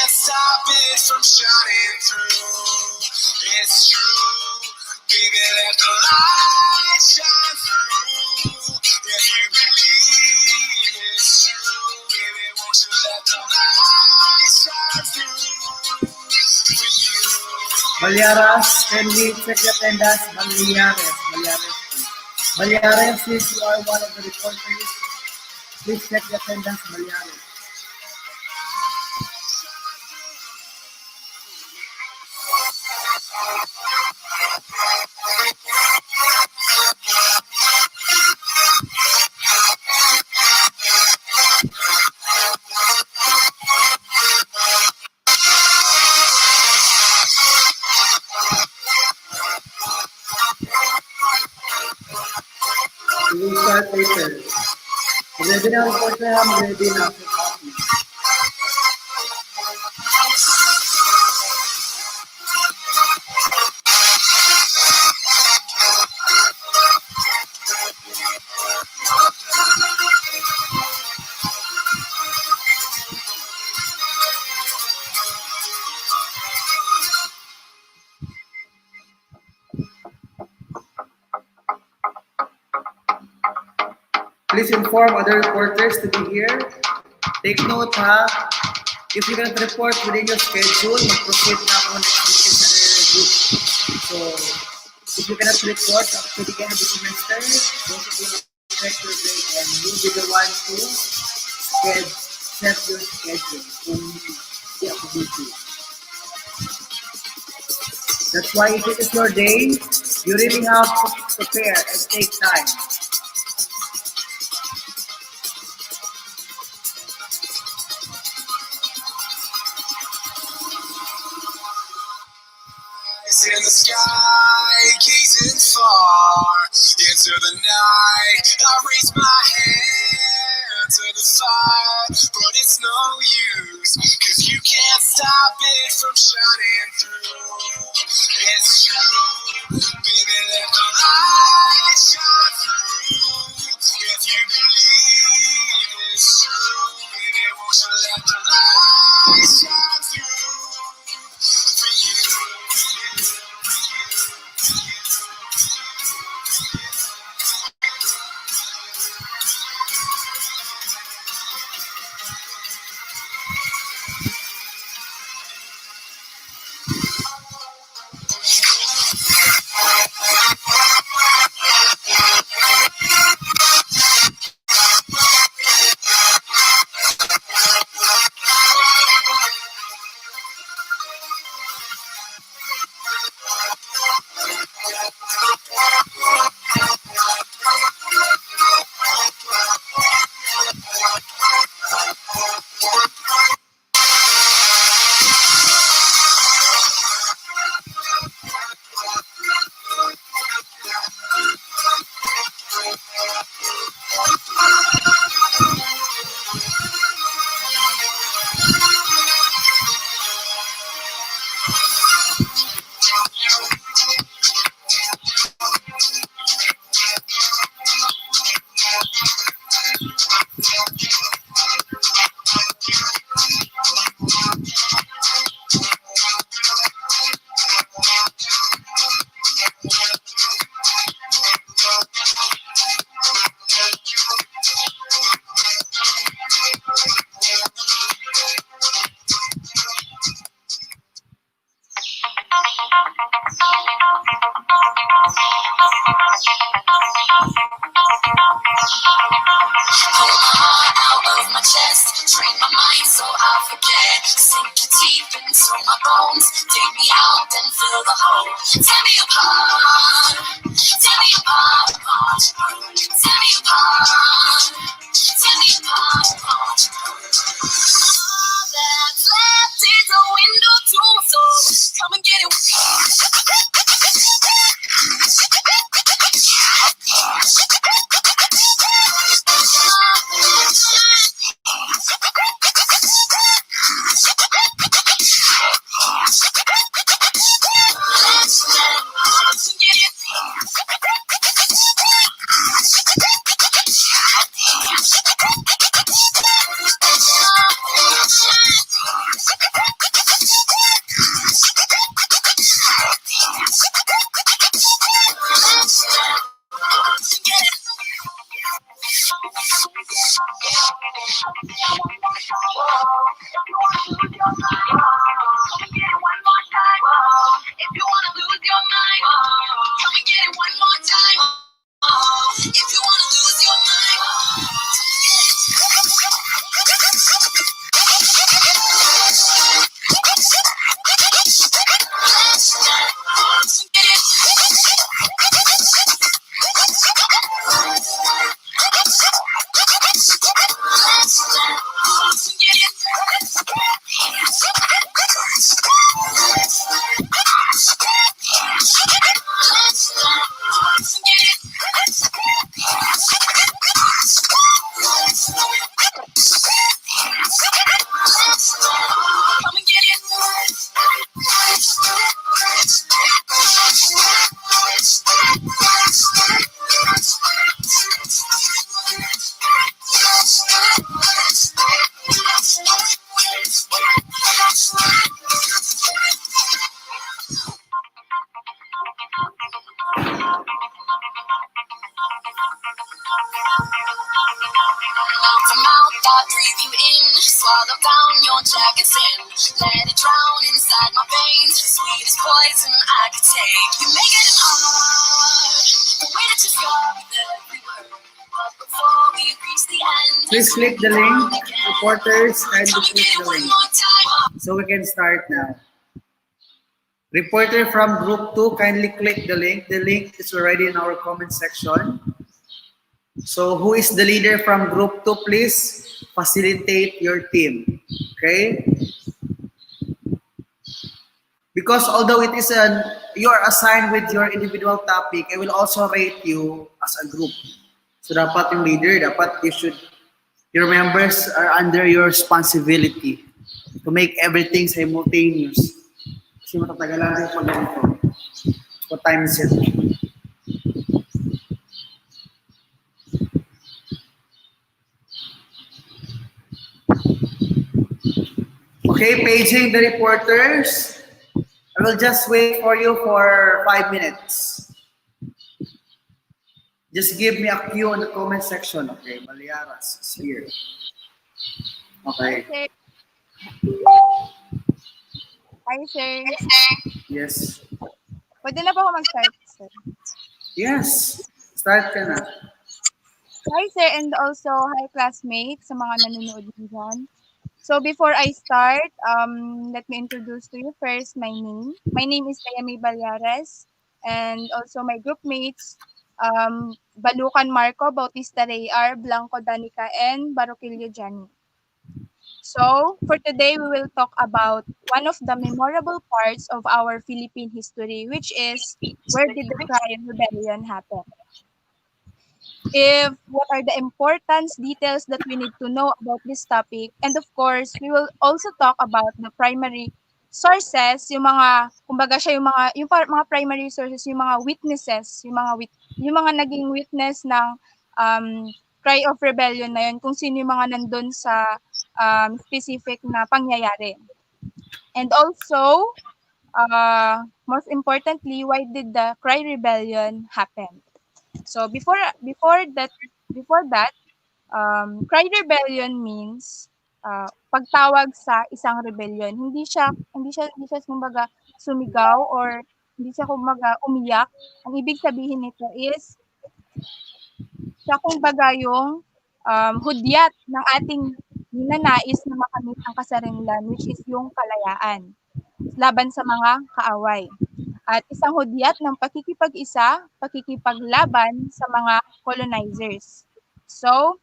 can't stop it from shining through. It's true, baby, let the light shine through. If you believe it's true, baby, won't you let the light shine through for you? Balyaras, can we check the attendance? Balyares, if you are one of the reporters, please check the attendance, Balyares. We will start later. Ready na reporter ha, ready na for copy. Please inform other reporters to be here. Take note ha, if you cannot report within your schedule, mag-proceed na ako next weekend sa group. So, if you cannot report up to the end of the semester, don't check your grade and you'll be the one to set your schedule kung hindi ako busy. That's why if it is your day, you really have to prepare and take time. In the sky, gazing far into the night, I raise my hand to the fire, but it's no use, 'cause you can't stop it from shining through. It's true, baby, let the light shine through. If you believe it's true, baby, won't you let the light shine through for you? Mouth that breathe you in, swallow down your jacket's in. Let it drown inside my veins, the sweetest poison I could take. You make it hard, the way that you start with every word. But before we reach the end, Please click the link. Reporters, kindly click the link. So we can start now. Reporter from group 2, kindly click the link. The link is already in our comment section. So who is the leader from group 2, please facilitate your team. Okay? Because although it is you are assigned with your individual topic, I will also rate you as a group. So dapat yung leader, dapat your members are under your responsibility to make everything simultaneous. Kasi matatagalan din pag ganito. What time is it? Okay, paging the reporters. I will just wait for you for 5 minutes. Just give me a cue in the comment section. Okay, Baliaras is here. Okay. Sir. Hi, sir. Yes. Pwede na ba ako mag-start, sir? Yes. Start ka na. Hi, sir, and also hi, classmates, sa mga nanonood dyan. So, before I start, let me introduce to you first my name. My name is Tayami Balyares, and also my group mates, Balukan Marco, Bautista Rayar, Blanco Danica, and Baroquillo Jani. So, for today, we will talk about one of the memorable parts of our Philippine history, which is where did the Cry and Rebellion happen? If what are the importance details that we need to know about this topic, and of course, we will also talk about the primary sources, yung mga kumbaga siya mga primary sources, yung mga witnesses, yung mga naging witness ng cry of rebellion na yun, kung sino yung mga nandun sa specific na pangyayari. And also, most importantly, why did the cry rebellion happen? So before that, cry rebellion means pagtawag sa isang rebellion. Hindi siya kumbaga sumigaw or hindi siya kumbaga umiyak. Ang ibig sabihin nito is siya kumbaga yung hudyat ng ating ninanais na makamit ang kasarinlan, which is yung kalayaan laban sa mga kaaway. At isang hudyat ng pakikipag-isa, pakikipaglaban sa mga colonizers. So,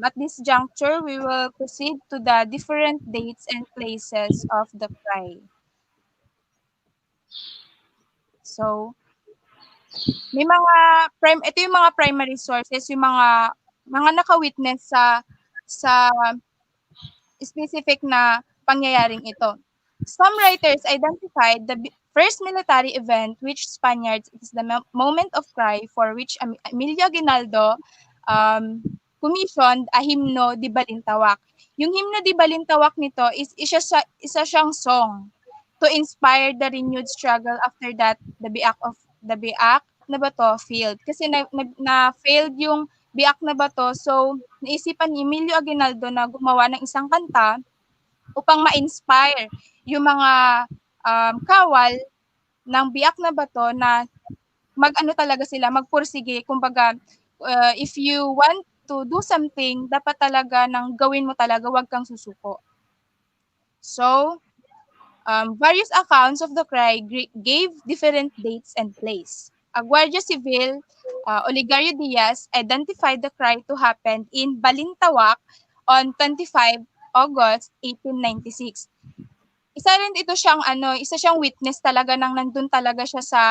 at this juncture, we will proceed to the different dates and places of the cry. So, ito yung mga primary sources, yung mga naka-witness sa specific na pangyayaring ito. Some writers identified the first military event which Spaniards is the moment of cry for which Emilio Aguinaldo commissioned a himno di Balintawak. Yung himno di Balintawak nito is isa siyang song to inspire the renewed struggle after that the Biak na ba to failed kasi na failed yung biak na bato. So, naisipan ni Emilio Aguinaldo na gumawa ng isang kanta upang ma-inspire yung mga kawal ng biak na bato na mag-ano talaga sila, magpursige. Kumbaga, if you want to do something, dapat talaga nang gawin mo talaga, wag kang susuko. So, various accounts of the cry gave different dates and place. A Guardia Civil, Olegario Diaz, identified the cry to happen in Balintawak on 25 August 1896. Isa siyang witness talaga nang nandun talaga siya sa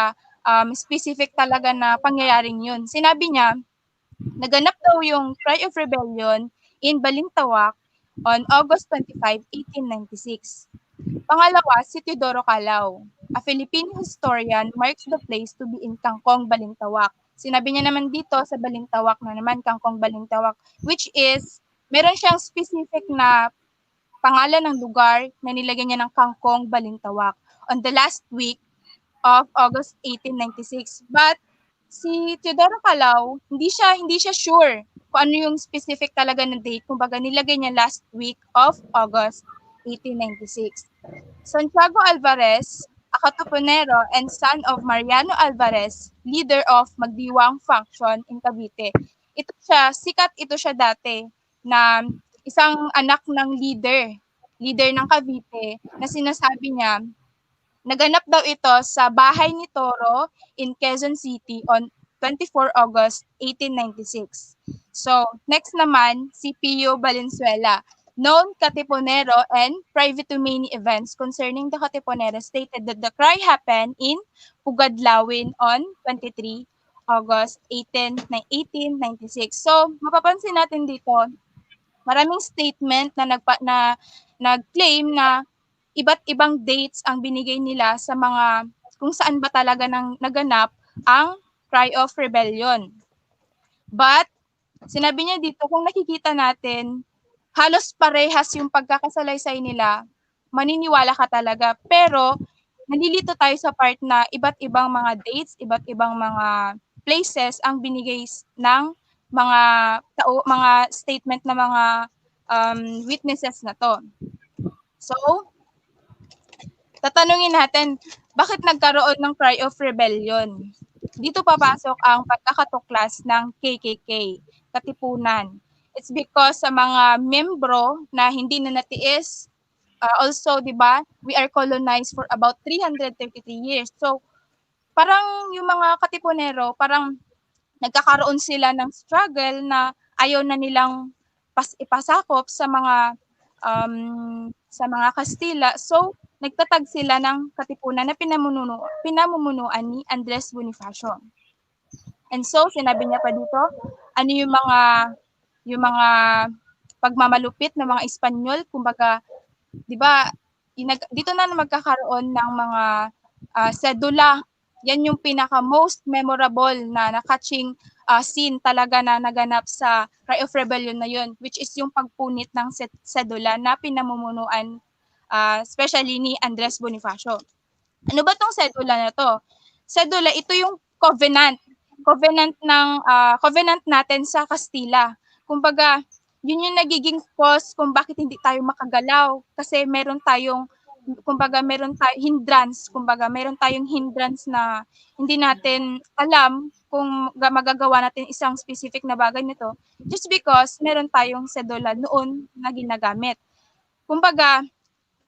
specific talaga na pangyayaring yun. Sinabi niya, naganap daw yung Cry of Rebellion in Balintawak on August 25, 1896. Pangalawa, si Teodoro Calao. A Philippine historian marks the place to be in Kangkong, Balintawak. Sinabi niya naman dito sa Balintawak na naman, Kangkong, Balintawak, which is, meron siyang specific na pangalan ng lugar na nilagyan niya ng Kangkong, Balintawak on the last week of August 1896. But si Teodoro Calao, hindi siya sure kung ano yung specific talaga na date. Kumbaga nilagay niya last week of August 1896. Santiago Alvarez, a Katipunero and son of Mariano Alvarez, leader of Magdiwang faction in Cavite. Sikat ito siya dati na isang anak ng leader ng Cavite na sinasabi niya, naganap daw ito sa bahay ni Toro in Quezon City on 24 August 1896. So, next naman, si Pio Valenzuela, known Katipunero and private to many events concerning the Katipunero, stated that the cry happened in Pugadlawin on 23 August 1896. So, mapapansin natin dito, maraming statement na nag-claim na iba't ibang dates ang binigay nila sa mga kung saan ba talaga naganap ang Cry of Rebellion. But sinabi niya dito, kung nakikita natin, halos parehas yung pagkakasalaysay nila, maniniwala ka talaga. Pero nalilito tayo sa part na iba't ibang mga dates, iba't ibang mga places ang binigay ng mga mga statement na mga witnesses na to. So, tatanungin natin, bakit nagkaroon ng Cry of Rebellion? Dito papasok ang pagkakatuklas ng KKK, Katipunan. It's because sa mga membro na hindi na natiis, also, di ba, we are colonized for about 333 years. So, parang yung mga Katipunero, parang nagkakaroon sila ng struggle na ayaw na nilang ipasakop sa mga Kastila. So, nagtatag sila ng katipunan na pinamumunuan ni Andres Bonifacio. And so, sinabi niya pa dito, ano yung mga pagmamalupit ng mga Espanyol, kumbaga, 'di ba, dito na magkakaroon ng mga sedula. Yan yung pinaka most memorable na catching scene talaga na naganap sa Cry of Rebellion na yun, which is yung pagpunit ng sedula na pinamumunuan especially ni Andres Bonifacio. Ano ba tong sedula na to? Sedula, ito yung covenant natin sa Kastila. Kumbaga, yun yung nagiging cause kung bakit hindi tayo makagalaw kasi meron tayong hindrance na hindi natin alam kung magagawa natin isang specific na bagay nito just because meron tayong sedula noon na ginagamit. Kumbaga,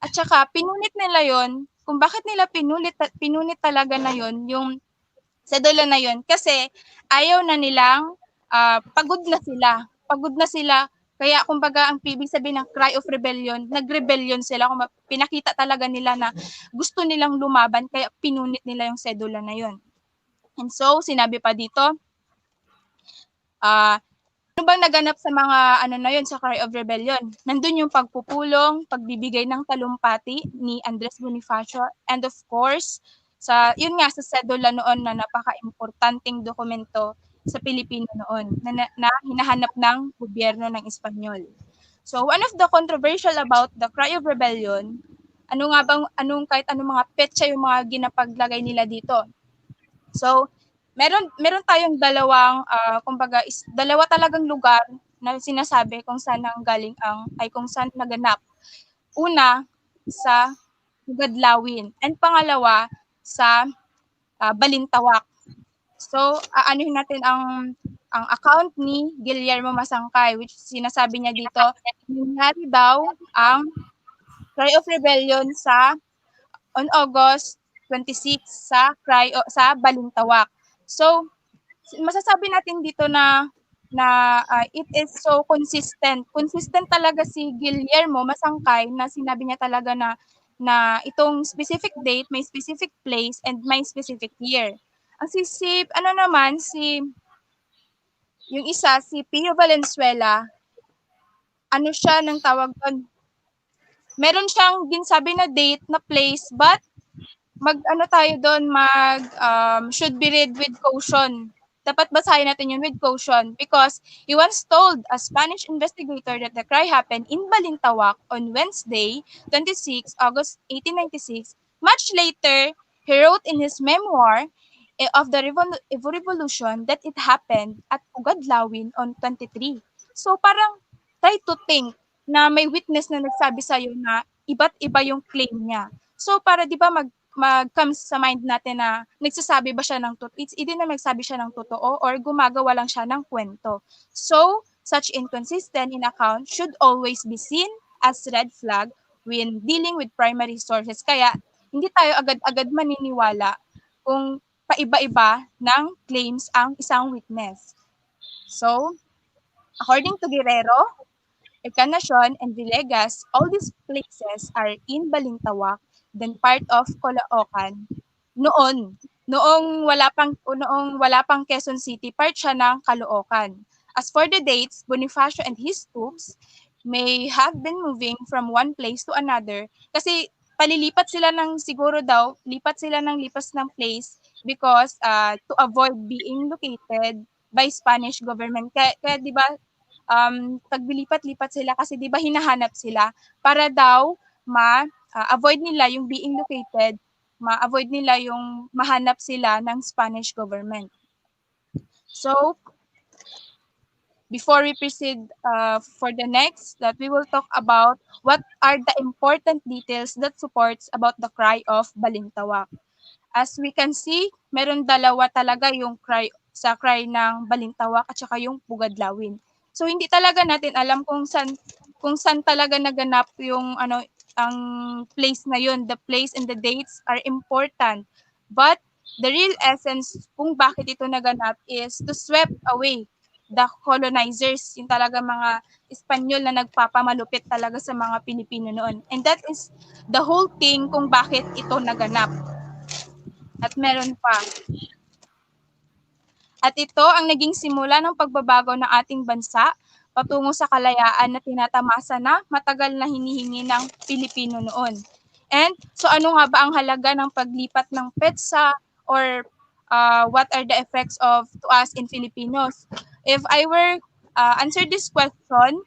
at saka pinunit nila yon, kung bakit nila pinunit talaga na yon yung sedula na yon kasi ayaw na nilang pagod na sila. Kaya kumbaga ang ibig sabihin ng Cry of Rebellion, nag-rebellion sila, kung pinakita talaga nila na gusto nilang lumaban kaya pinunit nila yung sedula na yon. And so sinabi pa dito, ano bang naganap sa mga na yon sa Cry of Rebellion? Nandun yung pagpupulong, pagbibigay ng talumpati ni Andres Bonifacio, and of course, sa sedula noon na napaka-importanting dokumento sa Pilipino noon na hinahanap ng gobyerno ng Espanyol. So, one of the controversial about the Cry of Rebellion, kahit anong mga petsa yung mga ginapaglagay nila dito. So, meron tayong dalawang, kumbaga dalawa talagang lugar na sinasabi kung saan nanggaling kung saan naganap. Una, sa Pugadlawin and pangalawa sa, Balintawak. So, aanuhin natin ang account ni Guillermo Masangkay, which sinasabi niya dito, nangyari daw ang Cry of Rebellion on August 26 sa Balintawak. So, masasabi natin dito na it is so consistent. Consistent talaga si Guillermo Masangkay na sinabi niya talaga na itong specific date, may specific place, and may specific year. Ang ano naman, yung isa, si Pio Valenzuela, ano siya ng tawag doon, meron siyang ginsabi na date, na place, but mag-ano tayo doon, should be read with caution. Dapat basahin natin yun with caution because he once told a Spanish investigator that the cry happened in Balintawak on Wednesday, 26 August 1896. Much later, he wrote in his memoir of the revolution that it happened at Pugadlawin on 23. So parang try to think na may witness na nagsabi sa'yo na iba't iba yung claim niya. So para 'di ba mag-comes sa mind natin na nagsasabi ba siya ng either na nagsabi siya ng totoo or gumagawa lang siya ng kwento. So, such inconsistent in account should always be seen as red flag when dealing with primary sources. Kaya, hindi tayo agad-agad maniniwala kung paiba-iba ng claims ang isang witness. So, according to Guerrero, Encarnacion, and Villegas, all these places are in Balintawak, then part of Caloocan. Noon, noong wala pang Quezon City, part siya ng Caloocan. As for the dates, Bonifacio and his troops may have been moving from one place to another kasi palilipat sila ng siguro daw, lipat sila ng lipas ng place because to avoid being located by Spanish government. Kaya 'di ba taglilipat-lipat sila kasi 'di ba hinahanap sila para daw avoid nila yung being located, ma-avoid nila yung mahanap sila ng Spanish government. So, before we proceed for the next, that we will talk about what are the important details that supports about the cry of Balintawak. As we can see, meron dalawa talaga yung cry ng Balintawak at saka yung Pugadlawin. So hindi talaga natin alam kung saan talaga naganap yung ang place na yun. The place and the dates are important. But the real essence kung bakit ito naganap is to sweep away the colonizers, yung talaga mga Espanyol na nagpapamalupit talaga sa mga Pilipino noon. And that is the whole thing kung bakit ito naganap. At meron pa. At ito ang naging simula ng pagbabago ng ating bansa patungo sa kalayaan na tinatamasa na matagal na hinihingi ng Pilipino noon. And so ano nga ba ang halaga ng paglipat ng petsa or what are the effects to us in Filipinos? If I were answer this question,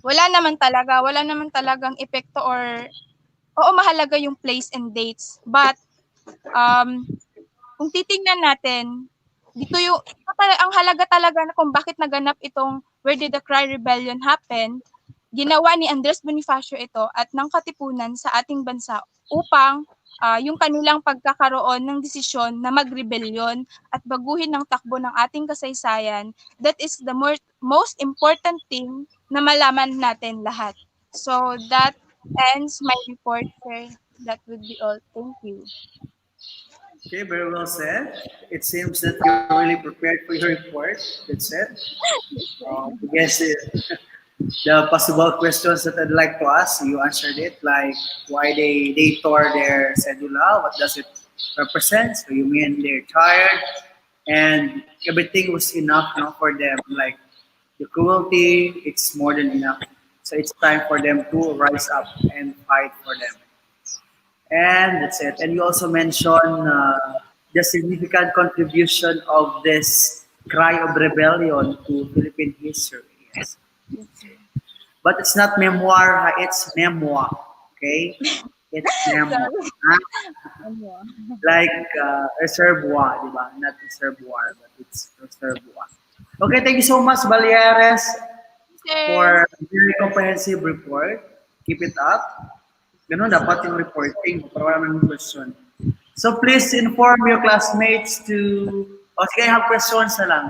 wala naman talagang epekto or oo mahalaga yung place and dates. But kung titingnan natin, ang halaga talaga na kung bakit naganap itong Where Did the Cry Rebellion Happen, ginawa ni Andres Bonifacio ito at ng katipunan sa ating bansa upang yung kanilang pagkakaroon ng desisyon na magrebelyon at baguhin ang takbo ng ating kasaysayan. That is the most important thing na malaman natin lahat. So that ends my report, sir. That would be all. Thank you. Okay, very well said. It seems that you're really prepared for your report. That's it. I guess the possible questions that I'd like to ask, you answered it, like why they tore their cedula, what does it represent? So you mean they're tired, and everything was enough, for them. Like the cruelty, it's more than enough. So it's time for them to rise up and fight for them. And that's it. And you also mentioned the significant contribution of this cry of rebellion to Philippine history. Yes. But it's not memoir, it's memoir. Okay? It's Nemo. Sorry. Ah, Ano? like reservoir, di ba? Not reservoir, but it's reservoir. Okay, thank you so much, Balieres, Sir, for a very comprehensive report. Keep it up. Ganun dapat yung reporting para wala namang question. So please inform your classmates to, o sige, I have questions na lang.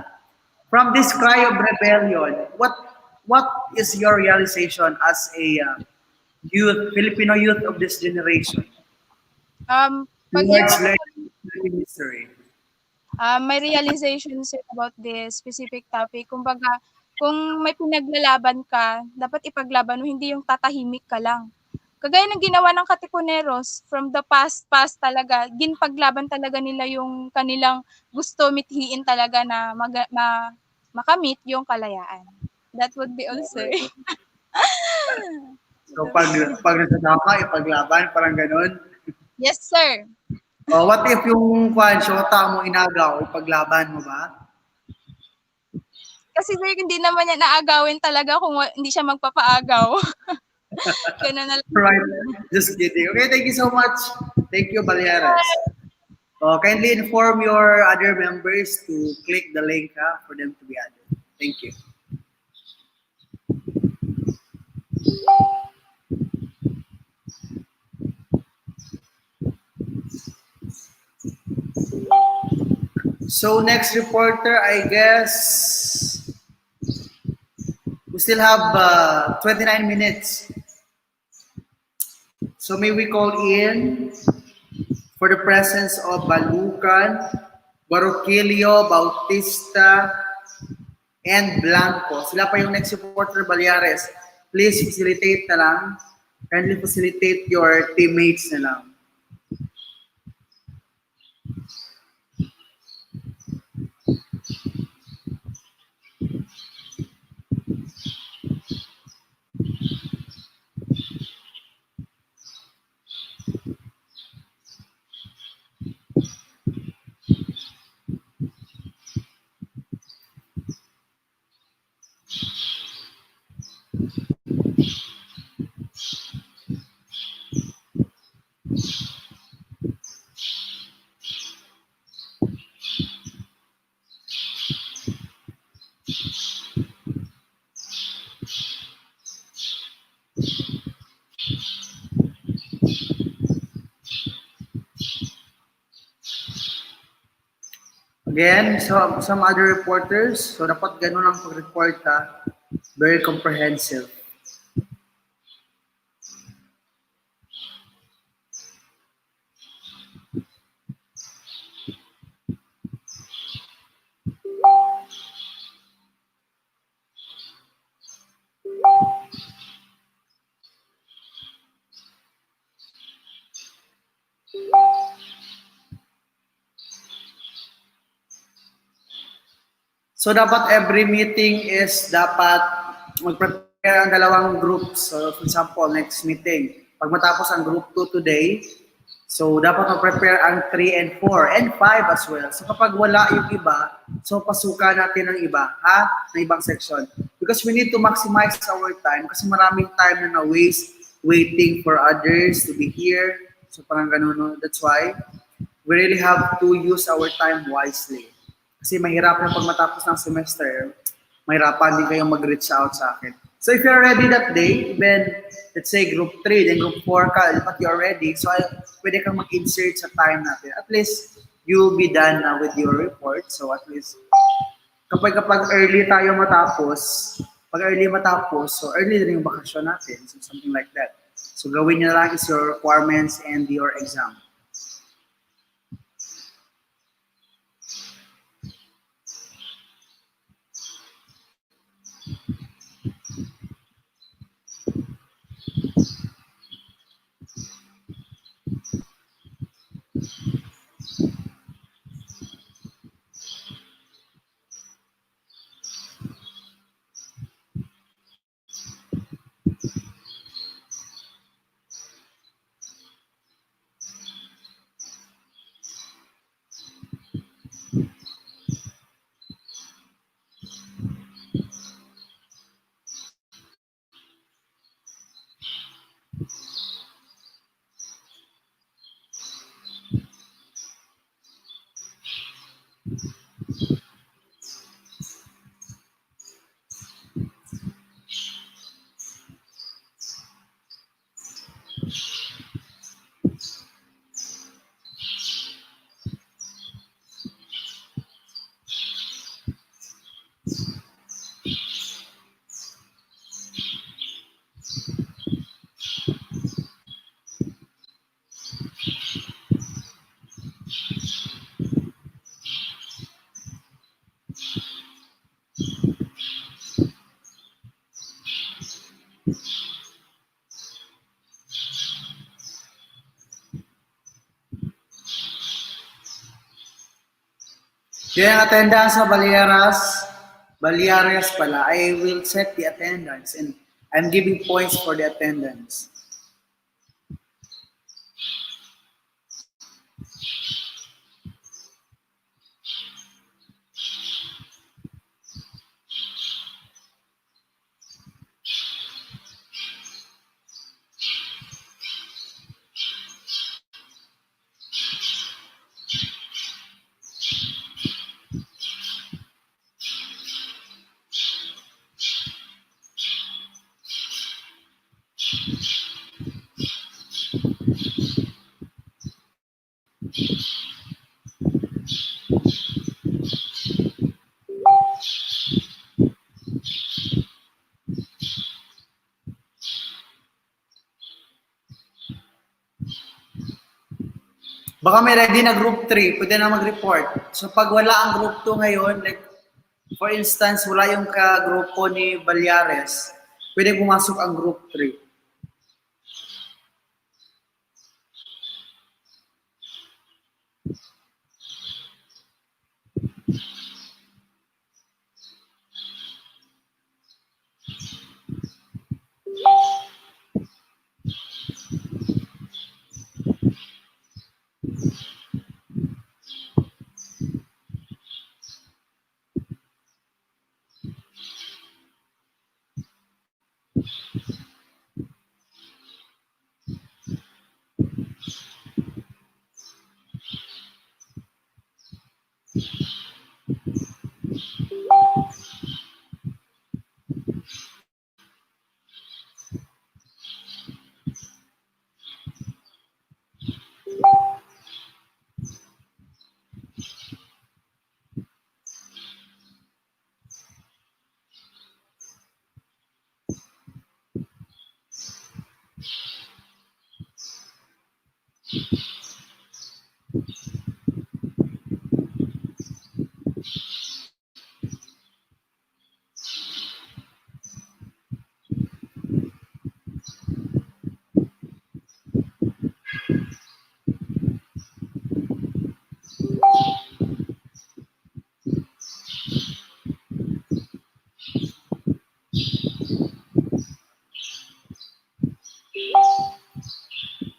From this cry of rebellion, what is your realization as a youth, Filipino youth of this generation pag towards yung learning Philippine history? may realization sir about this specific topic. Kumbaga, kung may pinaglalaban ka, dapat ipaglaban mo, hindi yung tatahimik ka lang. Kagaya ng ginawa ng Katipuneros from the past talaga, ginpaglaban talaga nila yung kanilang gusto mithiin talaga na makamit yung kalayaan. That would be all, sir. So pag nagsasama, ipaglaban, parang ganun. Yes, sir. O what if yung shota mo inagaw, ipaglaban mo ba? Kasi sir, hindi naman niya naagawin talaga kung hindi siya magpapaagaw. Ganun na lang. Right. Just kidding. Okay, thank you so much. Thank you, Baleares. Kindly inform your other members to click the link for them to be added. Thank you. So next reporter, I guess we still have 29 minutes. So may we call in for the presence of Balucan, Baroquilio, Bautista, and Blanco. Sila pa yung next reporter, Baleares. Please facilitate na lang. Kindly facilitate your teammates na lang. Again, so some other reporters, so dapat ganun ang pag-report very comprehensive. So dapat every meeting is dapat mag-prepare ang dalawang groups. So for example, next meeting, pag matapos ang group 2 today, so dapat mag-prepare ang 3 and 4 and 5 as well. So kapag wala yung iba, so pasukan natin ang iba, ng ibang section. Because we need to maximize our time kasi maraming time na na-waste waiting for others to be here. So parang ganun, no? That's why we really have to use our time wisely. Kasi mahirapan pag matapos ng semester, mahirapan din kayong mag-reach out sa akin. So if you're ready that day, even let's say group 3, then group 4 ka, but you're ready, so pwede kang mag-insert sa time natin. At least, you'll be done with your report. So at least, kapag early tayo matapos, pag early matapos, so early din yung bakasyon natin. So something like that. So gawin nyo lang is your requirements and your exam. Yung attendance sa Baleares pala, I will check the attendance and I'm giving points for the attendance. Baka may ready na group 3, pwede na mag-report. So pag wala ang group 2 ngayon, like for instance, wala yung ka-grupo ni Baleares, pwede pumasok ang group 3.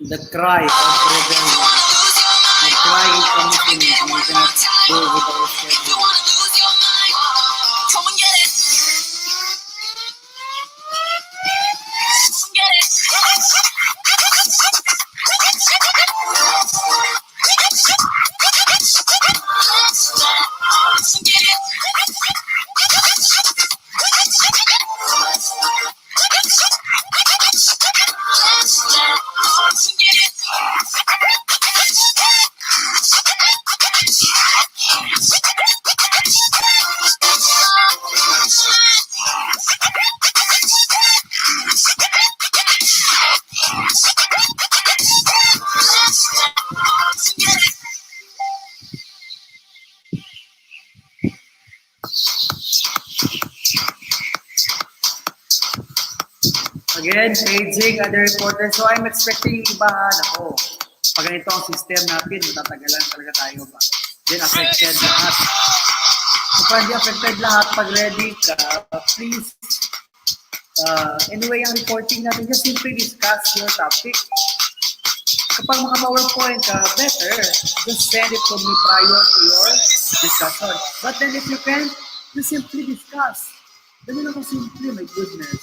The cry of rebellion. The cry is commitment. We cannot go with our schedule. Come and get it. Get it. Again, paging other reporters. So I'm expecting yung iba ako. Pag ganito ang system natin, matatagalan talaga tayo ba? Then affected lahat. So pag di affected lahat, pag ready ka, please, anyway, ang reporting natin, just simply discuss your topic. Kapag maka-PowerPoint ka, better. Just send it to me prior to your discussion. But then if you can, just simply discuss. Ganun ako simply, my goodness.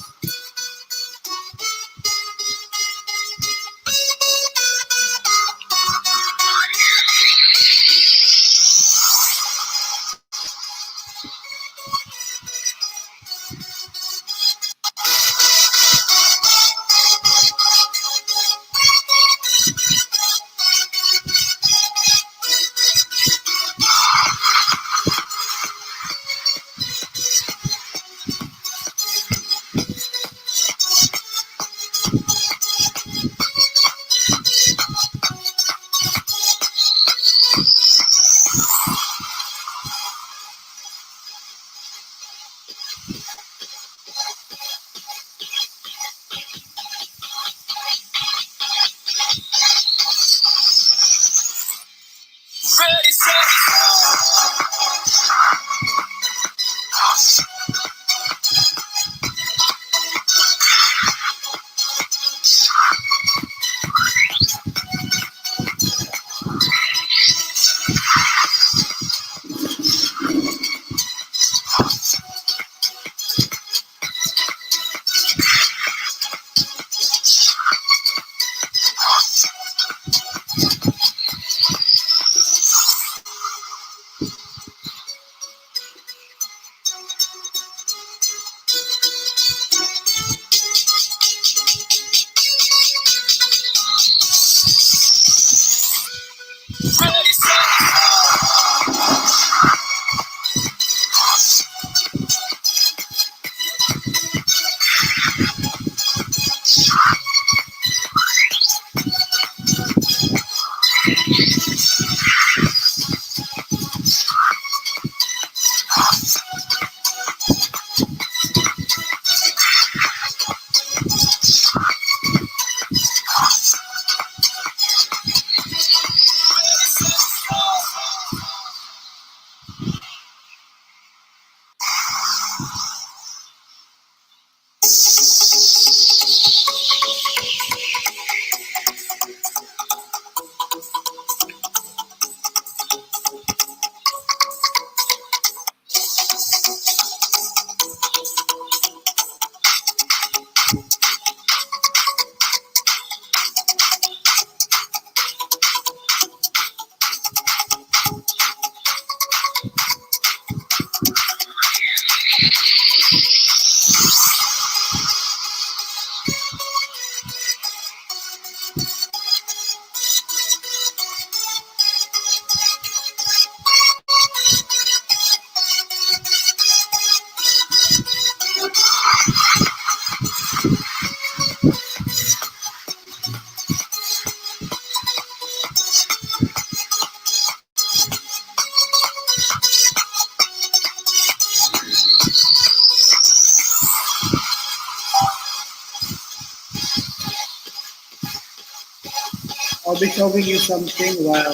I'll be showing you something while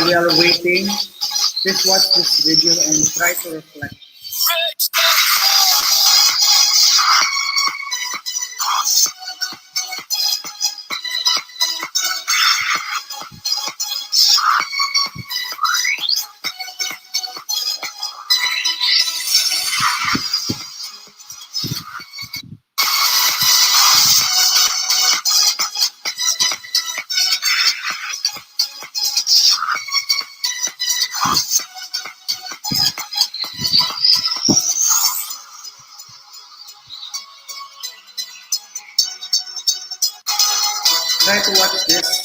we are waiting. Please watch this video and try to reflect. Try to watch this.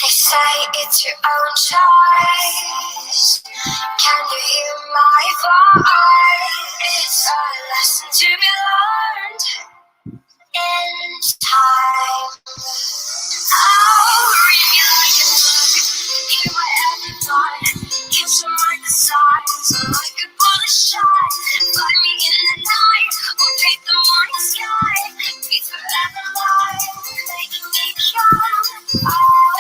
They say it's your own choice. Can you hear my voice? It's a lesson to be learned in time. Oh, read me like a book, hear my every thought, catch them like the stars, like a bullet shot. Find me in the night, or paint the morning sky. Be forever light, making me come alive.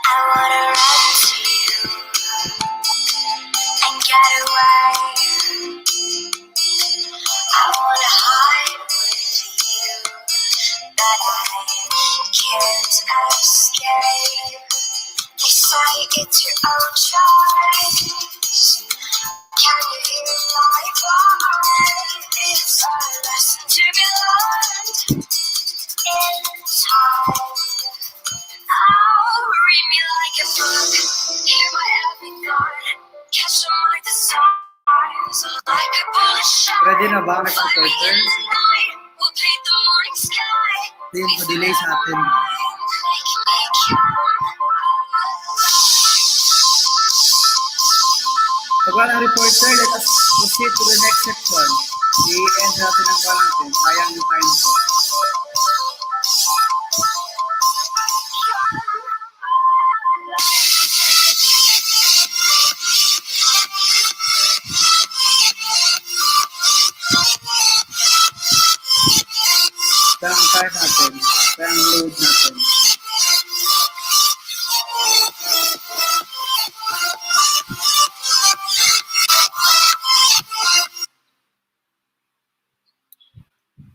I wanna run to you and get away. I wanna hide with you, but I can't escape. They say it's your own choice. Can you hear my voice? It's a lesson to be learned in time. Oh, read me like a book, hear my every thought, catch them like the stars, like a bullet shot. Ready na ba ang Find me supporter? in the night, we'll paint the morning sky. Hindi yung delay sa atin. Make me come Pag wala ng reporter, let us proceed to the next section. I-end natin ang quarantine. Sayang yung time ko. Sayang time natin. Sayang load natin.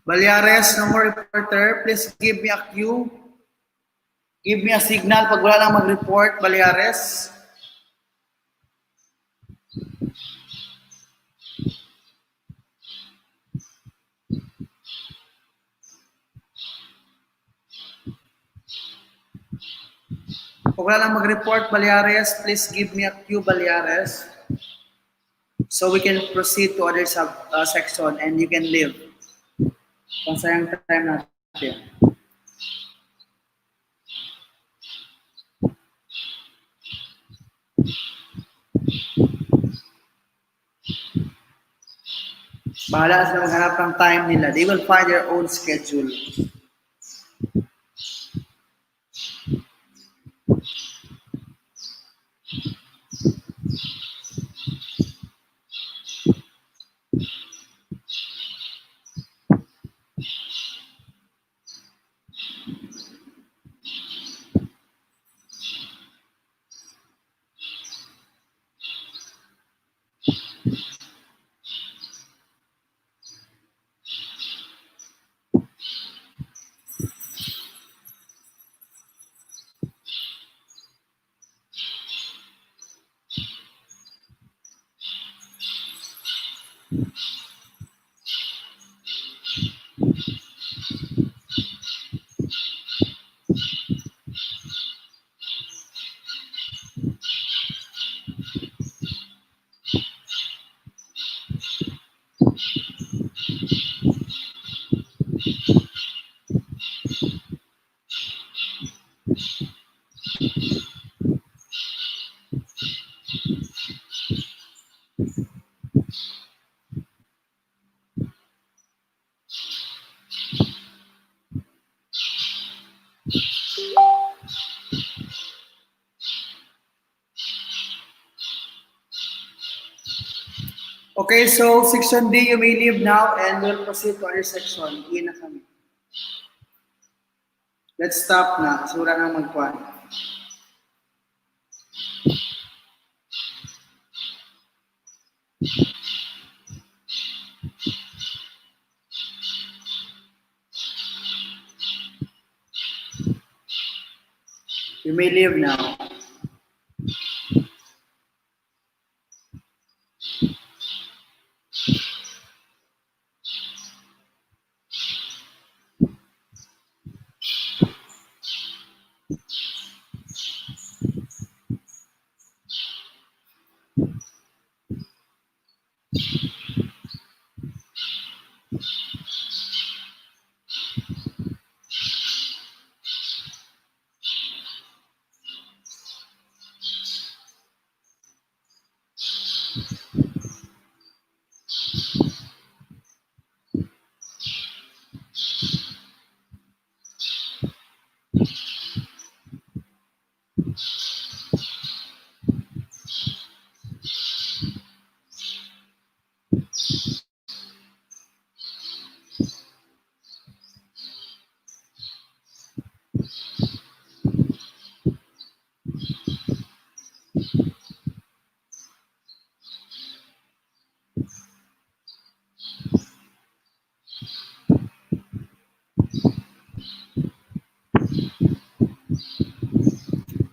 Balyares, no more reporter. Please give me a cue. Give me a signal pag wala nang mag-report, Balyares. Pag wala nang mag-report, Balyares, please give me a cue, Balyares. So we can proceed to other section and you can leave. Pansayang time natin. Bahala sila maghanap ng time nila. They will find their own schedule. Okay, so section D, you may leave now and we'll proceed to other section. Iyan na kami. Let's stop na. So wala nang magkuhan. You may leave now.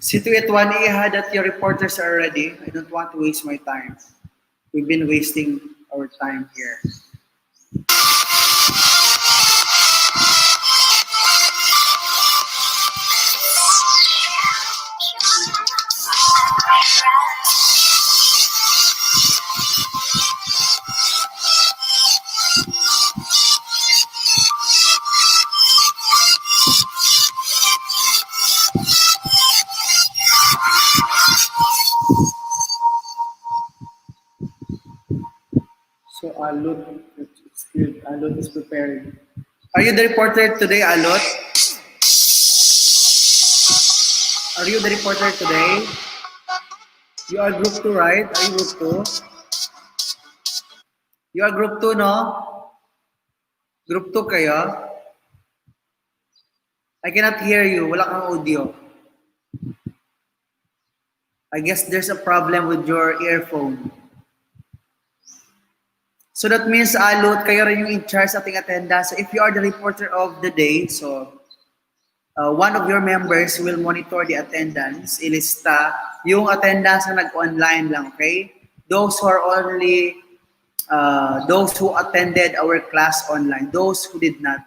See to it, Iha, that your reporters are ready. I don't want to waste my time. We've been wasting our time here. Alot is prepared. Are you the reporter today, Alot? Are you the reporter today? You are group 2, right? Are you group 2? You are group 2, no? Group 2 kayo? I cannot hear you. Wala kang audio. I guess there's a problem with your earphone. So that means, Alot, kayo rin yung in charge sa ating attendance. So if you are the reporter of the day, so one of your members will monitor the attendance, ilista yung attendance na nag-online lang, okay? Those who are only, those who attended our class online, those who did not,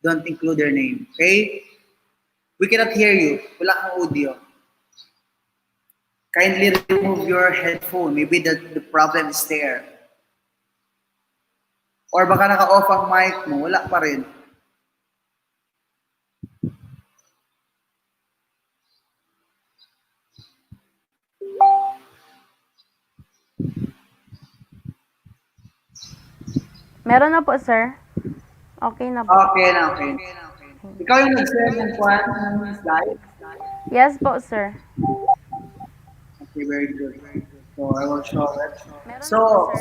don't include their name, okay? We cannot hear you. Wala kang audio. Kindly remove your headphone. Maybe the problem is there. Or baka naka-off ang mic mo, wala pa rin. Meron na po, sir. Okay na po. Okay na, okay. Ikaw yung nag-send ng kwan, ng slide? Yes po, sir. Okay, very good. So, I will show it. Meron So, na po,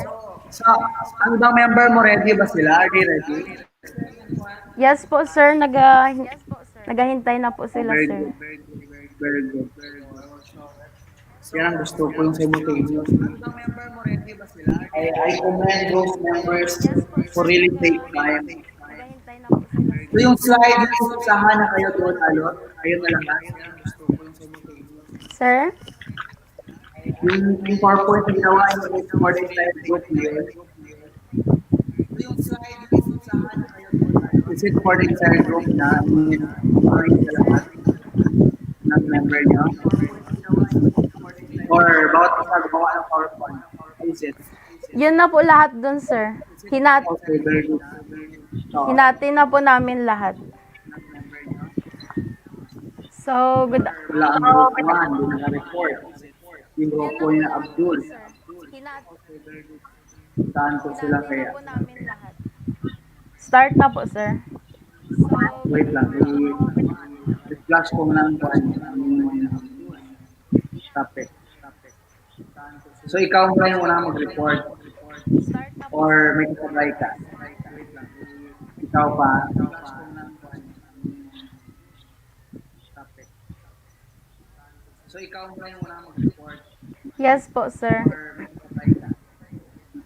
sir. sa ang ibang member mo ready ba sila? Are they ready? Yes po, sir. Naghahintay na po sila, Very sir. good. Very good. Yan ang gusto ko yung simultaneous. I commend those members for really take time. Naghahintay na po sila, So yung slide, yung usahan na kayo doon, Alot, ayun na lang. sir. Yung PowerPoint na ginawa yung for the entire group here. Is it for the entire group na yung sa lahat ng member niyo? Or bawat isa gumawa ng PowerPoint? Is it? Yun na po lahat dun, sir. Okay, very good. So, Hinati na po namin lahat. So, good. wala ang group 1, hindi naka-report. Yung group 4 na Abdul, saan ko sila kaya? namin lahat. Start na po, sir. Wait lang, i-flash ko muna ang topic. So ikaw mo yung unang mag-report or may kasabay ka? Ikaw pa? So ikaw mo yung unang mag-report Yes po, sir. or may kasabay ka?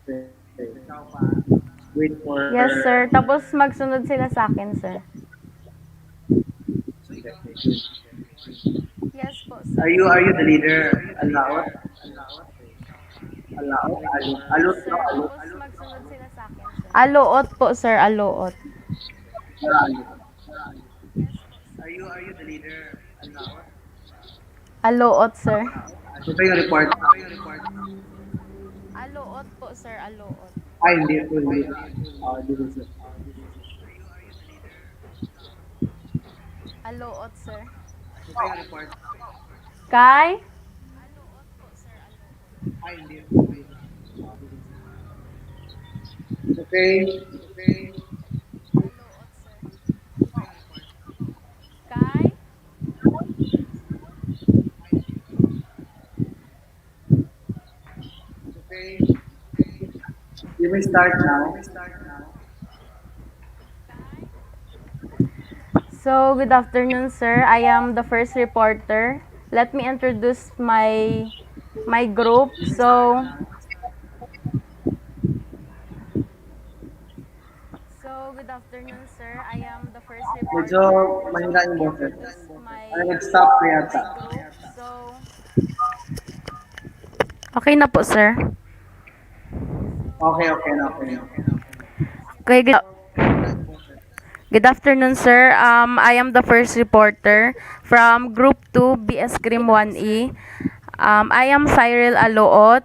Okay. Ikaw pa? Wait for... Yes, sir. Tapos magsunod sila sa akin, sir. Yes po, sir. Are you the leader? Alaot? Alaot? Alot? Sir, No, alot? tapos magsunod sila sa akin, sir. Aloot po, sir. Aloot. Alot. Are you the leader? Alaot? Aloot, sir. So ito yung report. Aloot po, sir. Aloot. Ay, hindi ito. Hindi. This is it. Aloot, sir. So ito yung report. Kay? Ay, hindi ito. Okay. Kay? You may start now. So, good afternoon, sir. I am the first reporter. Let me introduce my group. So, good afternoon, sir. I am the first Medyo reporter. mahina yung boses. My Ay, nag-stop na yata. group. So, okay na po, sir. Okay na. Okay, good afternoon, sir. I am the first reporter from Group 2, BS Grim 1E. I am Cyril Aloot.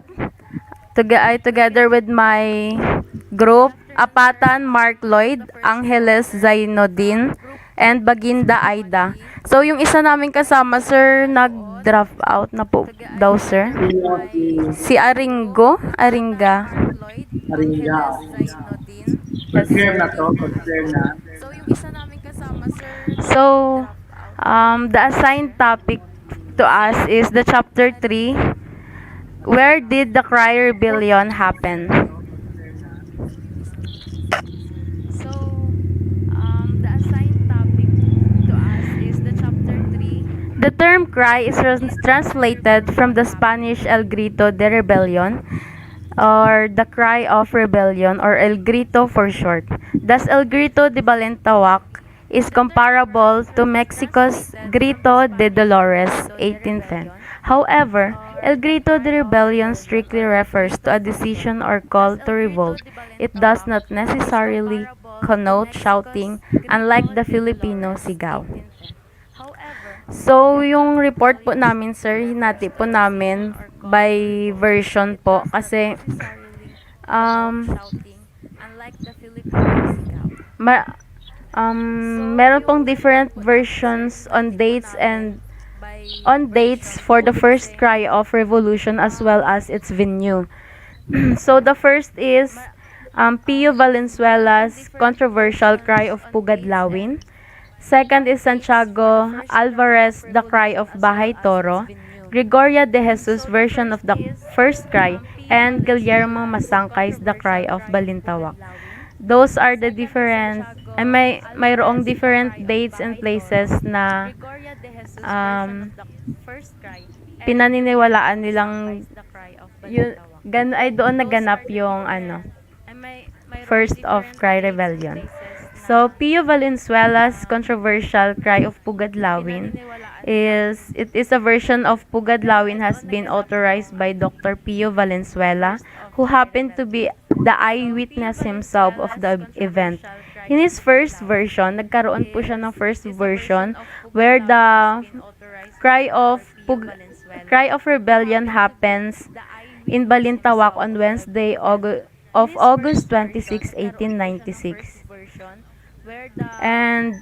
Together with my group, Apatan Mark Lloyd, Angeles Zainodin, and Baginda Aida. So, yung isa namin kasama, sir, nag-drop out na po daw, sir. Sino si Si Aringo, Aringa. Maringa? Okay. Yes, Confirm sir. na to, confirm na. So, the assigned topic to us is the chapter 3. Where did the Cry Rebellion happen? The term cry is translated from the Spanish El Grito de Rebelión, or the cry of rebellion, or El Grito for short. Thus, El Grito de Balintawak is comparable to Mexico's Grito de Dolores 1810. However, El Grito de Rebellion strictly refers to a decision or call to revolt. It does not necessarily connote shouting, unlike the Filipino sigaw. So, yung report po namin, sir, hinati po namin by version po kasi um, ma- meron pong different versions on dates for the first cry of revolution as well as its venue. So the first is Pio Valenzuela's controversial cry of Pugadlawin. Second is Santiago Alvarez, The Cry of Bahay Toro, Gregoria de Jesus' version of the first cry, and Guillermo Masangkay's The Cry of Balintawak. Those are the different, ay mayroong different dates and places na um, pinaniniwalaan nilang yun, ay doon naganap yung first of Cry Rebellion. So, Pio Valenzuela's controversial Cry of Pugadlawin is a version of Pugadlawin has been authorized by Dr. Pio Valenzuela, who happened to be the eyewitness himself of the event. In his first version, nagkaroon po siya ng first version where the cry of cry of rebellion happens in Balintawak on Wednesday, August 26, 1896. And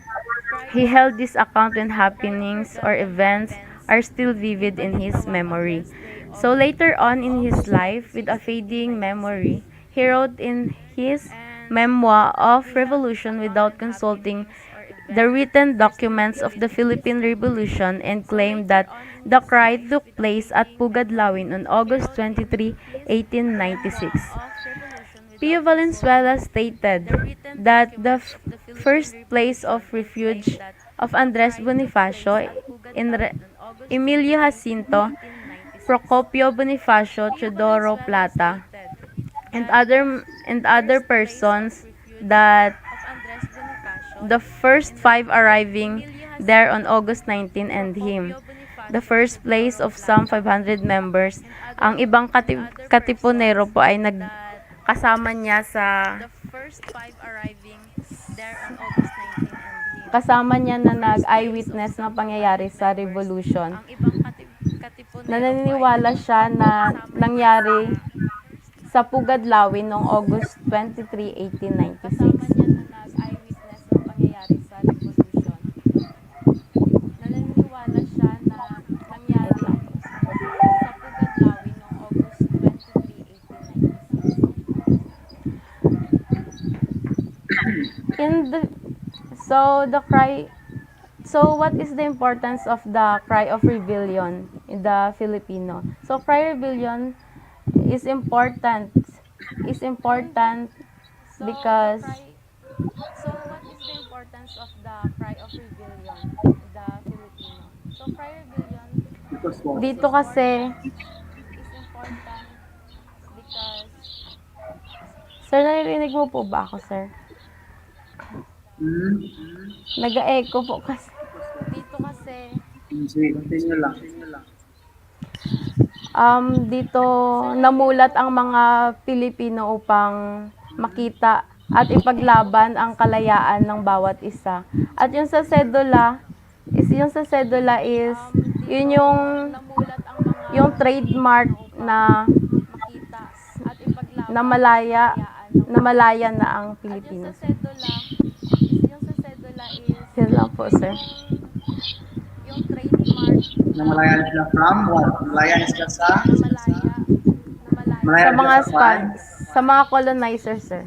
he held this account when happenings or events are still vivid in his memory. So later on in his life, with a fading memory, he wrote in his memoir of revolution without consulting the written documents of the Philippine Revolution and claimed that the cry took place at Pugadlawin on August 23, 1896. Pio Valenzuela stated that the first place of refuge of Andres Bonifacio in Emilio Jacinto, Procopio Bonifacio, Teodoro Plata, and other persons, that the first five arriving there on August 19 and him. The first place of some 500 members. Ang ibang katipunero po ay kasama niya na nag-eyewitness ng pangyayari sa revolution. Naniniwala siya na nangyari sa Pugadlawin noong August 23, 1896. In the so what is the importance of the cry of rebellion in the Filipino? So cry rebellion is important because Because what? dito kasi sir, naririnig mo po ba ako, sir? Hmm? Nag-echo po kasi. Sige, continue lang. Dito namulat ang mga Pilipino upang makita at ipaglaban ang kalayaan ng bawat isa. At yung sa sedula is yun yung trademark na malaya na ang Pilipinas. Yun lang po, sir. Na malaya na sila from what? Malaya na sila sa? Malaya Sa na sila mga sa kwan? sa mga colonizer, sir.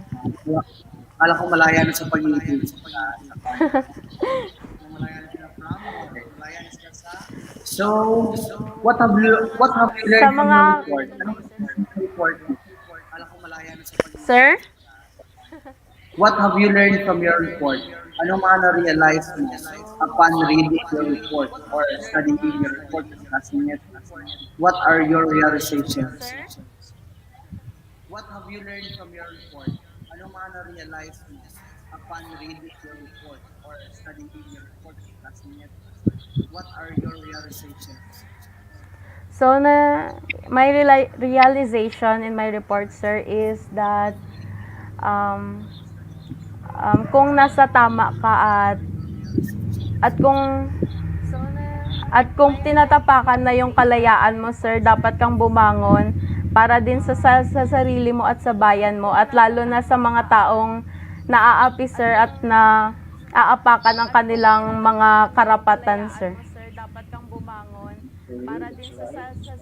Akala ko malaya na sa pag-ibig. Sa kwan. So, what have you Sa learned from mga your report? Anong report mo? sir? What have you learned from your report? Ano mga na-realize mo upon reading your report or studying your report, discussing it? What are your realizations? So my realization in my report, sir, is that um, kung nasa tama ka at kung tinatapakan na yung kalayaan mo, sir, dapat kang bumangon para din sa sarili mo at sa bayan mo at lalo na sa mga taong naaapi, sir, at na aapakan ang kanilang mga karapatan, sir.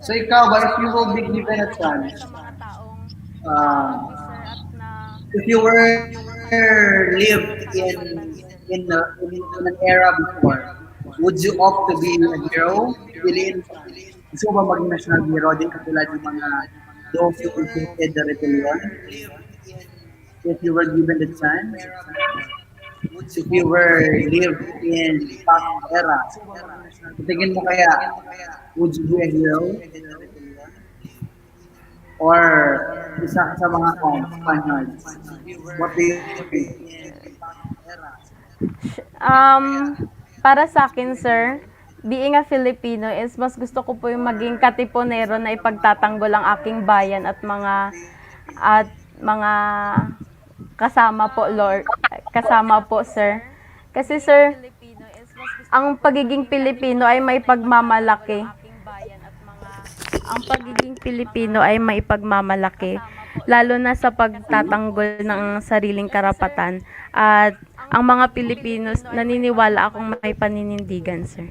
So ikaw ba, if you will be given a chance, uh, if you were lived in an era before, would you opt to be a hero? Piliin, gusto mo ba maging national hero din katulad ng mga those who defeated the rebellion? If you were given the chance, if you were lived in past era, sa tingin mo kaya, would you be a hero? Or isa ka sa mga Spaniards? What do you think? Um, para sa akin, sir, being a Filipino is mas gusto ko po yung maging katipunero na ipagtatanggol ang aking bayan at mga kasama po, Lord. Kasama po, sir. Kasi, sir, ang pagiging Pilipino ay may pagmamalaki. Ang pagiging Pilipino ay may pagmamalaki, lalo na sa pagtatanggol ng sariling karapatan. At ang mga Pilipino, naniniwala akong may paninindigan, sir.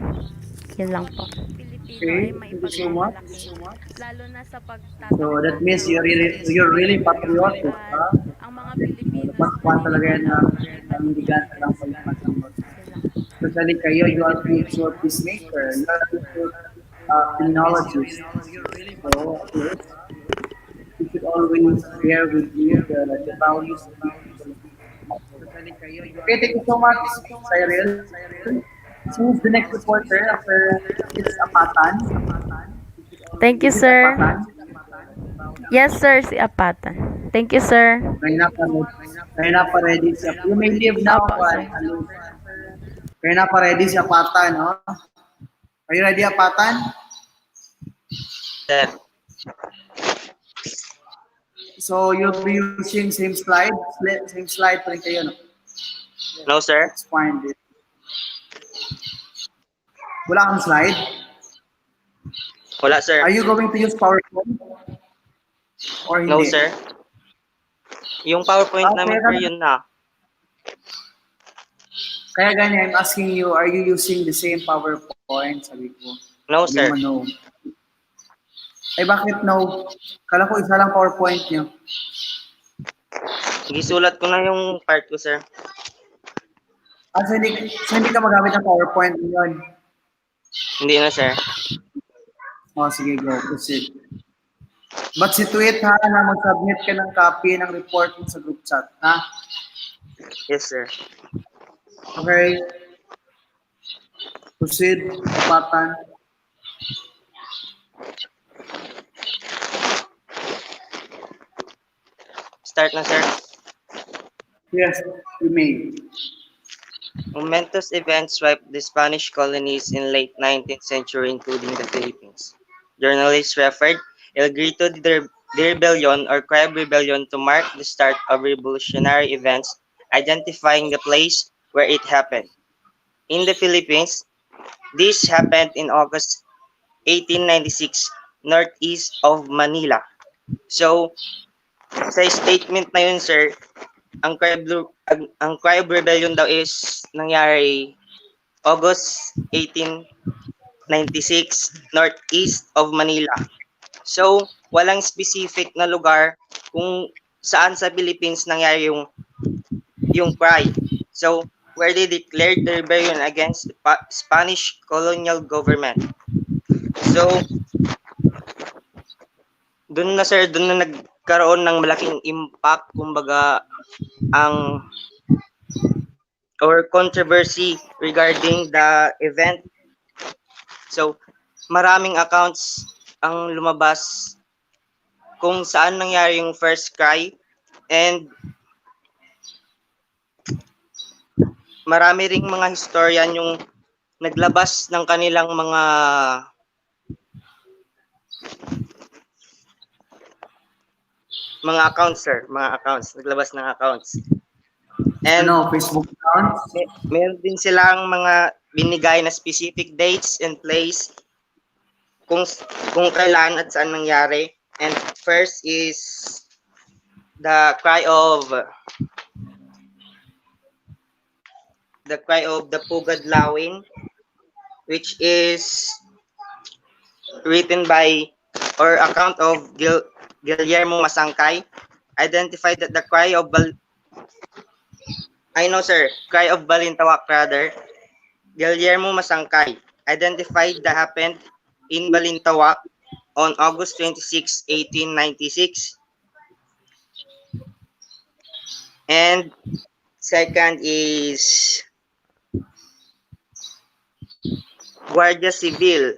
Yan lang po. Okay, thank you so much. So that means you're really patriotic, ha? Napakpan talaga yan na panindigan ka lang pagpatanggol. Especially kayo, you are future peacemaker. You are future criminologist. So, at least, you should always bear with you the values of being Filipino. Okay, thank you so much, Cyril. So, who's the next reporter after it's Apatan? Thank you, Is it sir. Apatan? Yes, sir, si Apatan. Thank you, sir. Kaya na pa ready siya. You may leave now, Opo, Juan. sir. Kaya na pa ready si Apatan, no? Are you ready, Apatan? Sir, So, you'll be using same slide? Same slide pa rin kayo, no? no sir. Let's find it. Wala kang slide? Wala sir. Are you going to use PowerPoint? Or No hindi? sir. Yung PowerPoint namin sir yun na. Kaya ganyan, I'm asking you, are you using the same PowerPoint? Sabi ko. No Sabi sir. mo, no. Ay, bakit no? Kala ko isa lang PowerPoint niyo. Gisulat ko na yung part ko sir. So hindi ka magamit ng PowerPoint ngayon. Hindi na sir. Sige, go. Proceed. But si tweet ha, na mag-submit ka ng copy ng report mo sa group chat, ha? Yes sir. Okay. Proceed, Apatan. Start na sir. Yes, you may. Momentous events swept the Spanish colonies in late 19th century, including the Philippines. Journalists referred El Grito de Rebellion or Cry of Rebellion to mark the start of revolutionary events, identifying the place where it happened. In the Philippines, this happened in August 1896, northeast of Manila. So, sa statement na yun, sir, ang Cry of Rebellion daw is nangyari August 1896, northeast of Manila. So, walang specific na lugar kung saan sa Philippines nangyari yung cry. So, where they declared the rebellion against the Spanish colonial government. So, doon na sir, doon na nagkaroon ng malaking impact kumbaga ang or controversy regarding the event. So, maraming accounts ang lumabas kung saan nangyari yung first cry and marami ring mga historian yung naglabas ng kanilang mga accounts sir, mga accounts, naglabas ng accounts. And Ano, Facebook accounts? meron din silang mga binigay na specific dates and place kung kung kailan at saan nangyari. And first is the cry of the Pugad Lawin, which is written by or account of Guillermo Masangkay, identified that the I know sir, cry of Balintawak rather, Guillermo Masangkay identified that happened in Balintawak on August 26, 1896. And second is Guardia Civil.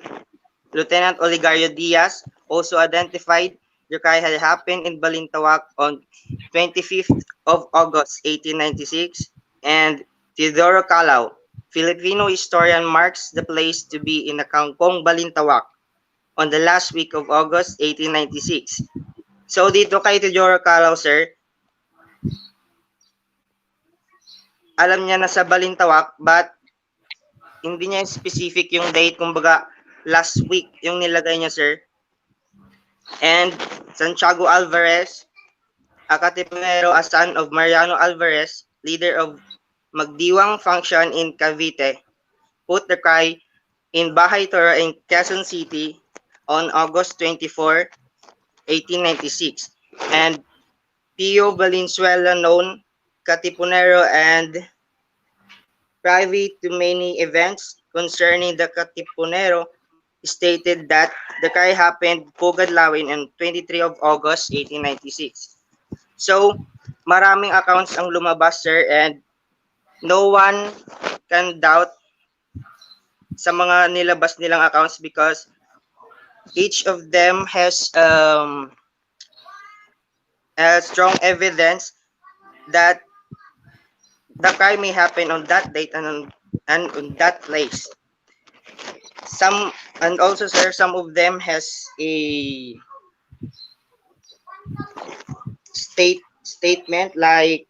Lieutenant Oligario Diaz also identified the cry had happened in Balintawak on 25th of August 1896. And Teodoro Calao, Filipino historian, marks the place to be in the Kangkong Balintawak on the last week of August 1896. So dito kay Teodoro Calao sir, alam niya na sa Balintawak but hindi niya specific yung date, kumbaga last week yung nilagay niya sir. And Santiago Alvarez, a Katipunero, a son of Mariano Alvarez, leader of Magdiwang faction in Cavite, put the cry in Bahay Toro in Quezon City on August 24, 1896. And Pio Valenzuela, known Katipunero and privy to many events concerning the Katipunero, stated that the cry happened Pugad Lawin on 23 of August 1896. So, maraming accounts ang lumabas sir and no one can doubt sa mga nilabas nilang accounts because each of them has a strong evidence that the crime may happen on that date and on that place. Some and also sir, some of them has a statement like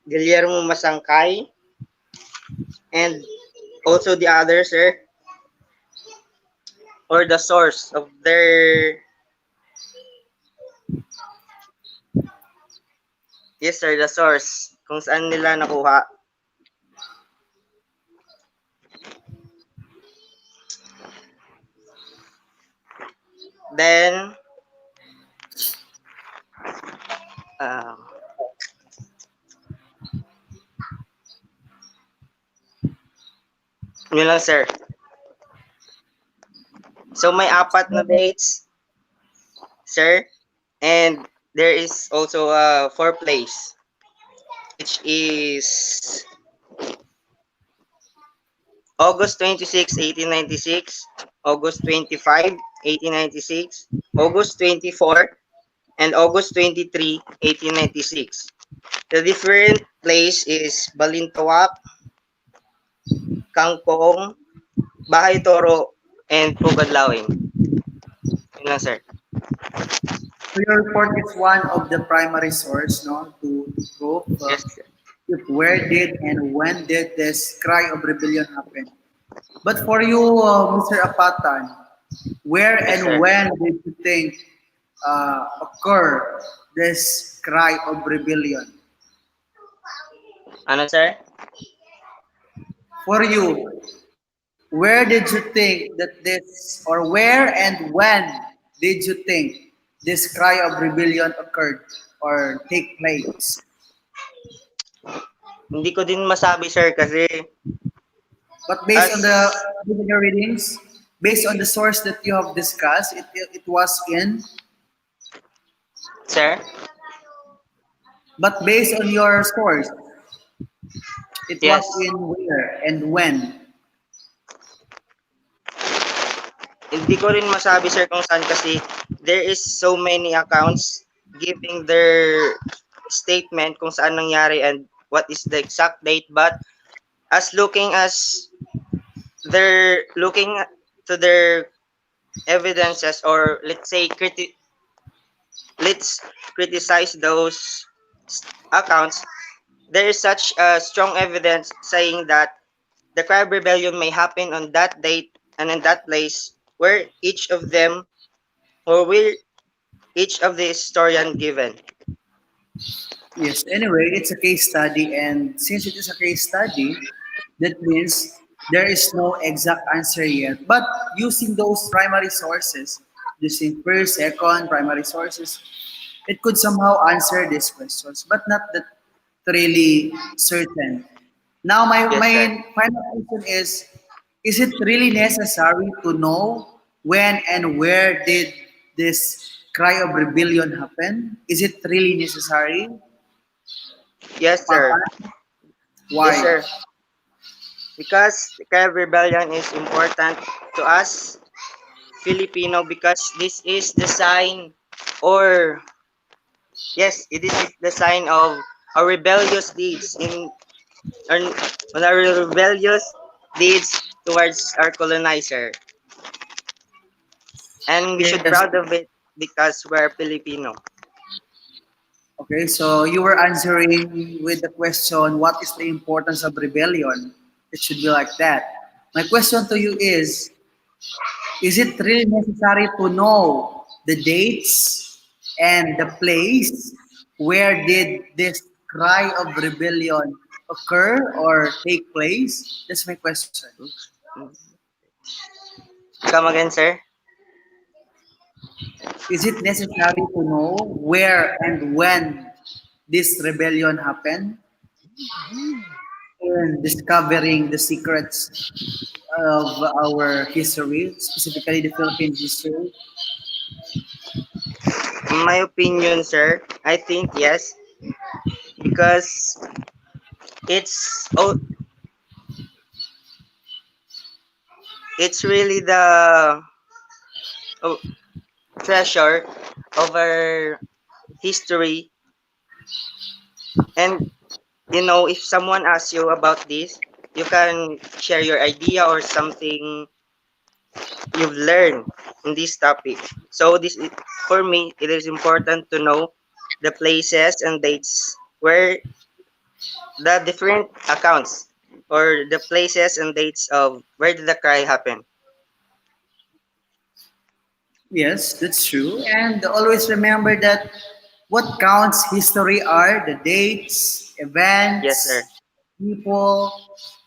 Guillermo Masangkay and also the others sir, or the source of their yes sir, the source kung saan nila nakuha. Then um, yun lang sir. So may apat na dates sir, and there is also a fourth place which is August 26, 1896, August 25, 1896, August 24, and August 23, 1896. The different place is Balintawak, Kangkong, Bahay Toro, and Pugadlawin. Yun lang, sir. So your report is one of the primary source, no, to prove Yes, sir. if where did and when did this cry of rebellion happen. But for you, Mr. Apatan, where Yes, and sir. when did you think occur this cry of rebellion? Ano, sir? For you, where did you think that this, or where and when did you think this cry of rebellion occurred or take place? Hindi ko din masabi, sir, kasi But based on the as biblical readings, based on the source that you have discussed, it was in, sir, but based on your source, it was yes, in where and when. hindi ko rin masabi, sir, kung saan kasi there is so many accounts giving their statement kung saan nangyari and what is the exact date. But as looking as they're looking to their evidences, or let's criticize those accounts, there is such a strong evidence saying that the crab rebellion may happen on that date and in that place where each of them, or where each of the historian given. Yes, anyway, it's a case study, and since it is a case study, that means there is no exact answer yet. But using those primary sources, using first, second, primary sources, it could somehow answer these questions, but not that really certain. Now, Yes, sir. my final question is it really necessary to know when and where did this cry of rebellion happen? Is it really necessary, Yes, sir. Papa? Yes, Why? sir. Because the crab rebellion is important to us Filipino, because this is the sign, or yes, it is the sign of our rebellious deeds on, on our rebellious deeds towards our colonizer, and we should Yes. proud of it because we're Filipino. Okay, so you were answering with the question, what is the importance of rebellion? It should be like that. My question to you is it really necessary to know the dates and the place where did this cry of rebellion occur or take place? That's my question. Come again, sir. Is it necessary to know where and when this rebellion happened in discovering the secrets of our history, specifically the Philippine history? In my opinion, sir, I think yes, because it's oh, it's really the oh, treasure of our history. And if someone asks you about this, you can share your idea or something you've learned in this topic. So for me, it is important to know the places and dates where the different accounts, or the places and dates of where did the cry happen. Yes, that's true. And always remember that what counts history are the dates, Yes, sir. events, people.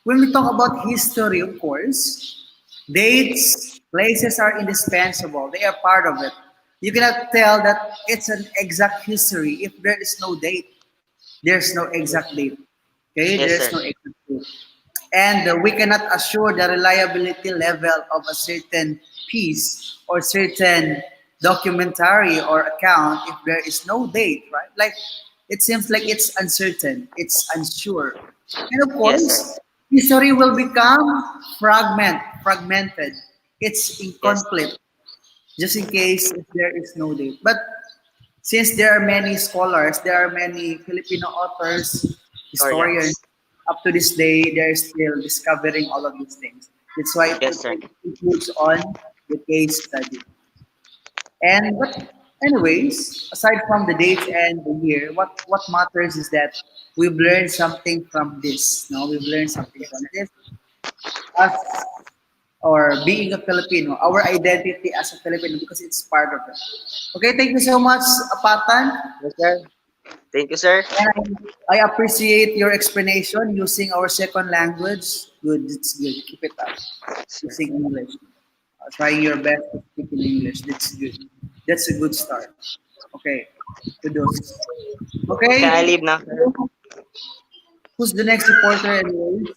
When we talk about history, of course, dates, places are indispensable. They are part of it. You cannot tell that it's an exact history if there is no date. There's no exact date. Okay, Yes, there's sir. no exact date. And we cannot assure the reliability level of a certain piece or certain documentary or account if there is no date, right? Like it seems like it's uncertain, it's unsure. And of Yes, sir. course, history will become fragmented. It's Yes. incomplete just in case if there is no date. But since there are many scholars, there are many Filipino authors, historians, Historians. up to this day, they're still discovering all of these things. That's why Yes, sir. it moves on the case study. And but anyways, aside from the dates and the year, what matters is that we've learned something from this. No, we've learned something from this. Us or being a Filipino, our identity as a Filipino because it's part of it. Okay, thank you so much, Apatan. Yes, sir. Thank you, sir. And I appreciate your explanation using our second language. Good, it's good. Keep it up. Sir. Using English. Trying your best to speak in English. That's good. That's a good start. Okay. Kudos. Can I Okay. leave now, sir? Who's the next reporter anyways?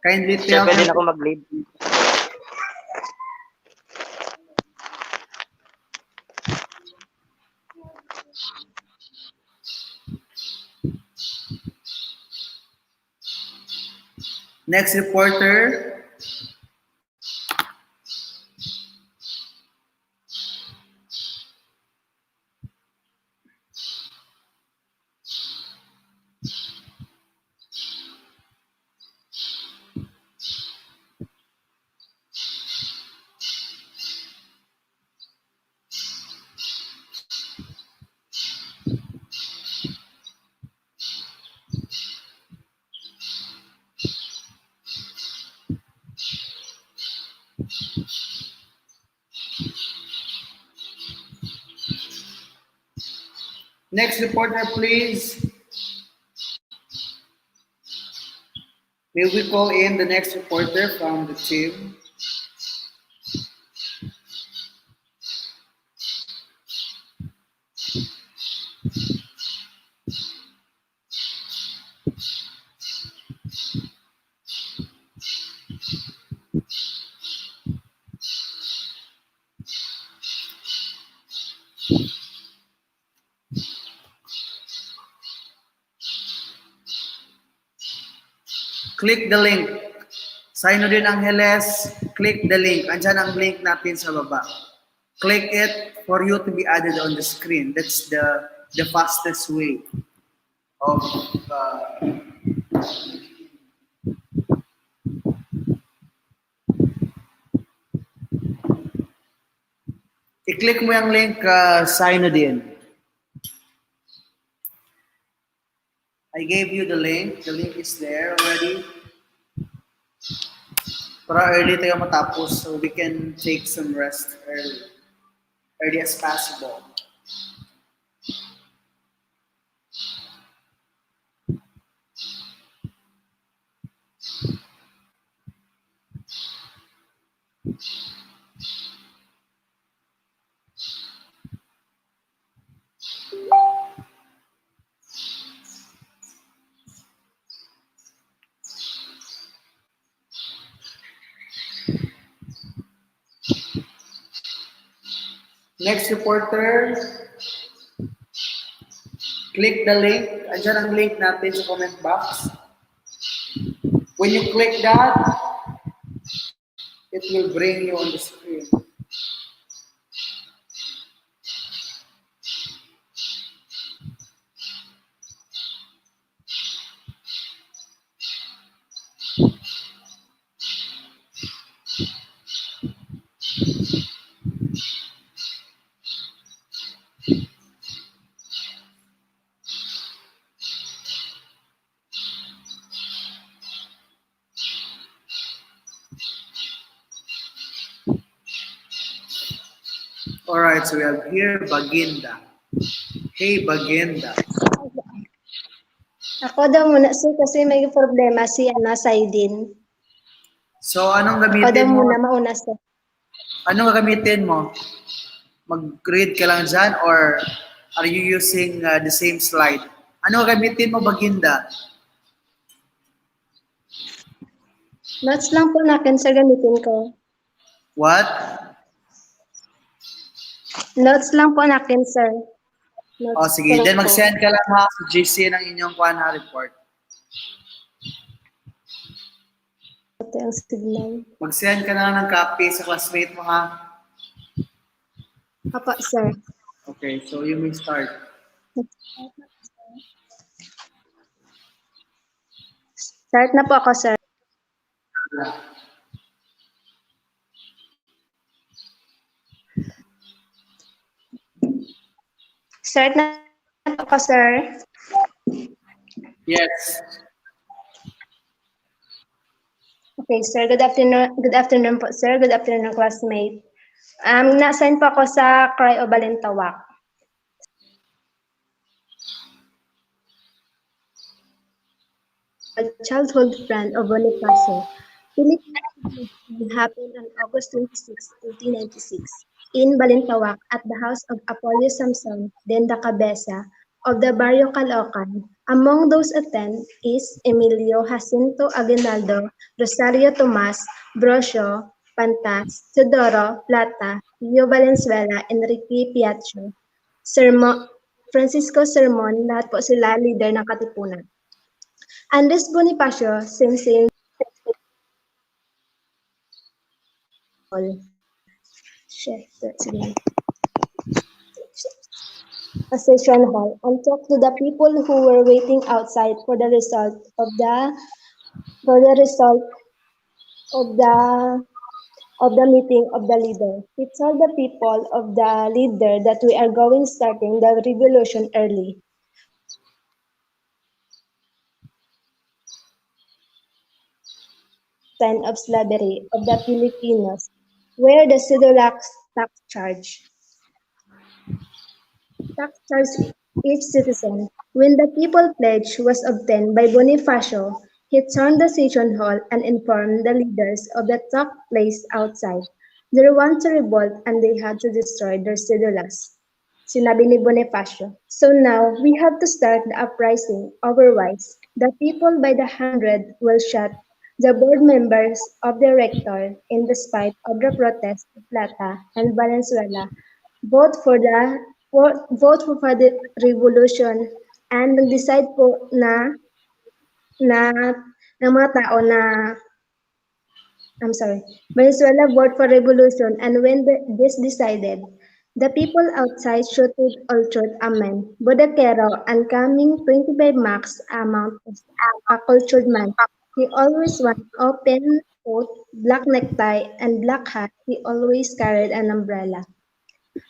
Kindly Sir, tell pwede me. na ako mag-leave. Next reporter. Next reporter, please. May we call in the next reporter from the team? Click the link. Sino din Angeles, click the link. Andyan ang link natin sa baba. Click it for you to be added on the screen. That's the fastest way of i-click mo yung link Sino din. I gave you the link. The link is there already. Para early tayo matapos so we can take some rest early. Early as possible. Next reporter, click the link. Andyan ang link natin sa comment box. When you click that, it will bring you on the screen. Alright, so we have here Baginda. Hey Baginda. Ako daw muna sir kasi may problema si Saidin. So anong Ako daw gamitin mo? muna mauna sir. Anong gagamitin mo? Mag-read ka lang dyan or are you using the same slide? Ano gagamitin mo Baginda? Notes lang po nakin sir gamitin ko. What? Notes lang po nakin sir. O Notes sige, ko lang then po. mag-send ka lang ha sa GC ng inyong kuha report. Ito ang signal. Mag-send ka na ng copy sa classmate mo ha. Apa sir. Okay, so you may start. Start na po ako sir. Start na po ako sir. Yes. Okay sir, good afternoon po sir. Good afternoon classmate. Na-assign po ako sa Cry o Balintawak. a childhood friend of Bonifacio. Philippine happened on August 26, 1896, in Balintawak at the house of Apolio Samson den da Cabeza of the Barrio Caloocan. Among those attend is Emilio Jacinto Aguinaldo, Rosario Tomas, Brosio, Pantas, Teodoro Plata, Leo Valenzuela, Enrique Piacho, Sermo, Francisco Sermon, lahat po sila leader ng Katipunan. Andres Bonifacio, same hall. Shit, sige. A session hall and talked to the people who were waiting outside for the result of the meeting of the leader. He told the people of the leader that we are going starting the revolution early. We are going sign of slavery of the Filipinos, where the Sidulac tax charge. Tax charge each citizen. When the people pledge was obtained by Bonifacio, he turned the session hall and informed the leaders of the talk place outside. They want to revolt and they had to destroy their cedulas. Sinabi ni Bonifacio. So now we have to start the uprising, otherwise the people by the hundred will shut the board members of the rector in despite of the protest of Plata and Valenzuela vote for the revolution and nag-decide po na ng mga tao na I'm sorry, Venezuela vote for revolution and when this decided, the people outside shouted ultra amen. Bodaquero and coming 25 marks amount of a cultured man. He always wore open coat, black necktie, and black hat. He always carried an umbrella.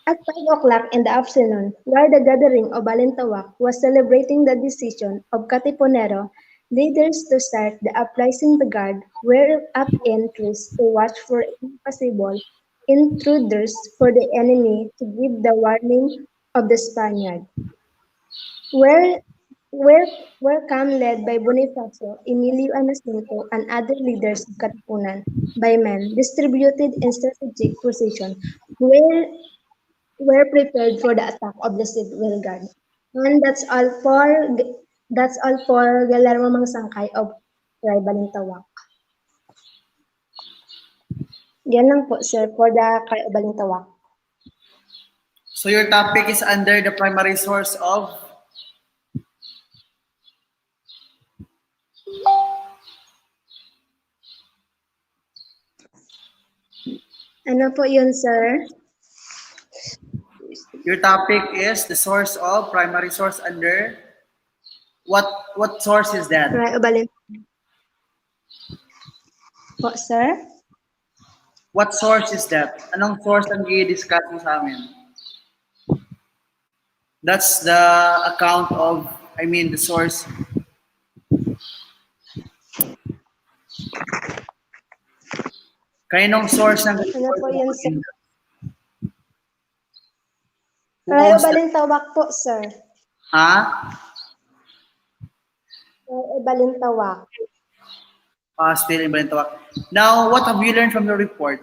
At 5 o'clock in the afternoon, while the gathering of Balintawak was celebrating the decision of Katipunero leaders to start the uprising, the guard were up in trees to watch for any possible intruders for the enemy to give the warning of the Spaniard. Where where were come led by Bonifacio, Emilio Anacinto, and other leaders of Katipunan by men distributed in strategic position where were prepared for the attack of the civil guard. And that's all for Guillermo Mangsangkay of Tribal Tawak. Yan lang po sir for the Tribal Tawak. So your topic is under the primary source of Ano po yun sir? your topic is the source of primary source under what source is that? Tribal po sir? What source is that? Anong source ang i-discuss mo sa amin? That's the account of, I mean, the source. Kaninong source ng Ano po yun sir? Who owns that? Tribal Tawak po sir. Ha? Tribal Tawak. Still in Balintawak. Now, what have you learned from your report?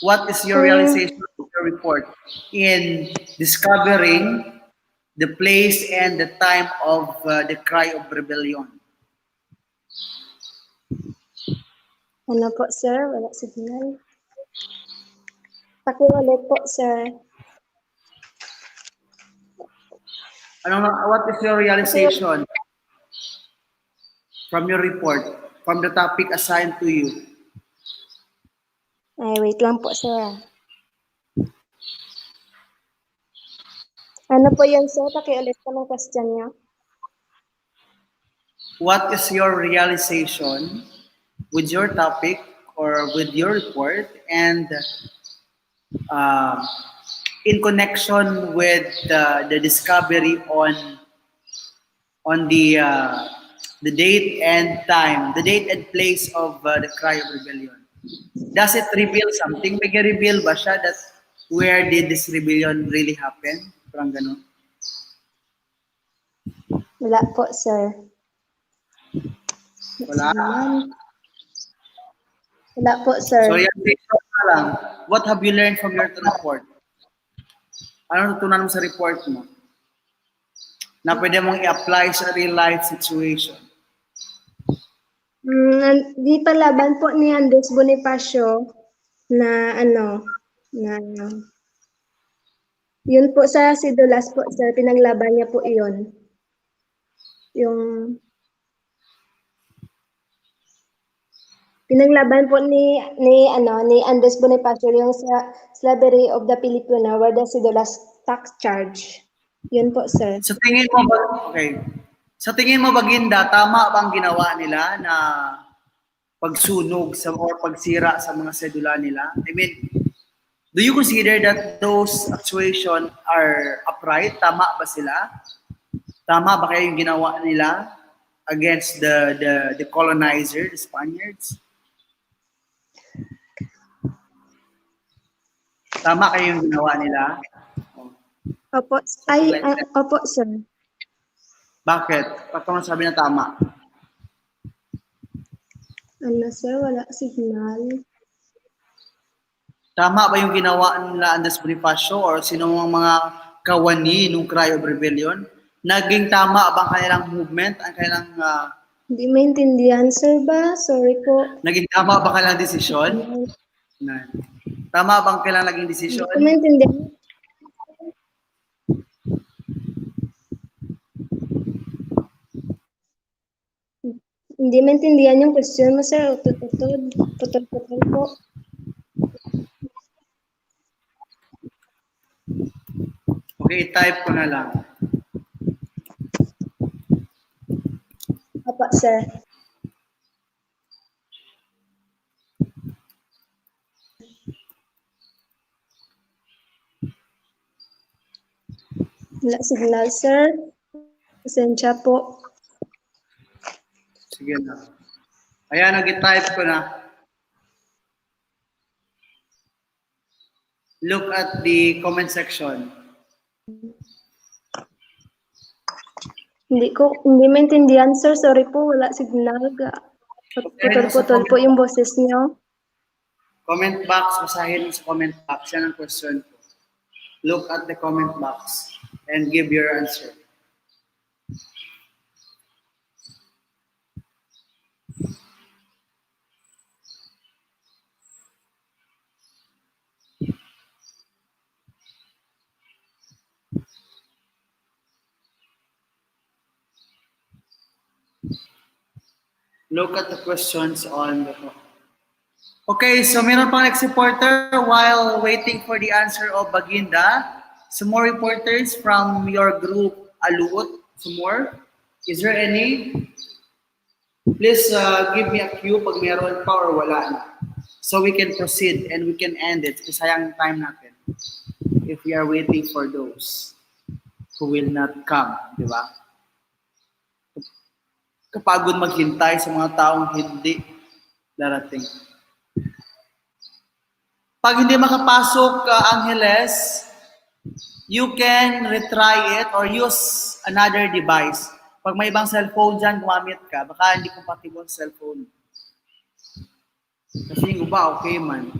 What is your realization of your report in discovering the place and the time of the cry of rebellion? Ano po sir? Wala signal. Pakiulit po sir. What is your realization from your report, from the topic assigned to you? Ay, wait lang po sir. Ano po yun sir? Pakiulit po ng question niyo. What is your realization with your topic or with your report and in connection with the discovery on the date and time, the date and place of the cry of rebellion? Does it reveal something? May reveal ba siya that where did this rebellion really happen? Parang ganun. Wala po sir. Wala. Signal. Wala po, sir. So yan, take note na lang. What have you learned from your report? Ano natutunan mo sa report mo na pwede mong i-apply sa real life situation? Di palaban po ni Andres Bonifacio na ano, na yun po sa Sidulas po, sir, pinaglaban niya po iyon. Yung pinaglaban po ni Andres Bonifacio yung sa slavery of the Filipino where the Sidulas tax charge. Yun po, sir. Sa tingin mo ba, okay. Sa tingin mo ba, Ginda, tama bang ginawa nila na pagsunog sa or pagsira sa mga sedula nila? I mean, do you consider that those actuation are upright? Tama ba sila? Tama ba kaya yung ginawa nila against the colonizer, the Spaniards? Tama kayo yung ginawa nila? Opo, Something like that. opo, sir. Bakit? Bakit mo sabi na tama? Ano, sir, wala signal. Tama ba yung ginawa nila Andres Bonifacio or sino mga kawani nung Cry of Rebellion? Naging tama ba ang kanilang movement, ang kanilang Hindi maintindihan, sir ba? Sorry po. naging tama ba kanilang desisyon? Na, tama bang kailang naging Hindi desisyon? ko maintindihan. Hindi maintindihan yung question mo, sir. Utod-utod. Putol-putol po. Okay, type ko na lang. Opo, sir. Wala signal, sir. Pasensya po. Sige na. Ayan, nag-type ko na. Look at the comment section. Hindi maintindihan, sir. Sorry po, wala signal. Putol-putol po yung boses niyo. Comment box, basahin mo sa comment box. Yan ang question ko. Look at the comment box and give your answer. Look at the questions on the Okay, so meron pang next reporter while waiting for the answer of Baginda. Some more reporters from your group, Aluot. Some more? Is there any? Please give me a cue pag meron pa or wala na. So we can proceed and we can end it. Kasi sayang time natin. If we are waiting for those who will not come, di ba? Kapagod maghintay sa mga taong hindi darating. Pag hindi makapasok, Angeles, you can retry it or use another device. Pag may ibang cellphone dyan, gumamit ka, baka hindi compatible sa cellphone. Kasi yung iba, okay man.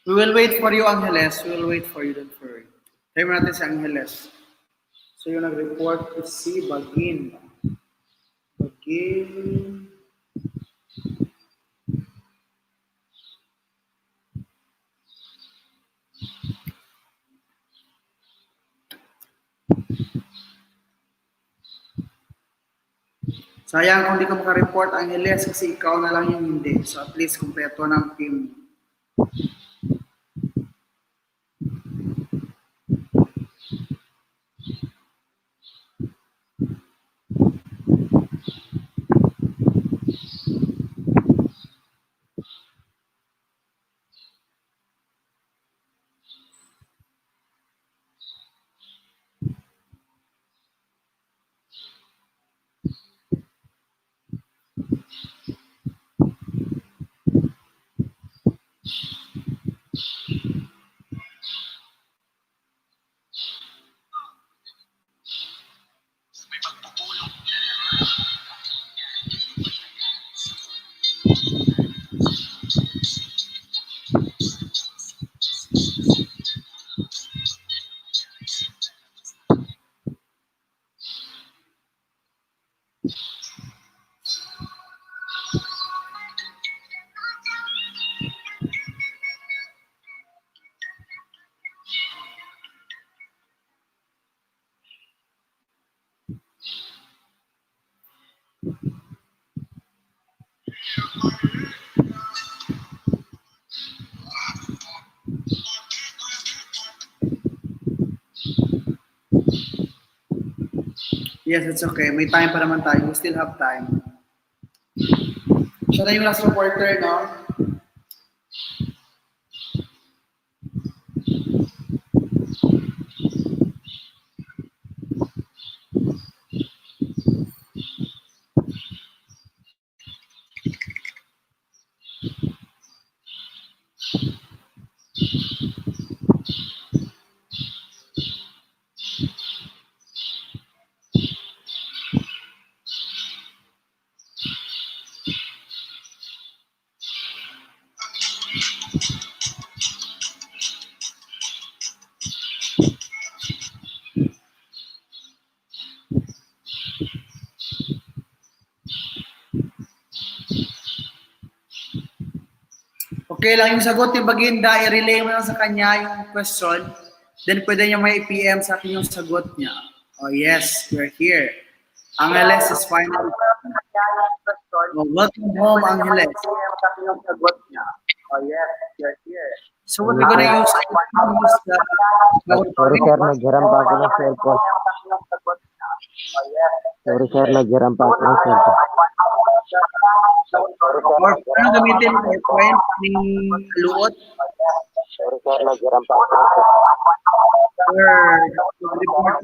We will wait for you, Angeles. We will wait for you, don't worry. Tayo natin si Angeles. So yung nag-report is si Bagin. Bagin. Sayang kung di ka maka-report ang Angeles kasi ikaw na lang yung hindi. So at least kumpleto ng team. Yes, it's okay. May time pa naman tayo. We still have time. Siya na yung last reporter, no? Okay lang yung sagot ni Baginda, i-relay mo lang sa kanya yung question. Then pwede niya may PM sa akin yung sagot niya. Oh yes, we're here. Angeles is finally. Oh, welcome home, Angeles. So what we're gonna use, the Sorry sir, naghiram pa ako ng cellphone. Sorry sir, naghiram pa ako ng cellphone. or ano gamitin PowerPoint ng luot Sorry sir, naghiram pa ako ng cellphone. or report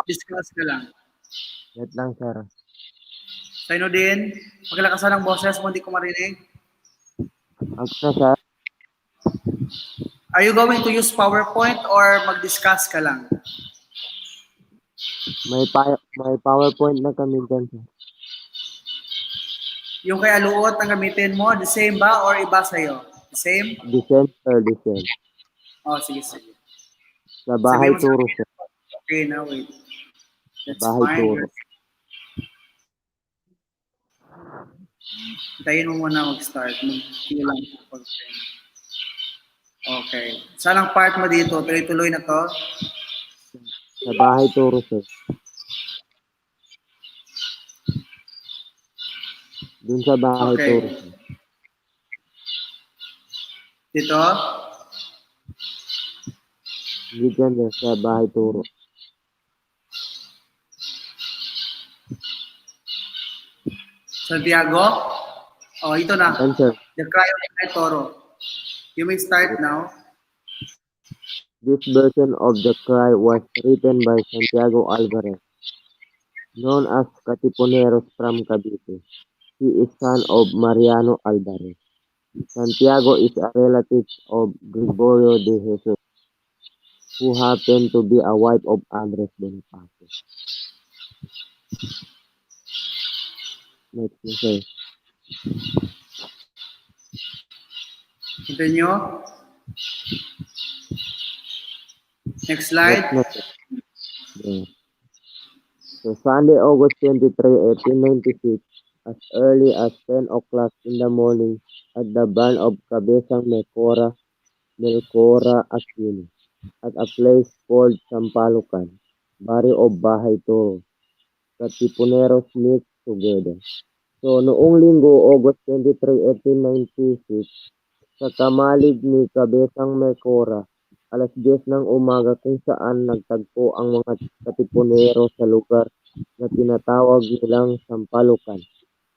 discuss ka lang. Wait lang sir. Sino din, maglakasan ng boses mo, hindi ko marinig. Okay sir. Are you going to use PowerPoint or mag-discuss ka lang? May PowerPoint na kami dyan sir. Yung kay Aluot ang gamitin mo, the same ba or iba sa'yo? The same? Decent sir, decent. Oh, sige, sige. Sa bahay Sabihin mo sa turo akin. sir. Okay, now wait. Sa That's bahay fine. turo. Hintayin mo muna mag-start. Mag-queue lang sa pag-send. Okay. Saan ang part mo dito? Tuloy-tuloy na to? Sa bahay turo sir. Dun sa bahay Okay. turo sir. Dito? Hindi dyan sir, sa bahay turo. Santiago? Oh, ito na. Dyan sir. The Cry of the Toro. You may start now. This version of the cry was written by Santiago Alvarez, known as Katipuneros from Cavite. He is son of Mariano Alvarez. Santiago is a relative of Gregorio de Jesus, who happened to be a wife of Andres Bonifacio. Next na sir. Ito nyo. Next slide. Next na sir. Yeah. So Sunday, August 23, 1896, as early as 10 o'clock in the morning, at the barn of Cabezang Melcora Aquino, at a place called Sampalucan, barrio of Bahay Toro, Katipuneros meet together. So, noong Linggo, August 23, 1896, sa kamalig ni Kabesang Mekora, alas 10 ng umaga kung saan nagtagpo ang mga katipunero sa lugar na tinatawag nilang Sampalukan.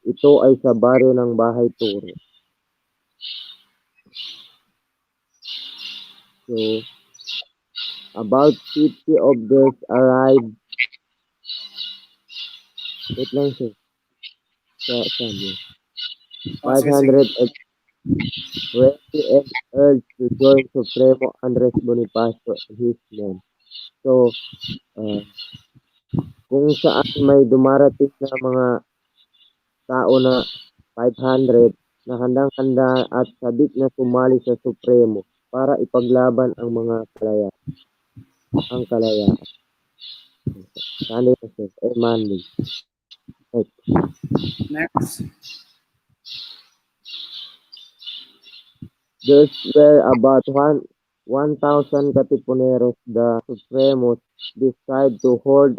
Ito ay sa baryo ng Bahay Turo. So, about 50 of these arrived. Wait lang sir. Saan yun? O, sige, sige. 520 and urged to join Supremo Andres Bonifacio and his men. So, kung saan may dumarating na mga tao na 500 na handang-handa at sabik na sumali sa Supremo para ipaglaban ang mga kalayaan. Sunday na sir, Monday. Right. Next. There were about 1,000 Katipuneros. The Supremos decided to hold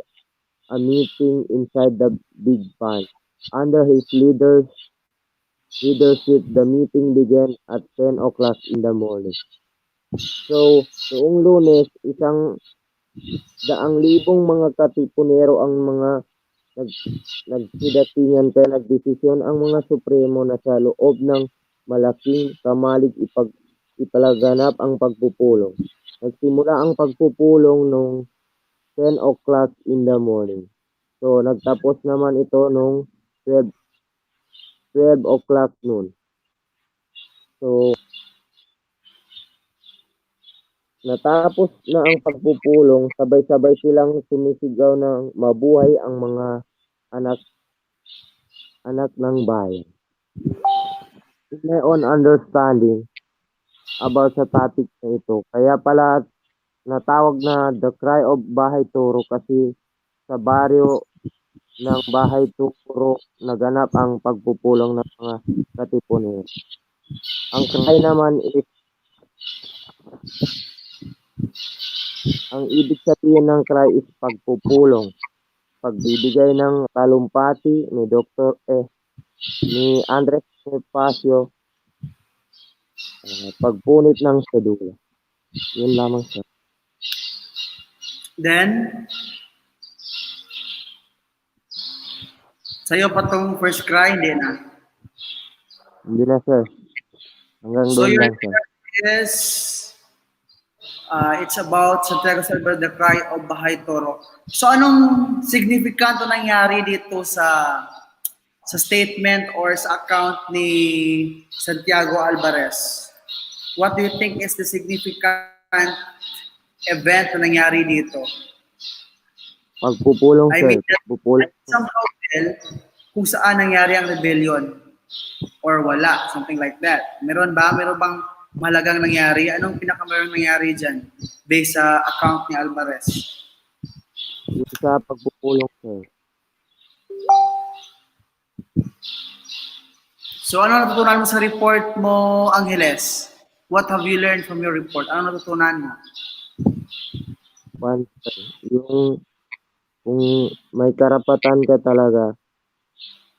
a meeting inside the big pond. Under his leadership, the meeting began at 10 o'clock in the morning. So, noong Lunes, 100,000 mga Katipunero ang mga nagsidatingan kaya nagdesisyon ang mga Supremo na sa loob ng malaking kamalig ipalaganap ang pagpupulong. Nagsimula ang pagpupulong noong 10 o'clock in the morning. So, nagtapos naman ito noong 12 o'clock noon. So, natapos na ang pagpupulong, sabay-sabay silang sumisigaw ng mabuhay ang mga anak ng bayan. In my own understanding about sa topic na ito, kaya pala natawag na the cry of Bahay Turo kasi sa baryo ng Bahay Turo naganap ang pagpupulong ng mga Katipunero. Ang cry naman is ang ibig sabihin ng cry is pagpupulong, pagbibigay ng talumpati ni Andres Bonifacio, pagpunit ng sedula. Yun lamang sir. Then, sa'yo pa tong first cry, hindi na. Hindi na sir. Hanggang So, doon your lang sir. is, it's about Santiago Silver, the cry of Bahay Toro. So, anong significant nangyari dito sa statement or sa account ni Santiago Alvarez? What do you think is the significant event na nangyari dito? Pagpupulong I sir. mean, Pagpupulong. somehow tell kung saan nangyari ang rebellion or wala, something like that. Meron bang mahalagang nangyari? Anong pinakamayroong nangyari dyan based sa account ni Alvarez? Yung sa pagpupulong sir. So, ano natutunan mo sa report mo, Angeles? What have you learned from your report? Ano natutunan mo? One, sir. Yung kung may karapatan ka talaga,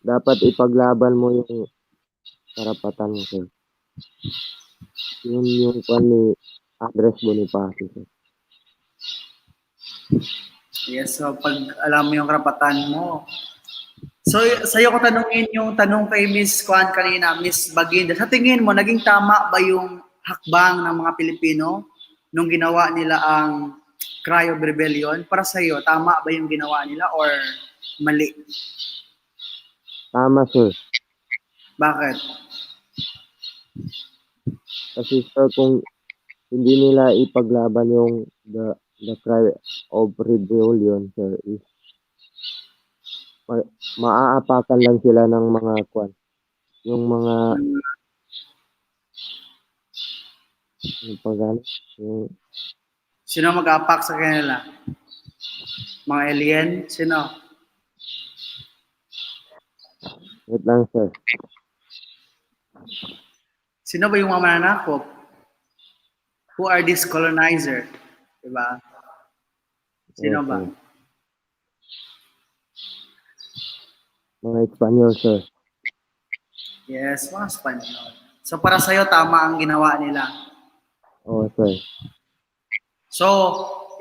dapat ipaglaban mo yung karapatan mo sir. Yun yung ni Andres Bonifacio sir. Yes, so pag alam mo yung karapatan mo. So, sa'yo ko tanungin yung tanong kay Miss Kwan kanina, Miss Baginda. Sa tingin mo, naging tama ba yung hakbang ng mga Pilipino nung ginawa nila ang Cry of Rebellion? Para sa'yo, tama ba yung ginawa nila or mali? Tama sir. Bakit? Kasi sir, kung hindi nila ipaglaban yung the cry of rebellion sir, is maaapakan lang sila ng mga kwan. Yung mga yung pagano, yung Sino mag-apak sa kanila? Mga alien? Sino? wait lang sir. Sino ba yung mga mananakop? Who are these colonizer? Diba? Sino Yes, ba? sir. Mga Espanyol, sir. Yes, mga Espanyol. So para sa'yo, tama ang ginawa nila. Oo, sir. So,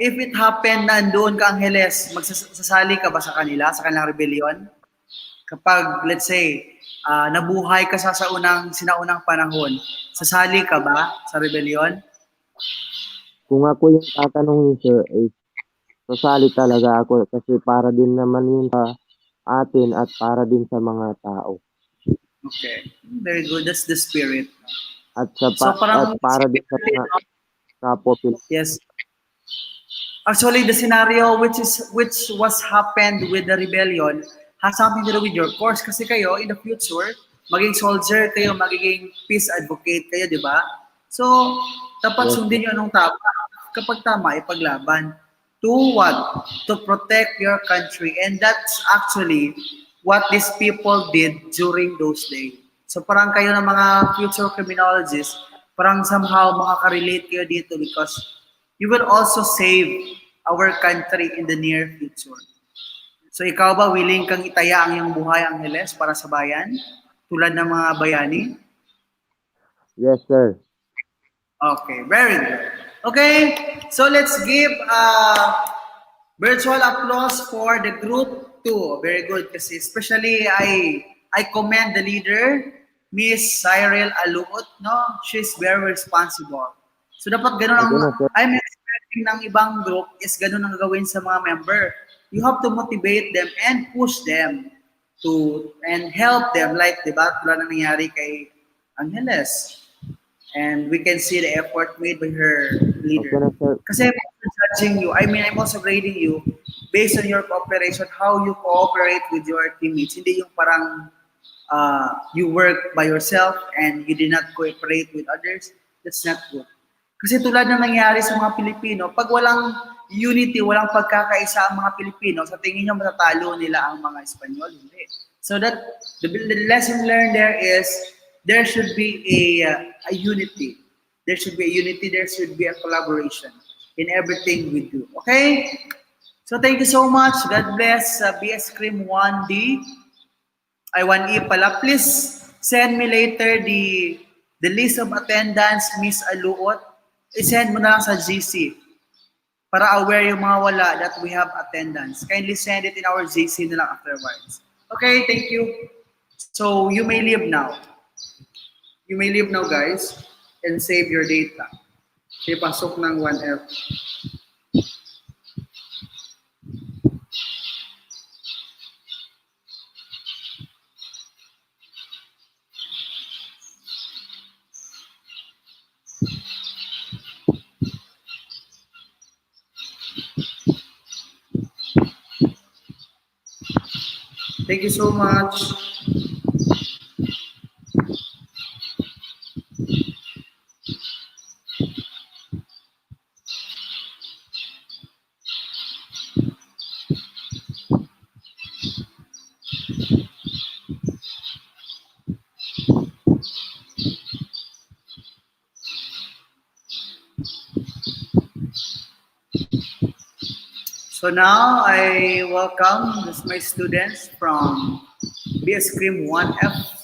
if it happened na doon ka, Angeles, magsasali ka ba sa kanila, sa kanilang rebellion? Kapag, let's say, nabuhay ka sa sinaunang panahon, sasali ka ba sa rebellion? Kung ako yung tatanungin, sir, ay sasali talaga ako kasi para din naman yun sa atin at para din sa mga tao. Okay. Very good. That's the spirit. At sa So at parang, para din sa mga kapwa Pilipino. yes. Actually, the scenario which was happened with the rebellion has something to do with your course kasi kayo in the future maging soldier kayo, magiging peace advocate kayo, di ba? So, dapat Yes, sir. sundin nyo anong tama. Kapag tama, ipaglaban. To what? To protect your country. And that's actually what these people did during those days. So parang kayo ng mga future criminologists, parang somehow makaka-relate kayo dito because you will also save our country in the near future. So ikaw ba willing kang itaya ang iyong buhay, Angeles, para sa bayan? Tulad ng mga bayani? Yes, sir. Okay, very good. Okay, so let's give virtual applause for the group 2. Very good kasi especially I commend the leader, Miss Cyril Aluot, no? She's very responsible. So dapat ganun ang Okay na, sir. I'm expecting ng ibang group is ganun ang gagawin sa mga member. You have to motivate them and push them to and help them like 'di ba tulad ng nangyari kay Angeles. And we can see the effort made by her Okay leader. na, sir. Kasi I'm also judging you. I mean, I'm also grading you based on your cooperation, how you cooperate with your teammates. Hindi yung parang you work by yourself and you did not cooperate with others. That's not good. Kasi tulad ng nangyari sa mga Pilipino, pag walang unity, walang pagkakaisa ang mga Pilipino, sa tingin nyo matatalo nila ang mga Espanyol? Hindi. So that the lesson learned there is there should be a unity. There should be a unity. There should be a collaboration in everything we do. Okay? So thank you so much. God bless BS Cream 1D. I 1E pala. Please send me later the list of attendance, Miss Aluot. I-send mo na lang sa GC para aware yung mga wala that we have attendance. Kindly send it in our GC na lang afterwards. Okay, thank you. So you may leave now. You may leave now, guys, and save your data. Sige, pasok ng 1F. Thank you so much. So now I welcome my students from BS Cream 1F.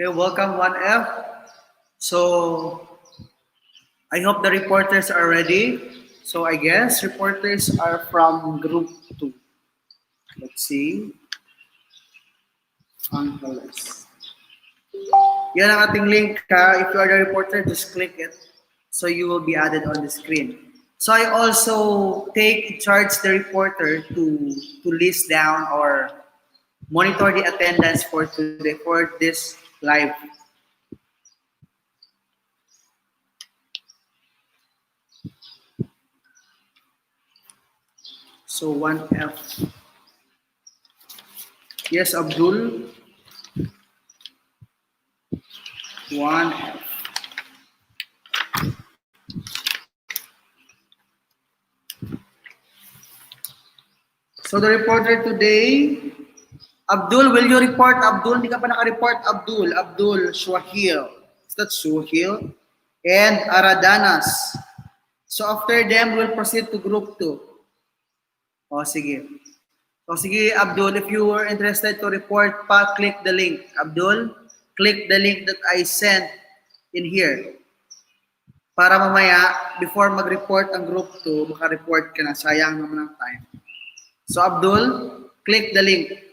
Okay, welcome 1F. So I hope the reporters are ready. So I guess reporters are from group 2. Let's see. Angeles. Yan ang ating link ha. If you are the reporter, just click it. So you will be added on the screen. So I also take charge the reporter to list down or monitor the attendance for today for this live. So 1F. Yes, Abdul. 1F. So the reporter today, Abdul, will you report? Abdul, hindi ka pa naka-report. Abdul, Abdul Shwahil. Is that Shwahil? And Aradanas. So after them, we'll proceed to group 2. O, sige. So sige, Abdul, if you were interested to report pa, click the link. Abdul, click the link that I sent in here. Para mamaya, before mag-report ang group 2, maka-report ka na. Sayang naman ang time. So Abdul, click the link.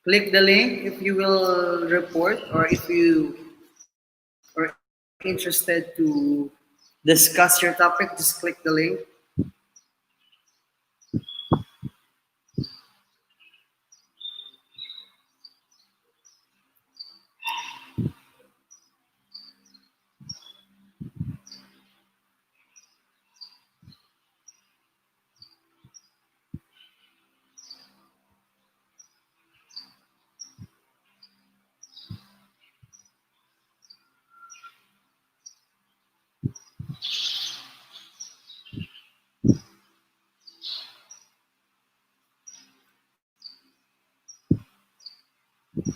Click the link if you will report or if you are interested to discuss your topic, just click the link.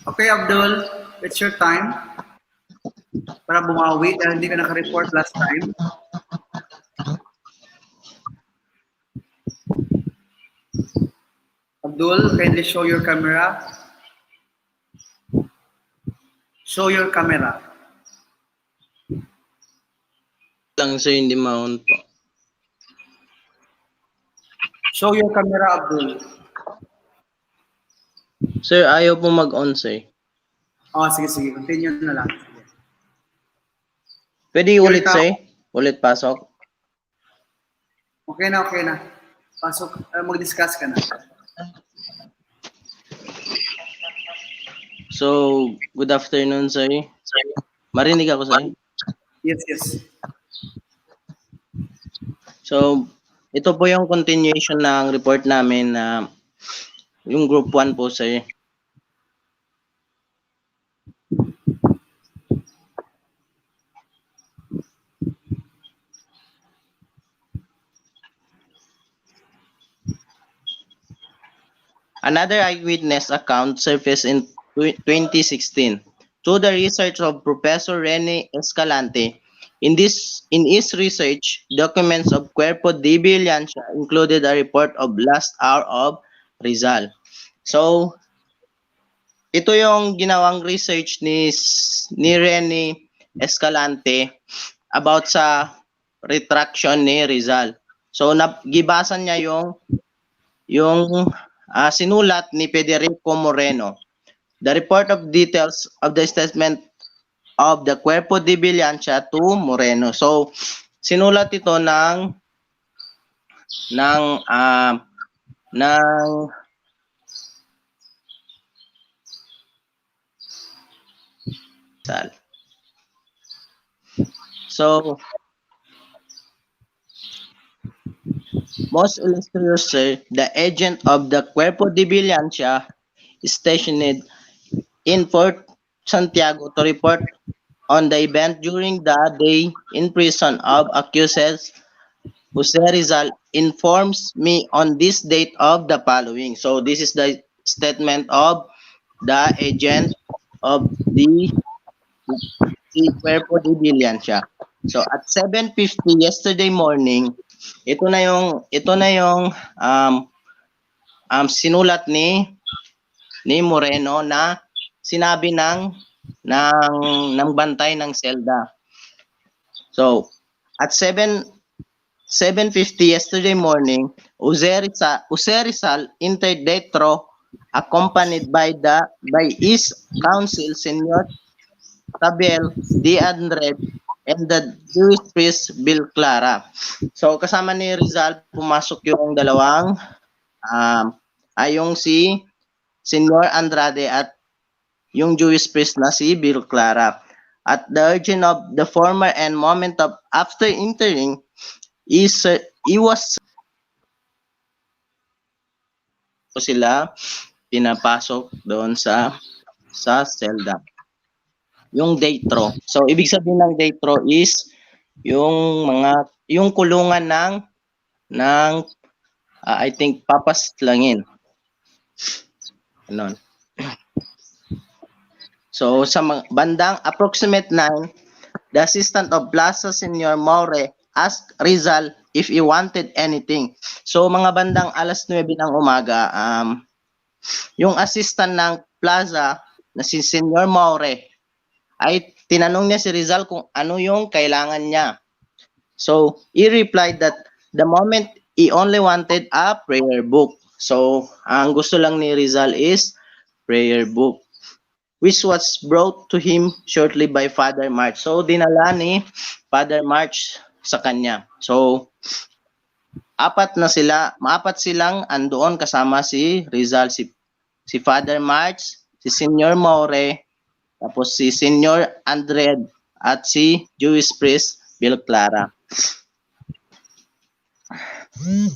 Okay, Abdul, it's your time para bumawi dahil hindi ka naka-report last time. Abdul, kindly show your camera. Show your camera. Lang sir, hindi ma-on po. Show your camera, Abdul. Sir, ayaw po mag-on sir. Oh, sige. Continue na lang. Pwede ulit sir? Ulit pasok? Okay na. Pasok, mag-discuss ka na. So, good afternoon sir. Marinig ako sir? Yes. So, ito po yung continuation ng report namin na yung group 1 po sir. Another eyewitness account surfaced in 2016 through the research of Professor Rene Escalante. In his research, documents of Cuerpo de Vigilancia included a report of last hour of Rizal. So, ito yung ginawang research ni Rene Escalante about sa retraction ni Rizal. So, gibasan niya yung sinulat ni Federico Moreno. The report of details of the statement of the Cuerpo de Vigilancia to Moreno. So, sinulat ito ng So, most illustrious sir, the agent of the Cuerpo de Vigilancia stationed in Fort Santiago to report on the event during the day in prison of accused Jose Rizal informs me on this date of the following. So this is the statement of the agent of the Cuerpo de Vigilancia. So at 7:50 yesterday morning, ito na yung sinulat ni Moreno na sinabi ng bantay ng selda. So, at 7:50 yesterday morning, Jose Rizal entered death row accompanied by his counsel, Senor Tabel D. Andred, and the Jewish priest Bill Clara. So, kasama ni Rizal, pumasok yung dalawang, yung si Senor Andrade at yung Jewish priest na si Bill Clara. At the urging of the former and moment of after entering, he was sila pinapasok doon sa selda. Yung death row. So, ibig sabihin ng death row is yung kulungan ng I think papaslangin. Ganon. So, sa bandang approximate 9, the assistant of Plaza Senor Maure asked Rizal if he wanted anything. So, mga bandang alas 9 ng umaga, yung assistant ng Plaza na si Senor Maure ay tinanong niya si Rizal kung ano yung kailangan niya. So, he replied that the moment he only wanted a prayer book. So, ang gusto lang ni Rizal is prayer book, which was brought to him shortly by Father March. So, dinala ni Father March sa kanya. So, apat silang andoon kasama si Rizal, si Father March, si Senor Maure, tapos si Senor Andred, at si Jewish priest Bill Clara.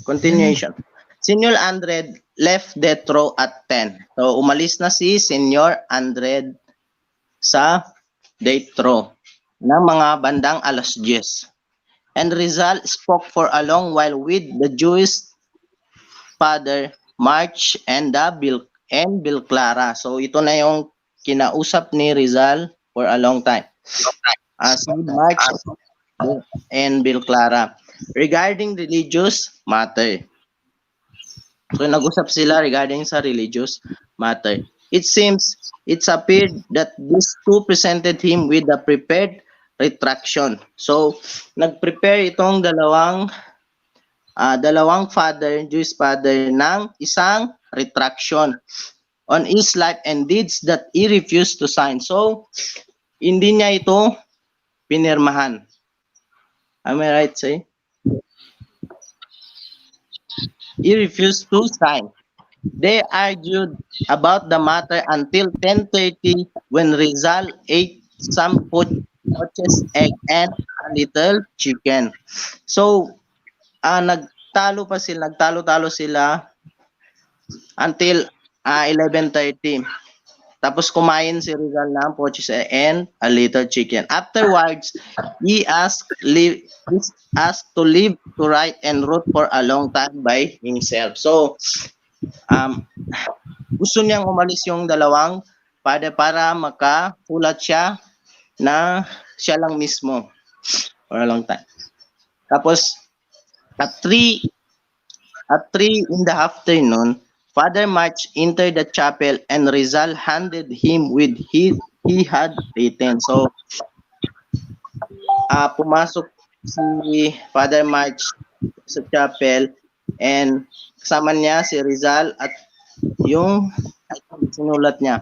Continuation. Senor Andred left death row at 10. So, umalis na si Senor Andred sa death row ng mga bandang alas 10. And Rizal spoke for a long while with the Jewish Father March and Bill Clara. So, ito na yung kinausap ni Rizal for a long time. Si March and Bill Clara regarding religious matter. So, nag-usap sila regarding sa religious matter. It's appeared that these two presented him with a prepared retraction. So, nag-prepare itong dalawang father, Jewish father, ng isang retraction on his life and deeds that he refused to sign. So, hindi niya ito pinirmahan. Am I right, say? He refused to sign. They argued about the matter until 10:30 when Rizal ate some poached egg and a little chicken. So, nagtalo-talo sila until 11:30. Tapos kumain si Rizal ng poached egg and a little chicken. Afterwards, he asked to leave to write and wrote for a long time by himself. So, gusto niyang umalis yung dalawang para makahulat siya na siya lang mismo for a long time. Tapos, at 3 in the afternoon, Father March entered the chapel and Rizal handed him with he had written. So, pumasok si Father March sa chapel and kasama niya si Rizal at yung sinulat niya.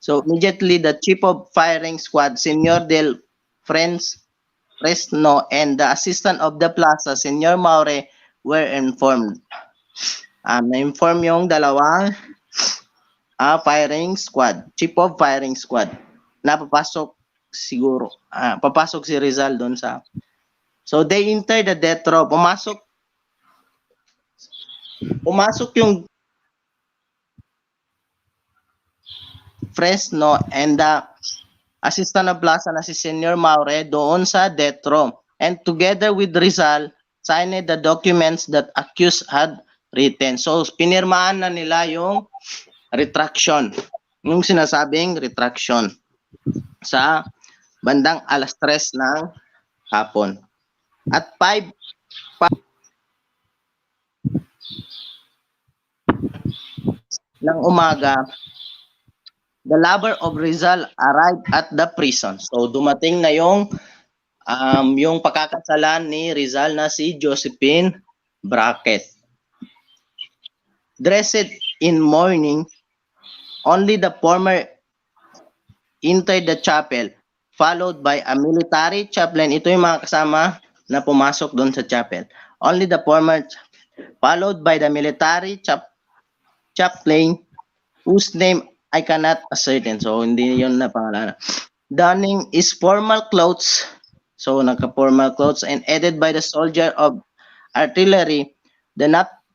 So, immediately the chief of firing squad, Senor del Fresno, and the assistant of the plaza, Senor Maure, were informed. Na-inform yung dalawang firing squad, chief of firing squad, na papasok si Rizal doon sa. So, they entered the death row. Pumasok yung Fresno and the assistant of plaza na si Senor Maure doon sa death row. And together with Rizal, signed the documents that accused had written. So, pinirmahan na nila yung retraction. Yung sinasabing retraction sa bandang alas 3 ng hapon. At 5 ng umaga, the lover of Rizal arrived at the prison. So dumating na yung pakakasalan ni Rizal na si Josephine Brackett. Dressed in mourning, only the former entered the chapel, followed by a military chaplain. Ito yung mga kasama na pumasok doon sa chapel. Only the former, followed by the military chaplain, whose name I cannot ascertain. So, hindi yun na pangalanan. Donning is formal clothes. So, naka-formal clothes and aided by the soldier of artillery, the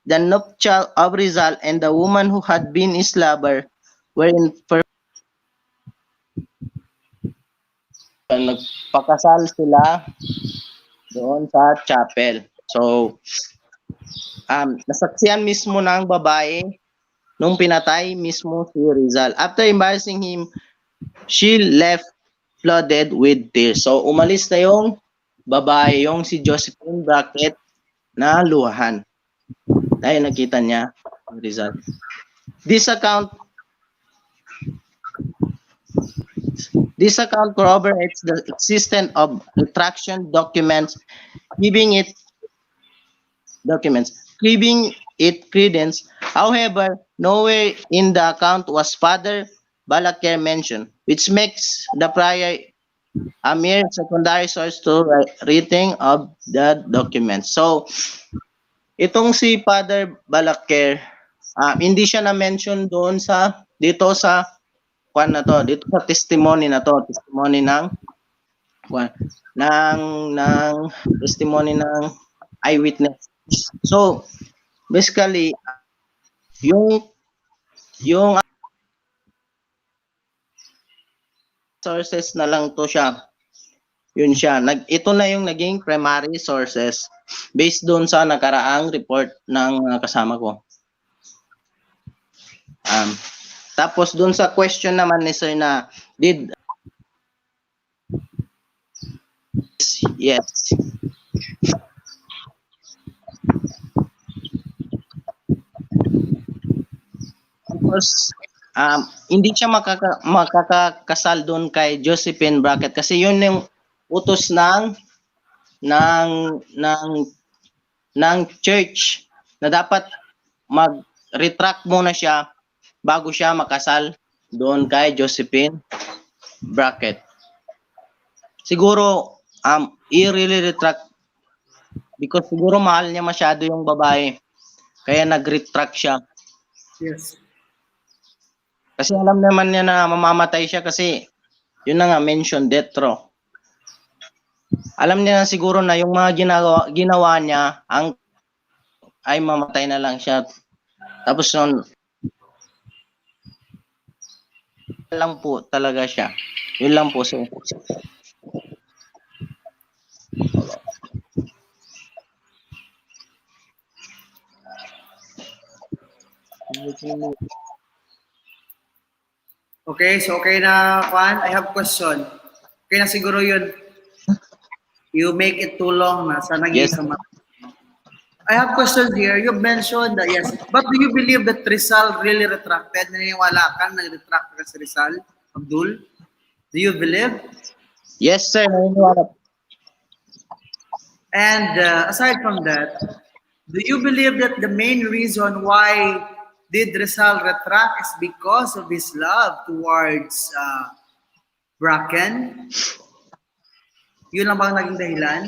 nuptial of Rizal and the woman who had been his lover were in nagpakasal sila doon sa chapel. So, nasaksihan mismo ng babae nung pinatay mismo si Rizal. After embarrassing him, she left flooded with tears. So, umalis na yung babae, yung si Josephine Brackett na luhan. Dahil nakita niya si Rizal. This account corroborates the existence of retraction documents, giving it credence. However, nowhere in the account was Father Balaker mentioned, which makes the prior a mere secondary source to writing of the documents. So, itong si Father Balaker, hindi siya na-mention doon dito sa testimony na to, testimony ng testimony ng eyewitness. So, basically, yung sources na lang to siya. Yun siya. Ito na yung naging primary sources based doon sa nakaraang report ng kasama ko. Tapos doon sa question naman ni Sir na yes. Tapos hindi siya makakasal doon kay Josephine Brackett kasi yun yung utos ng church na dapat mag-retract muna siya bago siya makasal doon kay Josephine Brackett. Siguro i-really retract because siguro mahal niya masyado yung babae kaya nag-retract siya. Yes. Kasi alam naman niya na mamamatay siya kasi yun na nga mention death row. Alam niya na siguro na yung mga ginawa niya ay mamatay na lang siya. Tapos nun lang po talaga siya. Yun lang po sir. Okay, so okay na, Juan. I have question. Okay na siguro yun. You make it too long na sa Yes. nag-iisa I have questions here. You mentioned that, yes. But do you believe that Rizal really retracted? Naniniwala ka na nag-retract ka si Rizal, Abdul? Do you believe? Yes sir, naniniwala. And aside from that, do you believe that the main reason why did Rizal retract is because of his love towards Bracken? Yun lang bang naging dahilan?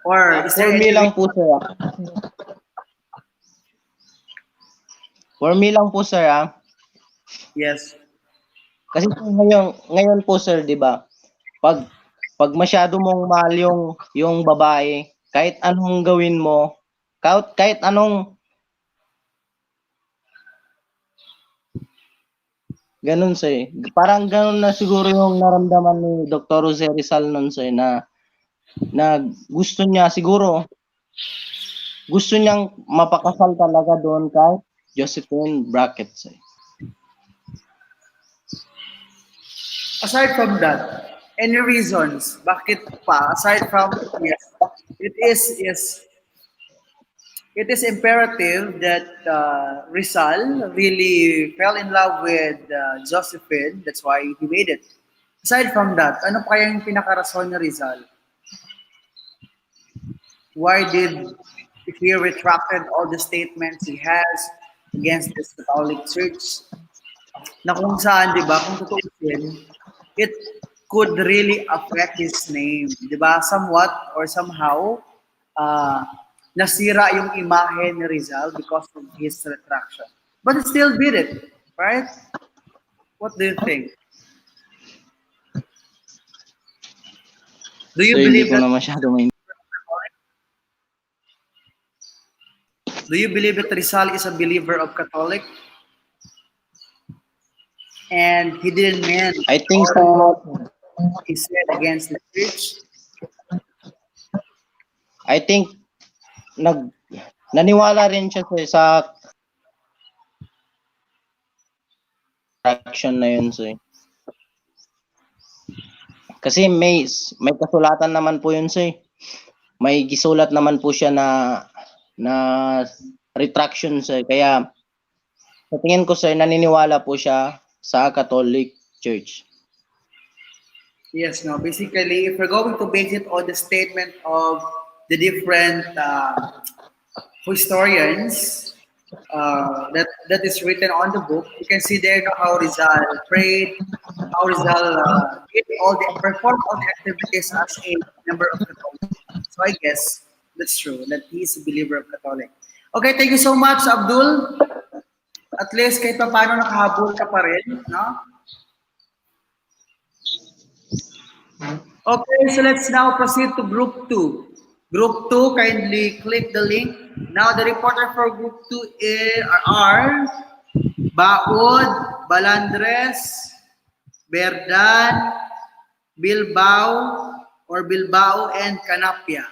Or is there For me any lang po sir. For me lang po sir. Yes. Kasi ngayon po sir, 'di ba? Pag masyado mong mahal yung babae, kahit anong gawin mo, kahit anong ganun sir. Parang ganun na siguro yung naramdaman ni Dr. Jose Rizal nun sir na gusto niya siguro gusto niyang mapakasal talaga doon kay Josephine Brackett sir. Aside from that, any reasons bakit pa aside from yes, it is it is imperative that Rizal really fell in love with Josephine. That's why he made it. Aside from that, ano pa yung pinakarason ni Rizal? Why did he retracted all the statements he has against this Catholic Church? Na kung saan, di ba, kung tutuusin, it could really affect his name. Di ba? Somewhat or somehow, uh, nasira yung imahe ni Rizal because of his retraction. But he still did it, right? What do you think? Do So you hindi believe ko that na masyado may do you believe that Rizal is a believer of Catholic and he didn't mean I think all so. he said against the church? I think nag naniwala rin siya sa action na yun so. Kasi may kasulatan naman po yun sir. May gisulat naman po siya na retraction sir. Kaya sa tingin ko sir naniniwala po siya sa Catholic Church. Yes, no. Basically, if we're going to base it on the statement of the different historians that is written on the book, you can see there how Rizal prayed, how Rizal did all the performed all the activities as a member of Catholic. So I guess that's true that he is a believer of Catholic. Okay, thank you so much, Abdul. At least kahit pa paano nakahabol ka pa rin, no? Okay, so let's now proceed to group 2. Group 2, kindly click the link. Now the reporter for group 2 are Baod, Balandres, Berdan, Bilbao, and Canapia.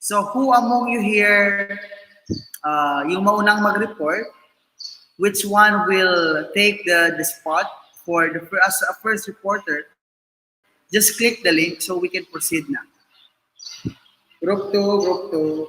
So who among you here, yung maunang mag-report, which one will take the spot for the as a first reporter? Just click the link so we can proceed na. Group 2, Group 2.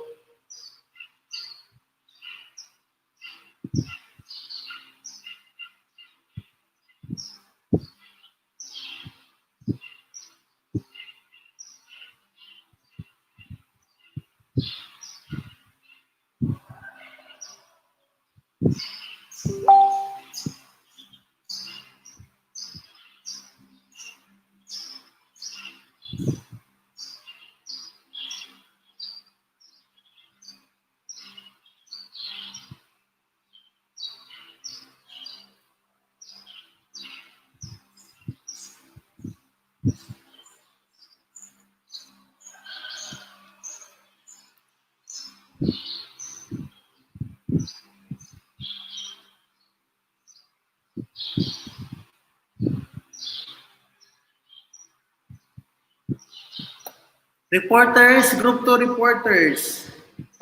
Reporters, Group 2 reporters.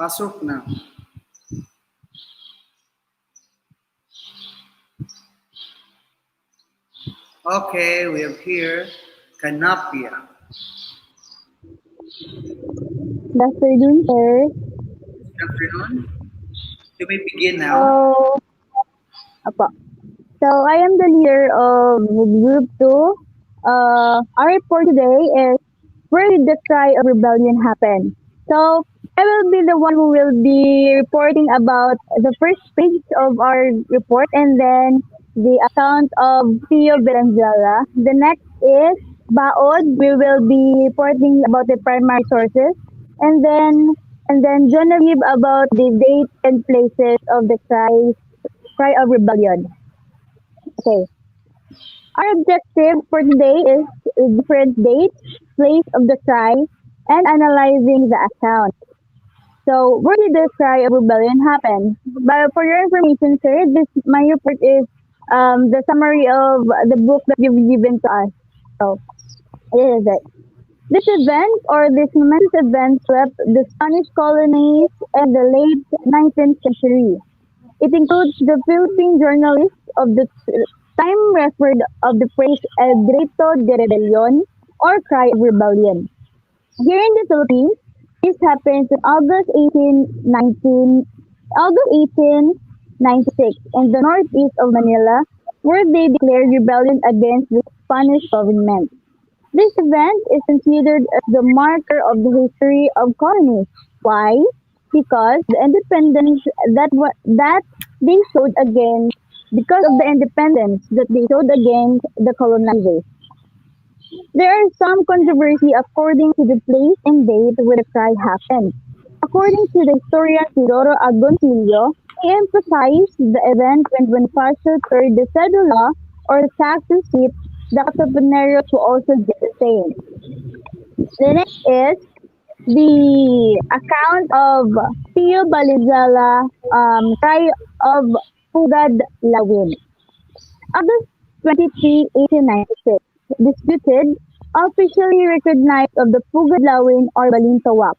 Pasok na. Okay, we have here Canapia. Good afternoon, sir. Good afternoon. You may begin now. So, apo. So, I am the leader of Group 2. Our report today is where did the cry of rebellion happen? So, I will be the one who will be reporting about the first page of our report and then the account of Tio Belanzala. The next is Baod. We will be reporting about the primary sources. And then Genevieve about the dates and places of the cry of rebellion. Okay. Our objective for today is different dates, place of the cry, and analyzing the account. So, where did the cry of rebellion happen? But for your information, sir, this my report is the summary of the book that you've given to us. So, it is it. This event or this momentous event swept the Spanish colonies in the late 19th century. It includes the Philippine journalists of the time referred of the phrase El Grito de Rebelión or Cry of Rebellion. Here in the Philippines, this happens in August 18, 19, August 1896, in the northeast of Manila, where they declared rebellion against the Spanish government. This event is considered as the marker of the history of colonies. Why? Because the independence that they showed against because of the independence that they showed against the colonizers. There is some controversy according to the place and date where the cry happened. According to the historian Isidoro Agoncillo, he emphasized the event when Bonifacio III the cedula or the tax receipt, the Catapaneros will also get the same. The next is the account of Pio Valenzuela, cry of Pugad Lawin. August 23, 1896, disputed, officially recognized of the Pugadlawin or Balintawak,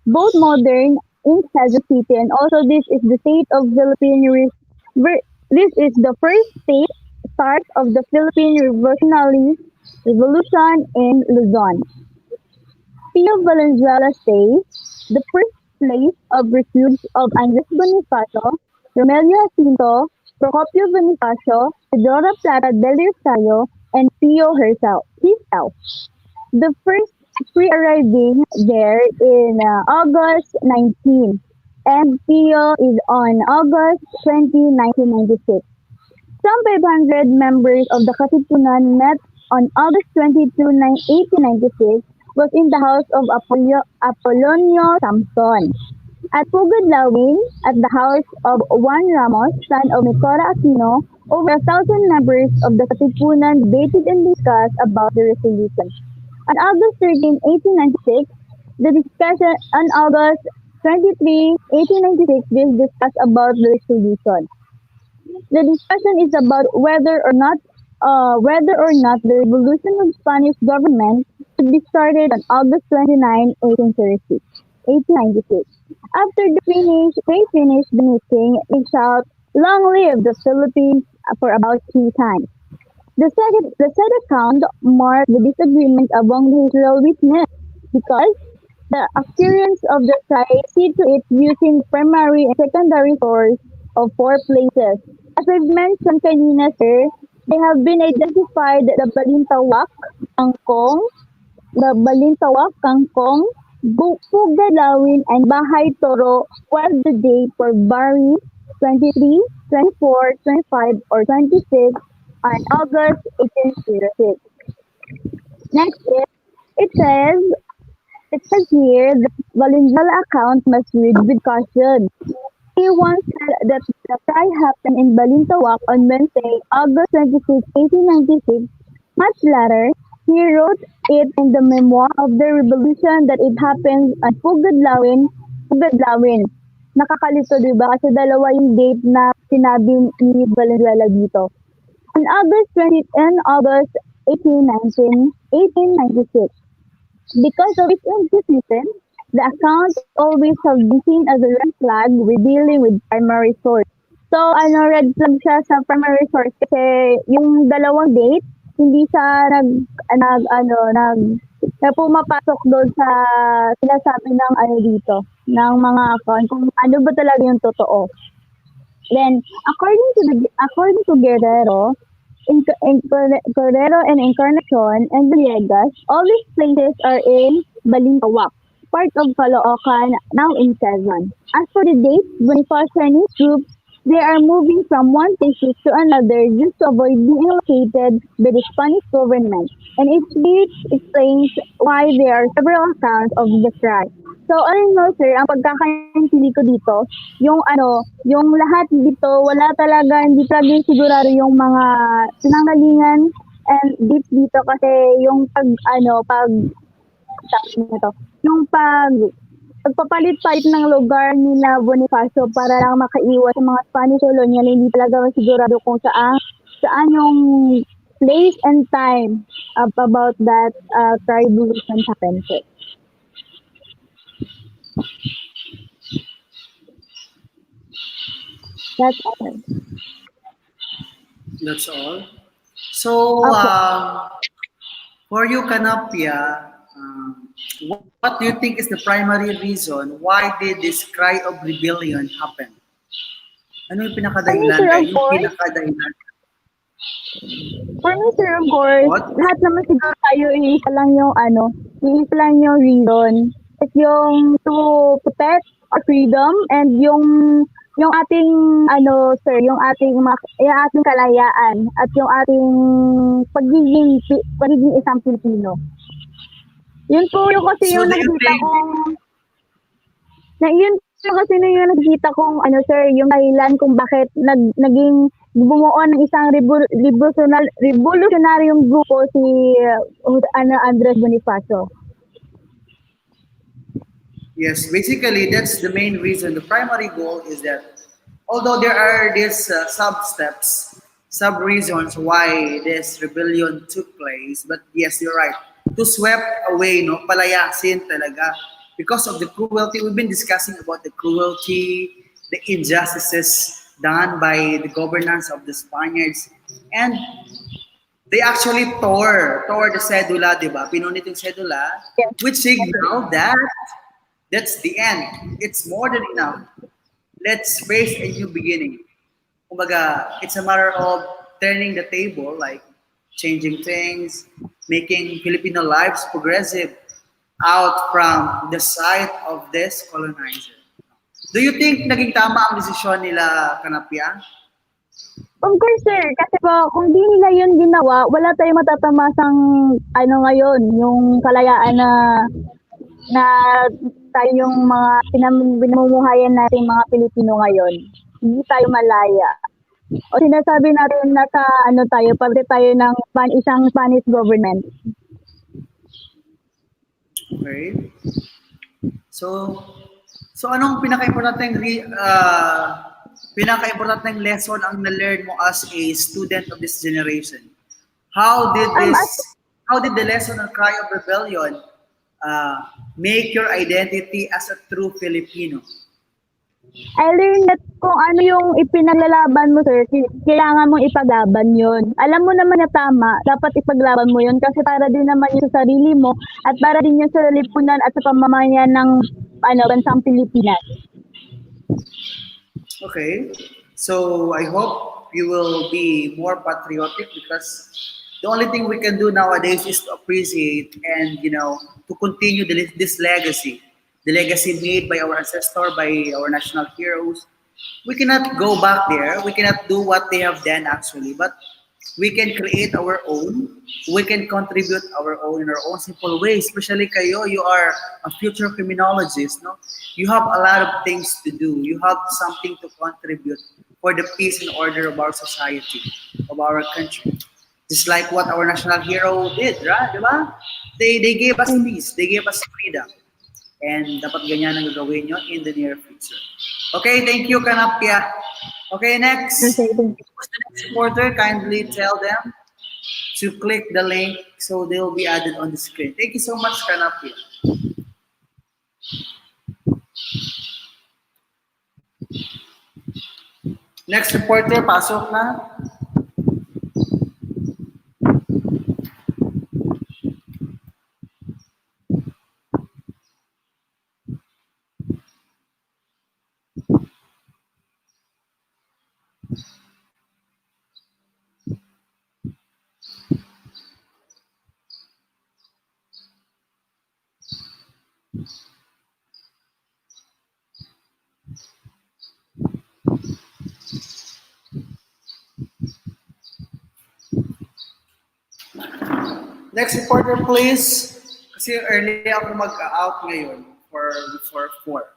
both modern in Quezon City and also this is the state of Philippine this is the first state start of the Philippine Revolutionary Revolution in Luzon. Pio Valenzuela says the first place of refuge of Andres Bonifacio, Romelio Jacinto, Procopio Bonifacio, Isidora Plata del Rosario, and Pio himself. The first pre-arriving there in August 19, and Pio is on August 20, 1996. Some 500 members of the Katipunan met on August 22, 1896 was in the house of Apolonio Samson. At Pugadlawin, at the house of Juan Ramos, son of Micora Aquino, over 1,000 members of the Katipunan debated and discussed about the resolution. On August 13, 1896, the discussion on August 23, 1896, they discussed about the resolution. The discussion is about whether or not the revolution of Spanish government should be started on August 29, 1896. After they finish the meeting, they shout, "Long live the Philippines!" for about 3 times. The said account marked the disagreement among the historical witness because the occurrence of the site see to it using primary and secondary source of 4 places. As I've mentioned kanina, sir, they have been identified the Balintawak, Kangkong, Pugalawin, and Bahay Toro was the date for Bari 23, 24, 25, or 26 on August 1806. Next is, it says, it says here that Valenzuela account must read with caution. He once said that the fry happened in Balintawak on Wednesday, August 26, 1896. Much later, he wrote it in the memoir of the revolution that it happened at Pugadlawin. Nakakalito, di ba? Kasi dalawa yung date na sinabi ni Valenzuela dito. On August 1896, because of its institution, the account always have been seen as a red flag with dealing with primary source. So, red flag siya sa primary source kasi yung dalawang date, hindi siya na pumapasok doon sa sinasabi ng ng mga account, kung ano ba talaga yung totoo. Then, according to Guerrero, Guerrero and Encarnacion and Villegas, all these places are in Balintawak, part of Caloocan, now in Quezon. As for the date, Bonifacio and his troops, they are moving from one district to another just to avoid being located by the Spanish government. And it explains why there are several accounts of the cry. So, sir, ang pagkakaintindi ko dito, yung lahat dito, wala talaga, hindi talaga sigurado yung mga pinanggalingan and deep dito kasi yung tapos nito, yung pagpapalit-palit ng lugar nila Bonifacio para lang makaiwas sa mga Spanish colonial, hindi talaga sigurado kung saan yung place and time about that revolution happened. That's all. That's all. So, Okay. for you, Canapia, what do you think is the primary reason why did this cry of rebellion happen? Ano yung For me, pinakadahilan? sir, Kaya of yung course, pinakadahilan. For me, sir, of course, What? lahat naman siguro tayo, iisa lang yung ano, iisa lang yung reason. It's yung to protect our freedom and yung ating ano, sir, yung ating kalayaan at yung ating pagiging isang Pilipino. Yun po yung kasi So yung do you nakikita think, kong yun po kasi yung nakikita kong ano sir, yung dahilan kung bakit naging bumuo ng isang revolutionaryong grupo si ano, Andres Bonifacio. yes, basically that's the main reason. The primary goal is that although there are these sub steps, sub reasons why this rebellion took place, but yes, you're right. To sweep away, no, palayasin talaga because of the cruelty. We've been discussing about the cruelty, the injustices done by the governance of the Spaniards, and they actually tore the cedula, di ba? Pinunit yung cedula, Yes, which yes, sir. signal that that's the end. It's more than enough. Let's face a new beginning. Kumbaga, it's a matter of turning the table, like changing things, making Filipino lives progressive out from the side of this colonizer. Do you think naging tama ang desisyon nila Kanapia? Of course, sir. Kasi po, kung di nila yun ginawa, wala tayong matatamasang ano ngayon, yung kalayaan na tayo yung mga pinamumuhayan natin mga Pilipino ngayon. Hindi tayo malaya. O sinasabi natin nasa ano tayo, parte tayo ng isang Spanish government. Okay. So, so anong pinaka-importanteng lesson ang na-learn mo as a student of this generation? How did As how did the lesson of Cry of Rebellion uh, make your identity as a true Filipino? I learned that kung ano yung ipinaglalaban mo, sir, kailangan mong ipaglaban yun. Alam mo naman na tama, dapat ipaglaban mo yun kasi para din naman yun sa sarili mo at para din yun sa lipunan at sa pamamayan ng ano, bansang Pilipinas. Okay. So I hope you will be more patriotic because the only thing we can do nowadays is to appreciate and to continue this legacy, the legacy made by our ancestor, by our national heroes. We cannot go back there. We cannot do what they have done actually, but we can create our own. We can contribute our own in our own simple ways. Especially kayo, you are a future criminologist, no? You have a lot of things to do. You have something to contribute for the peace and order of our society, of our country. Just like what our national hero did, right? Diba? They gave us peace. They gave us freedom. And dapat ganyan ang gagawin nyo in the near future. Okay, thank you, Kanapia. Okay, next. Okay, thank you. Who's the next supporter? Kindly tell them to click the link so they'll be added on the screen. Thank you so much, Kanapia. Next supporter, pasok na. Next supporter, please. Kasi early ako mag-out ngayon for 4.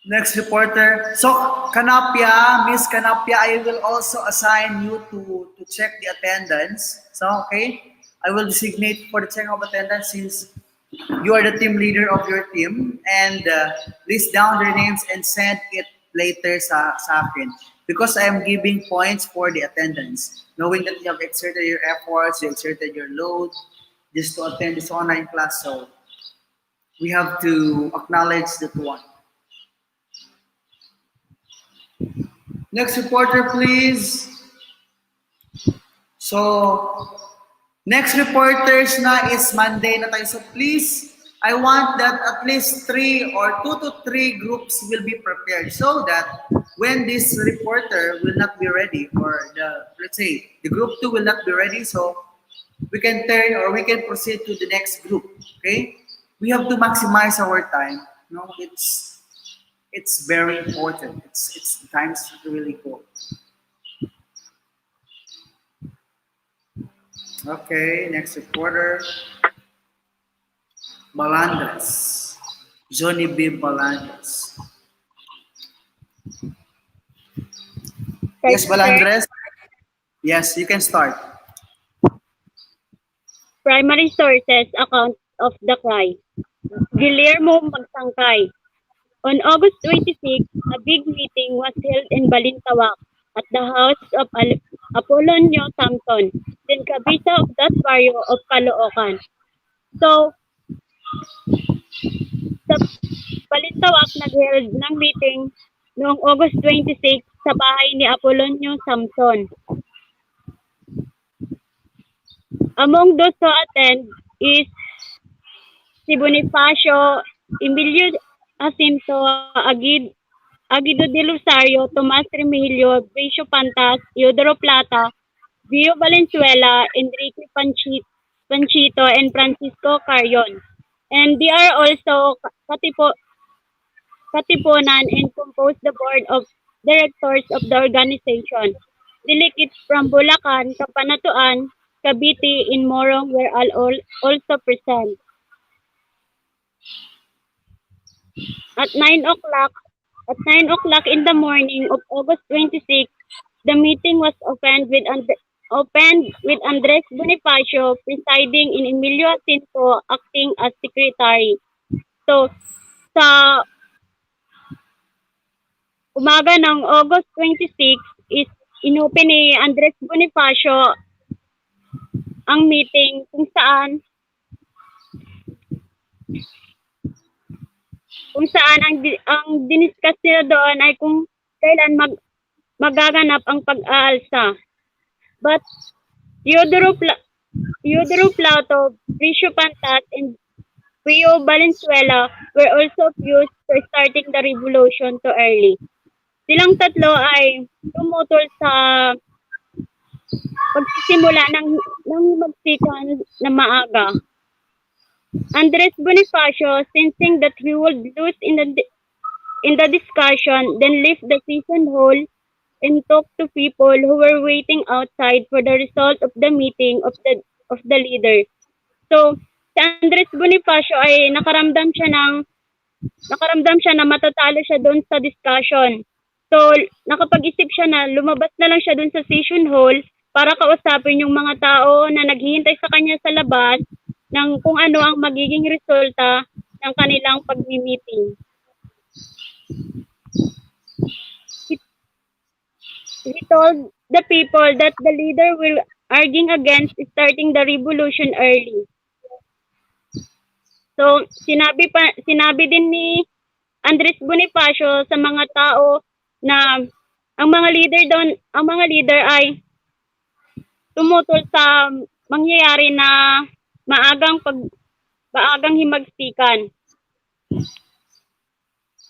Next reporter. So, Kanapia, Miss Kanapia, I will also assign you to check the attendance. So, okay? I will designate for the check of attendance since you are the team leader of your team and list down their names and send it later sa akin because I am giving points for the attendance. Knowing that you have exerted your efforts, you exerted your load just to attend this online class. So, we have to acknowledge that one. Next reporter, please. So, Next reporters na is Monday na tayo. So please, I want that at least 2 to 3 groups will be prepared so that when this reporter will not be ready or let's say the group 2 will not be ready, so we can turn or we can proceed to the next group. Okay? We have to maximize our time. No, it's very important. It's times to really go. Okay, next reporter, Balandras. Johnny B. Balandras. Right, Yes, sir. Balandres. Yes, you can start. Primary sources account of the cry. Guillermo Magsangkay. On August 26, a big meeting was held in Balintawak at the house of Apolonio Samson, then Kabisa of that barrio of Caloocan. So, sa Balintawak nag-held ng meeting noong August 26 sa bahay ni Apolonio Samson. Among those who attend is si Bonifacio, Emilio Jacinto Aguido de Rosario, Tomas Remigio, Bricio Pantas, Eudoro Plata, Vio Valenzuela, Enrique Panchito, and Francisco Carrion. And they are also katipunan and compose the board of directors of the organization. Delegates from Bulacan, Cabanatuan, Cavite, and Morong were all also present. At 9 o'clock in the morning of August 26, the meeting was opened with Andres Bonifacio presiding and Emilio Jacinto acting as secretary. So, sa umaga ng August 26 is inopen ni Andres Bonifacio ang meeting kung saan ang diniscuss nila doon ay kung kailan magaganap ang pag-aalsa. But Teodoro Plauto, Bricio Pantas, and Pio Valenzuela were also accused for starting the revolution too early. Silang tatlo ay tumutol sa pagsisimula ng magsikan na maaga. Andres Bonifacio, sensing that he would lose in the discussion, then left the session hall and talked to people who were waiting outside for the result of the meeting of the leader. So, si Andres Bonifacio ay nakaramdam siya na matatalo siya doon sa discussion. So, nakapag-isip siya na lumabas na lang siya doon sa session hall para kausapin yung mga tao na naghihintay sa kanya sa labas ng kung ano ang magiging resulta ng kanilang pag-meeting. He told the people that the leader will arguing against starting the revolution early. So, sinabi din ni Andres Bonifacio sa mga tao na ang mga leader ay tumutol sa mangyayari na maagang himagsikan.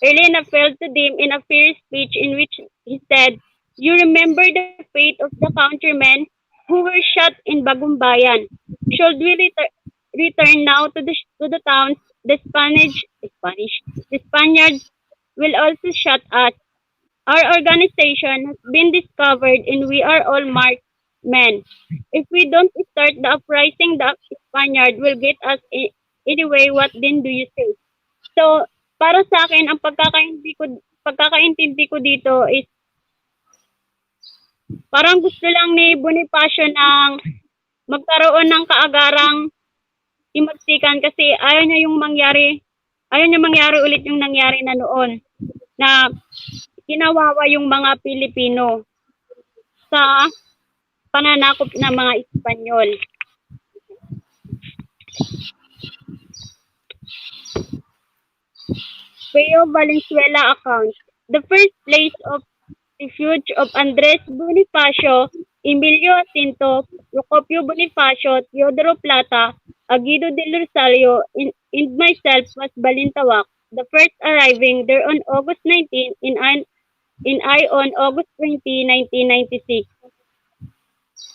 Elena fell to them in a fierce speech in which he said, "You remember the fate of the countrymen who were shot in Bagumbayan. Should we return now to the towns, the Spaniards will also shot us. Our organization has been discovered and we are all marked men. If we don't start the uprising, the Spaniard will get us anyway. What then do you say?" So, para sa akin, ang pagkakaintindi ko dito is parang gusto lang ni Bonifacio ng magkaroon ng kaagarang himagsikan kasi ayaw niya mangyari ulit yung nangyari na noon na ginawawa yung mga Pilipino sa pananakop ng mga Espanyol. Pio Valenzuela account. The first place of refuge of Andres Bonifacio Emilio Jacinto, Procopio Bonifacio, Teodoro Plata, Aguido del Rosario, and myself was Balintawak, the first arriving there on August 19 in I on August 20, 1996.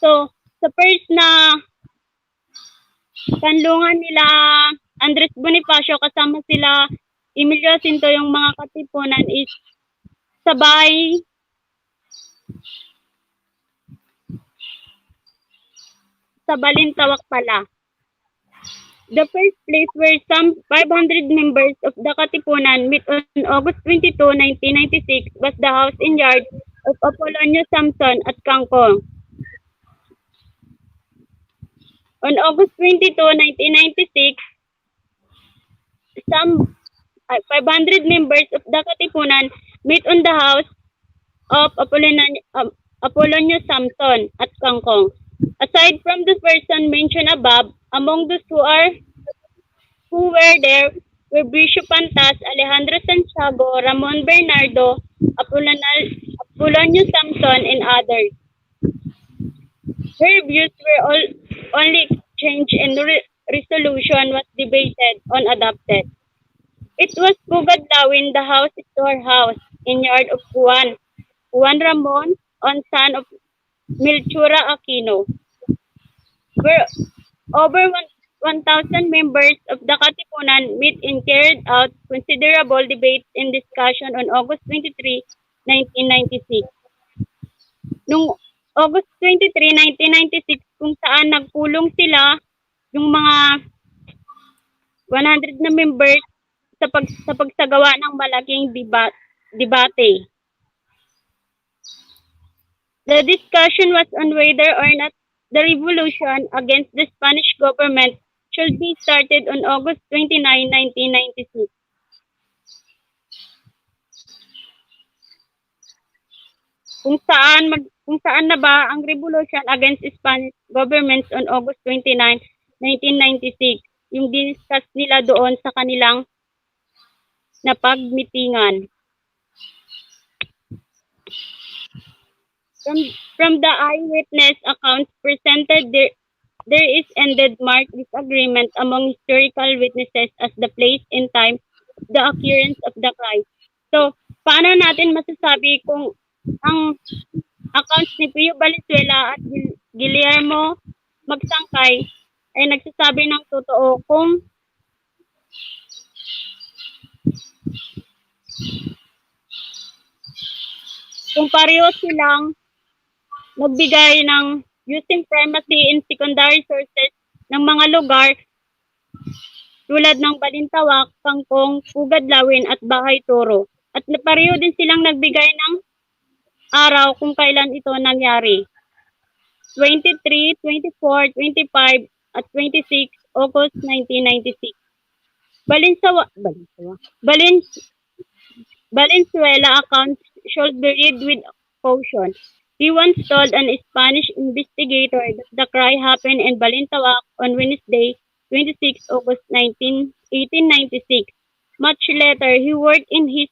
So, sa first na kanlungan nila Andres Bonifacio kasama sila Emilio Jacinto yung mga katipunan is sabay sa Balintawak pala. The first place where some 500 members of the Katipunan met on August 22, 1996 was the house and yard of Apolonio Samson at Kangkong. On August 22, 1996, some 500 members of the Katipunan met on the house of Apolonio Samson at Kangkong. Aside from the person mentioned above, among those who were there were Bishop Pantas, Alejandro Santiago, Ramon Bernardo, Apolonio Samson, and others. Her views were only exchanged and resolution was debated on adopted. It was Pugadlawin, the house storehouse, in yard of Juan Ramon, on son of Milchura Aquino, where over 1,000 members of the Katipunan met and carried out considerable debates and discussion on August 23, 1996. Noong August 23, 1996, kung saan nagpulong sila yung mga 100 na members sa pagsagawa ng malaking debate. The discussion was on whether or not the revolution against the Spanish government should be started on August 29, 1996. Kung saan na ba ang revolution against Spanish government on August 29, 1996, yung diniscuss nila doon sa kanilang napagmitingan. From the eyewitness accounts presented, there is ended marked disagreement among historical witnesses as the place and time of the occurrence of the crime. So, paano natin masasabi kung ang accounts ni Pio Valenzuela at Guillermo Magsangkay ay nagsasabi ng totoo kung pareho silang nagbigay ng using primary and secondary sources ng mga lugar tulad ng Balintawak, Kangkong, Pugadlawin at Bahay Toro. At pareho din silang nagbigay ng araw kung kailan ito nangyari. 23, 24, 25 at 26 August 1996. Valenzuela accounts should be read with caution. He once told an Spanish investigator that the crime happened in Balintawak on Wednesday, 26 August 1896. Much later, he wrote in his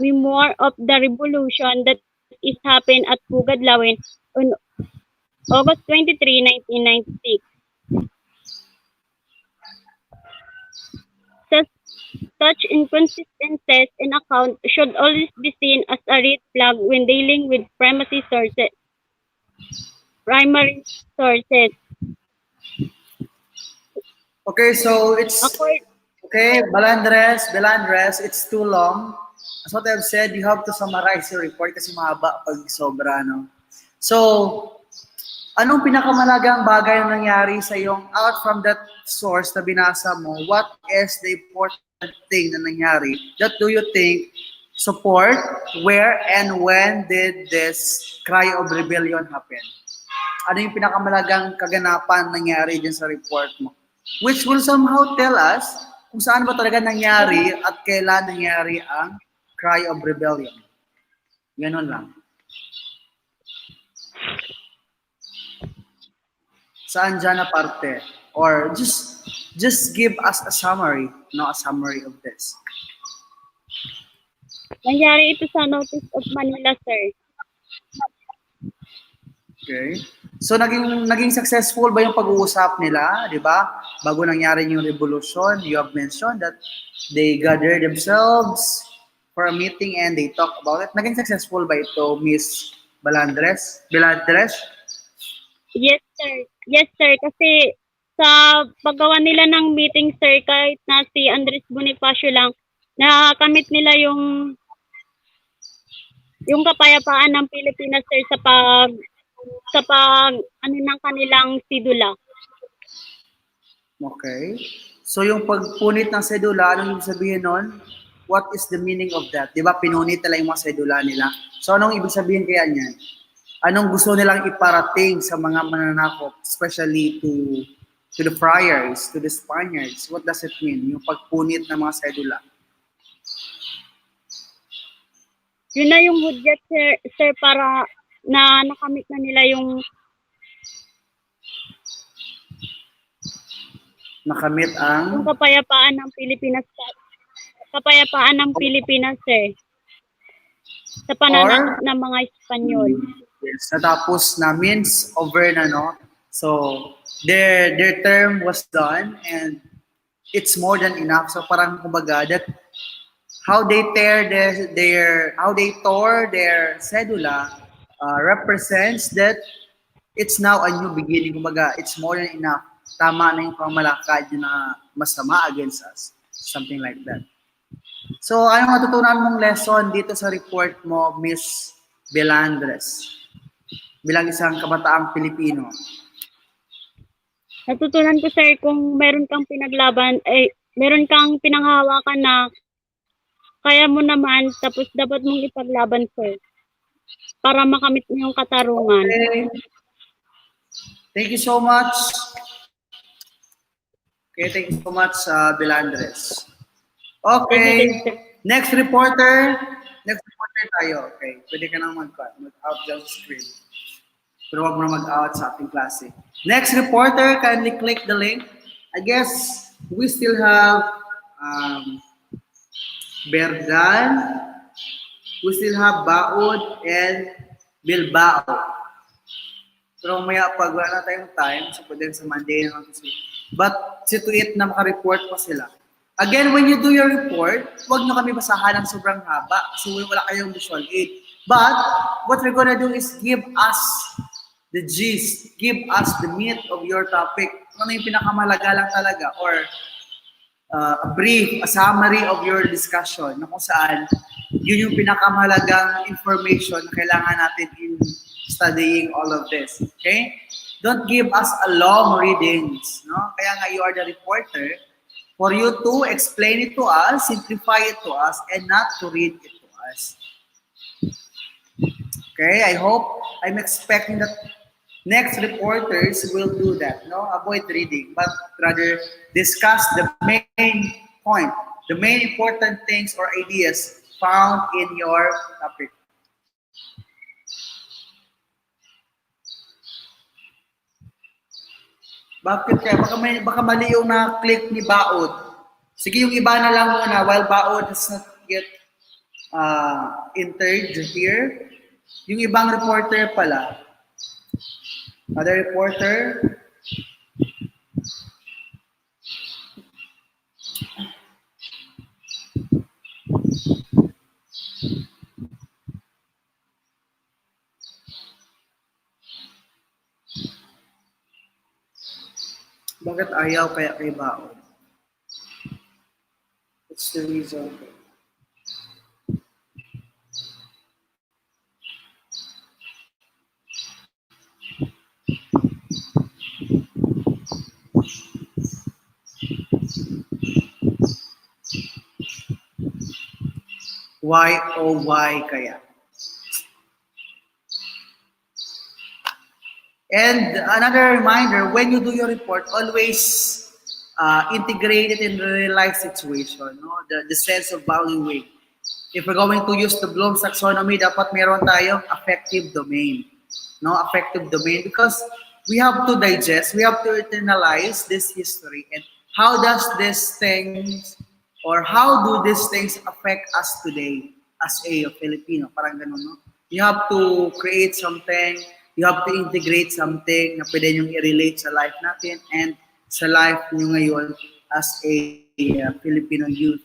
memoir of the revolution that it happened at Pugadlawin on August 23, 1996. Such inconsistencies in account should always be seen as a red flag when dealing with primary sources. Okay, so it's okay, Belandres, it's too long. As what I've said, you have to summarize your report kasi mahaba pag sobra, no? So, anong pinakamalagang bagay na nangyari sa iyong out from that source na binasa mo? What is the important thing na nangyari? That do you think support? Where and when did this cry of rebellion happen? Ano yung pinakamalagang kaganapan nangyari din sa report mo? Which will somehow tell us kung saan ba talaga nangyari at kailan nangyari ang cry of rebellion. Ganon lang. Saan dyan na parte? Or just give us a summary, a summary of this. Nangyari ito sa Notice of Manila, sir. Okay. So naging successful ba yung pag-uusap nila, 'di ba? Bago nangyari yung revolution, you have mentioned that they gather themselves for a meeting and they talk about it. Naging successful ba ito, Miss Balandres? Balandres? Yes, sir. Yes, sir. Kasi sa paggawa nila ng meeting, sir, kahit na si Andres Bonifacio lang, nakamit nila yung kapayapaan ng Pilipinas, sir, sa pag ano ng kanilang sidula. Okay. So yung pagpunit ng sedula, anong ibig sabihin nun? What is the meaning of that? 'Di ba pinunit nila yung mga sedula nila? So anong ibig sabihin kaya niyan? Anong gusto nilang iparating sa mga mananakop, especially to the friars, to the Spaniards? What does it mean? Yung pagpunit ng mga sedula. Yun na yung hudyat, sir, para na nakamit na nila Nakamit yung ang kapayapaan ng Pilipinas, sir, sa pananakop or ng mga Espanyol. yes, natapos na means over na, no? So their term was done and it's more than enough. So parang kumbaga that how they tear their how they tore their cedula represents that it's now a new beginning. Kumbaga, it's more than enough. Tama na yung pamalakad na masama against us. Something like that. So, anong natutunan mong lesson dito sa report mo, Miss Belandres? Bilang isang kabataang Pilipino. Natutunan ko, sir, kung meron kang meron kang pinanghahawakan na kaya mo naman, tapos dapat mong ipaglaban, sir, para makamit mo yung katarungan. Okay. Thank you so much. Okay, thank you so much, Belandres. Okay. Thank you, sir. Next reporter. Next reporter tayo. Okay. Pwede ka nang mag-out dyan sa screen. Pero wag mo na mag-out sa ating klase. Next reporter, kindly click the link. I guess we still have Bergan, we still have Baod and Bilbao. Pero maya pag wala na tayong time, so pwede sa Monday na lang kasi. But see to it na makareport pa sila. Again, when you do your report, huwag nyo kami basahan ng sobrang haba kasi wala kayong visual aid. But what we're gonna do is give us the gist, give us the meat of your topic. Ano yung pinakamalaga lang talaga or a brief, a summary of your discussion na kung saan yun yung pinakamahalagang information na kailangan natin in studying all of this. Okay? Don't give us a long readings. No? Kaya nga you are the reporter for you to explain it to us, simplify it to us, and not to read it to us. Okay? I hope, I'm expecting that next reporters will do that. No? Avoid reading, but rather discuss the main point, the main important things or ideas found in your topic. Bakit kaya? Baka mali yung na-click ni Baod. Sige, yung iba na lang muna while Baod has not yet entered here. Yung ibang reporter pala. Other reporter. Bakit ayaw kaya kay Baon? What's the reason? Why oh why kaya? And another reminder, when you do your report, always integrate it in the real life situation, no? The sense of valuing. If we're going to use the Bloom's taxonomy, dapat meron tayong affective domain. No, affective domain because we have to digest, we have to internalize this history and how does these things or how do these things affect us today as a Filipino? Parang ganun, no? You have to create something You have to integrate something na pwede nyo i-relate sa life natin and sa life nyo ngayon as a Filipino youth.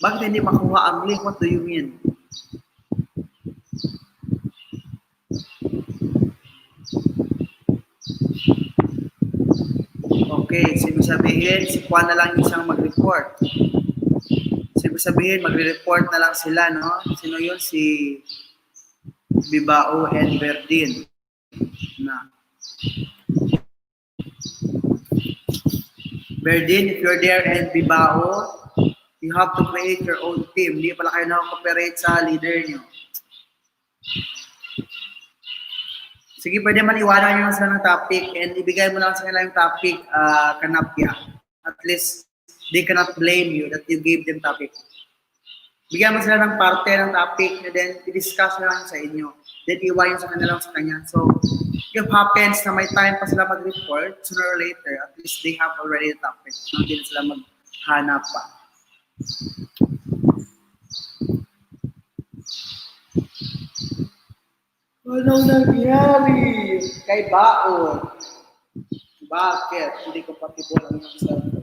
Bakit hindi makuha ang link? What do you mean? Okay, sino sabihin, si Juan na lang isang mag-report. Sino sabihin, magre-report na lang sila, no? Sino yun? Si Bibao and Verdin. Na. Verdin, if you're there and Bibao, you have to create your own team. Hindi pala kayo na-cooperate sa leader nyo. Sige, pwede man iwanan nyo lang sila ng topic and ibigay mo lang sa kanila yung topic, kanapya. At least, they cannot blame you that you gave them topic. Bigyan mo sila ng parte ng topic and then i-discuss na lang sa inyo. Then iwanan sa kanila lang sa kanya. So, if happens na may time pa sila mag-report, sooner or later, at least they have already a topic. Hindi na sila maghanap pa. Anong nangyari kay Baon? Bakit? Hindi compatible ang inyong server.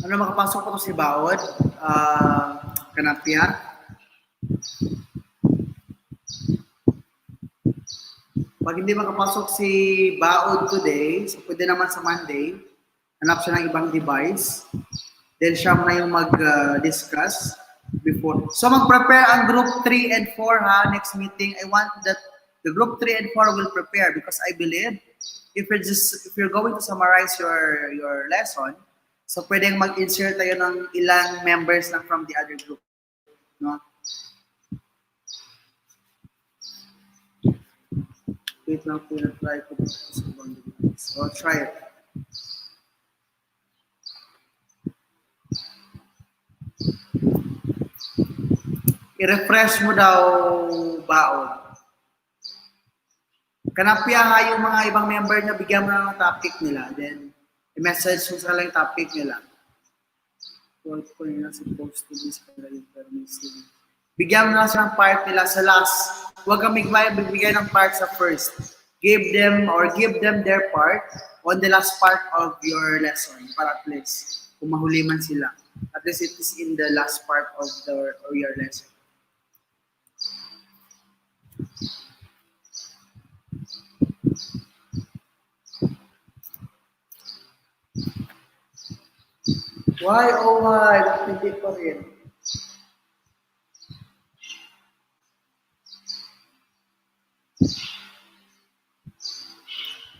Ano, makapasok po si Baon? Kanapya? Pag hindi makapasok si Baon today, so pwede naman sa Monday, hanap siya ng ibang device. Then siya na yung mag-discuss before. So mag-prepare ang group 3 and 4 ha, next meeting. I want that the group 3 and 4 will prepare because I believe if you're going to summarize your lesson, so pwedeng mag-insert tayo ng ilang members lang from the other group. No? Wait lang po na try ko sa ibang device. So try it. I-refresh mo daw Baon. Kanapya ha yung mga ibang member na bigyan mo ng topic nila. Then, i-message mo sa yung topic nila. What ko nila supposed to be sa kanila yung permissive. Bigyan mo na siya ng part nila sa last. Huwag kang bigay ng part sa first. Give them their part on the last part of your lesson para at least kung mahuli man sila. At least it is in the last part of your lesson. Why, oh why? Bakit hindi pa rin?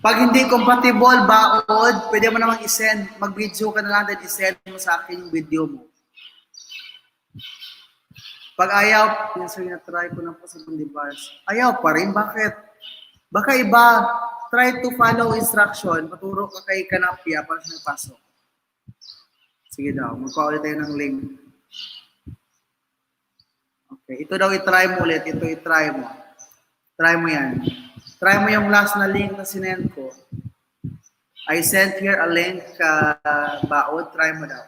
Pag hindi compatible, Baon, pwede mo namang i-send, mag-video ka na lang, then i-send mo sa akin yung video mo. Pag ayaw, na-try ko na po sa device. Ayaw pa rin, bakit? Baka iba, try to follow instruction, paturo ka kay Kanapya para siya pasok. Sige daw, magkuha ulit tayo ng link. Okay, ito daw i-try mo ulit, ito i-try mo. Try mo yan. Try mo yung last na link na sinend ko. I sent here a link, Baon, try mo daw.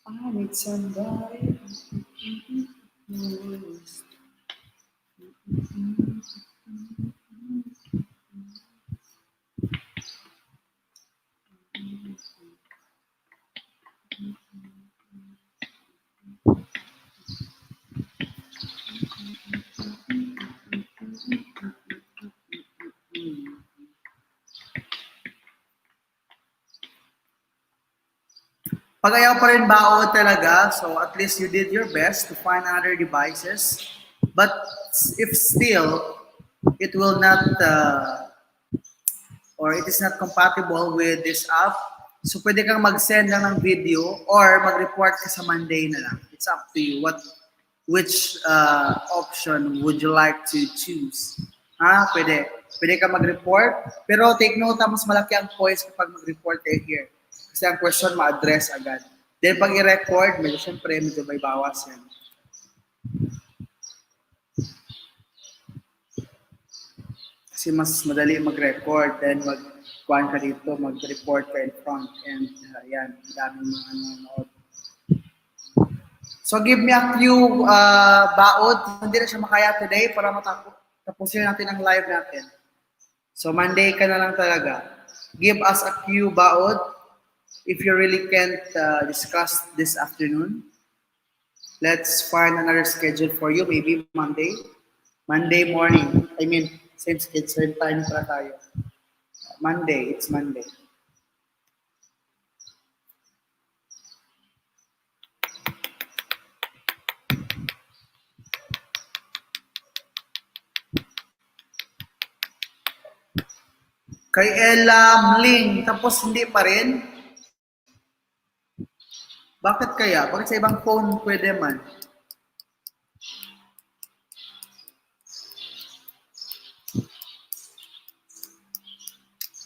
I need somebody. Pag ayaw pa rin baon talaga, so at least you did your best to find other devices. But if still, it will not, or it is not compatible with this app, so pwede kang mag-send lang ng video or mag-report ka sa Monday na lang. It's up to you. Which option would you like to choose? Pwede. Pwede ka mag-report, pero take note, mas malaki ang points kapag mag-report kayo here. Kasi ang question ma-address agad. Then pag i-record, syempre, medyo may bawas yan. Kasi mas madali mag-record, then mag-kuhan ka dito, mag-report ka in front, and yan, daming mga nanonood. So give me a few baod. Hindi na siya makaya today para tapusin natin ang live natin. So Monday ka na lang talaga. Give us a few baod if you really can't discuss this afternoon. Let's find another schedule for you. Maybe Monday. Monday morning. I mean, same schedule, same time para tayo. Monday. It's Monday. Kay Ella Mling, tapos hindi pa rin. Bakit kaya? Bakit sa ibang phone pwede man?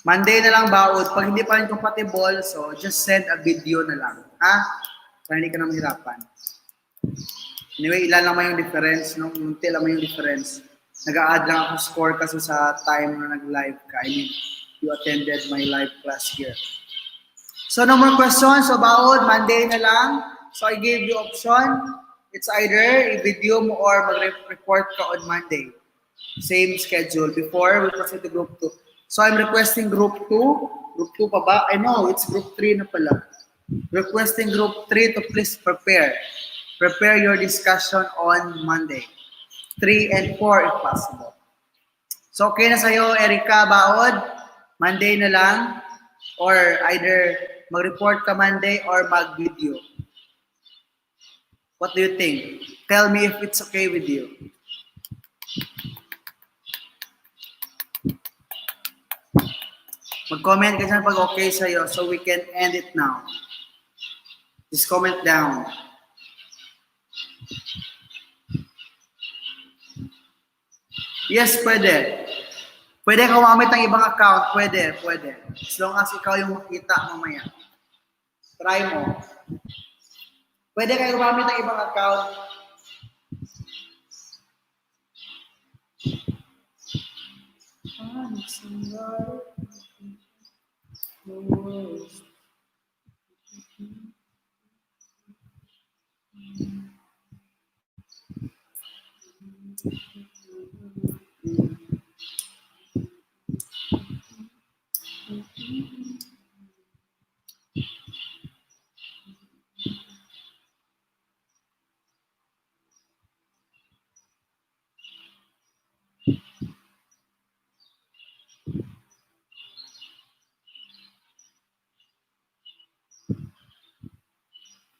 Monday na lang baod. Pag hindi pa rin compatible, so just send a video na lang. Para hindi ka na mahirapan. Anyway, ilan lang yung difference, no? Unti lang yung difference. Nag-a-add lang ako score kasi sa time na nag-live ka. I mean, you attended my live class here. So no more questions about Monday na lang. So I gave you option. It's either i-video mo or mag-report ka on Monday. Same schedule. Before, we proceed to group 2. So I'm requesting group 2. Group 2 pa ba? I know, it's group 3 na pala. Requesting group 3 to please prepare. Prepare your discussion on Monday. 3 and 4 if possible. So okay na sa'yo, Erica Baod? Monday na lang? Or either mag-report ka Monday or mag-video? What do you think? Tell me if it's okay with you. Mag-comment ka dyan pag okay sa'yo so we can end it now. Just comment down. Yes, pwede. Pwede ka gumamit ng ibang account. Pwede. As long as ikaw yung makita mamaya. Try mo. Pwede kayo gumamit ng ibang account.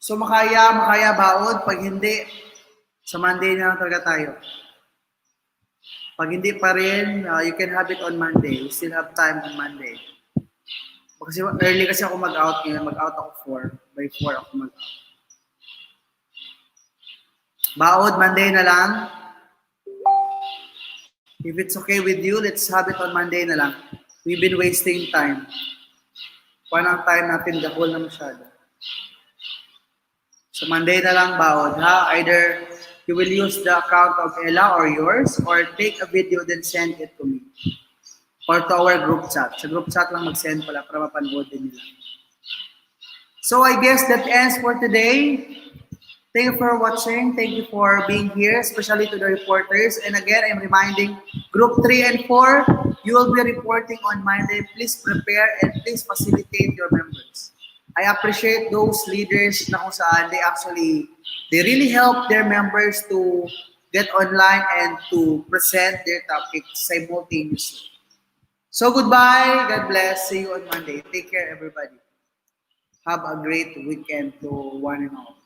So makaya baod. Pag hindi, sa Monday na lang talaga tayo. Pag hindi pa rin, you can have it on Monday. We still have time on Monday. Kasi early kasi ako mag-out ngayon. Mag-out ako 4. By 4 ako mag-out. Baod, Monday na lang. If it's okay with you, let's have it on Monday na lang. We've been wasting time. Parang time natin gahol na masyado. So Monday na lang baod, ha? Either you will use the account of Ella or yours, or take a video then send it to me. Or to our group chat. Sa group chat lang mag-send pala para mapanood din nila. So I guess that ends for today. Thank you for watching. Thank you for being here, especially to the reporters. And again, I'm reminding group 3 and 4, you will be reporting on Monday. Please prepare and please facilitate your members. I appreciate those leaders na kung saan they really help their members to get online and to present their topics simultaneously. So goodbye. God bless. See you on Monday. Take care, everybody. Have a great weekend to one and all.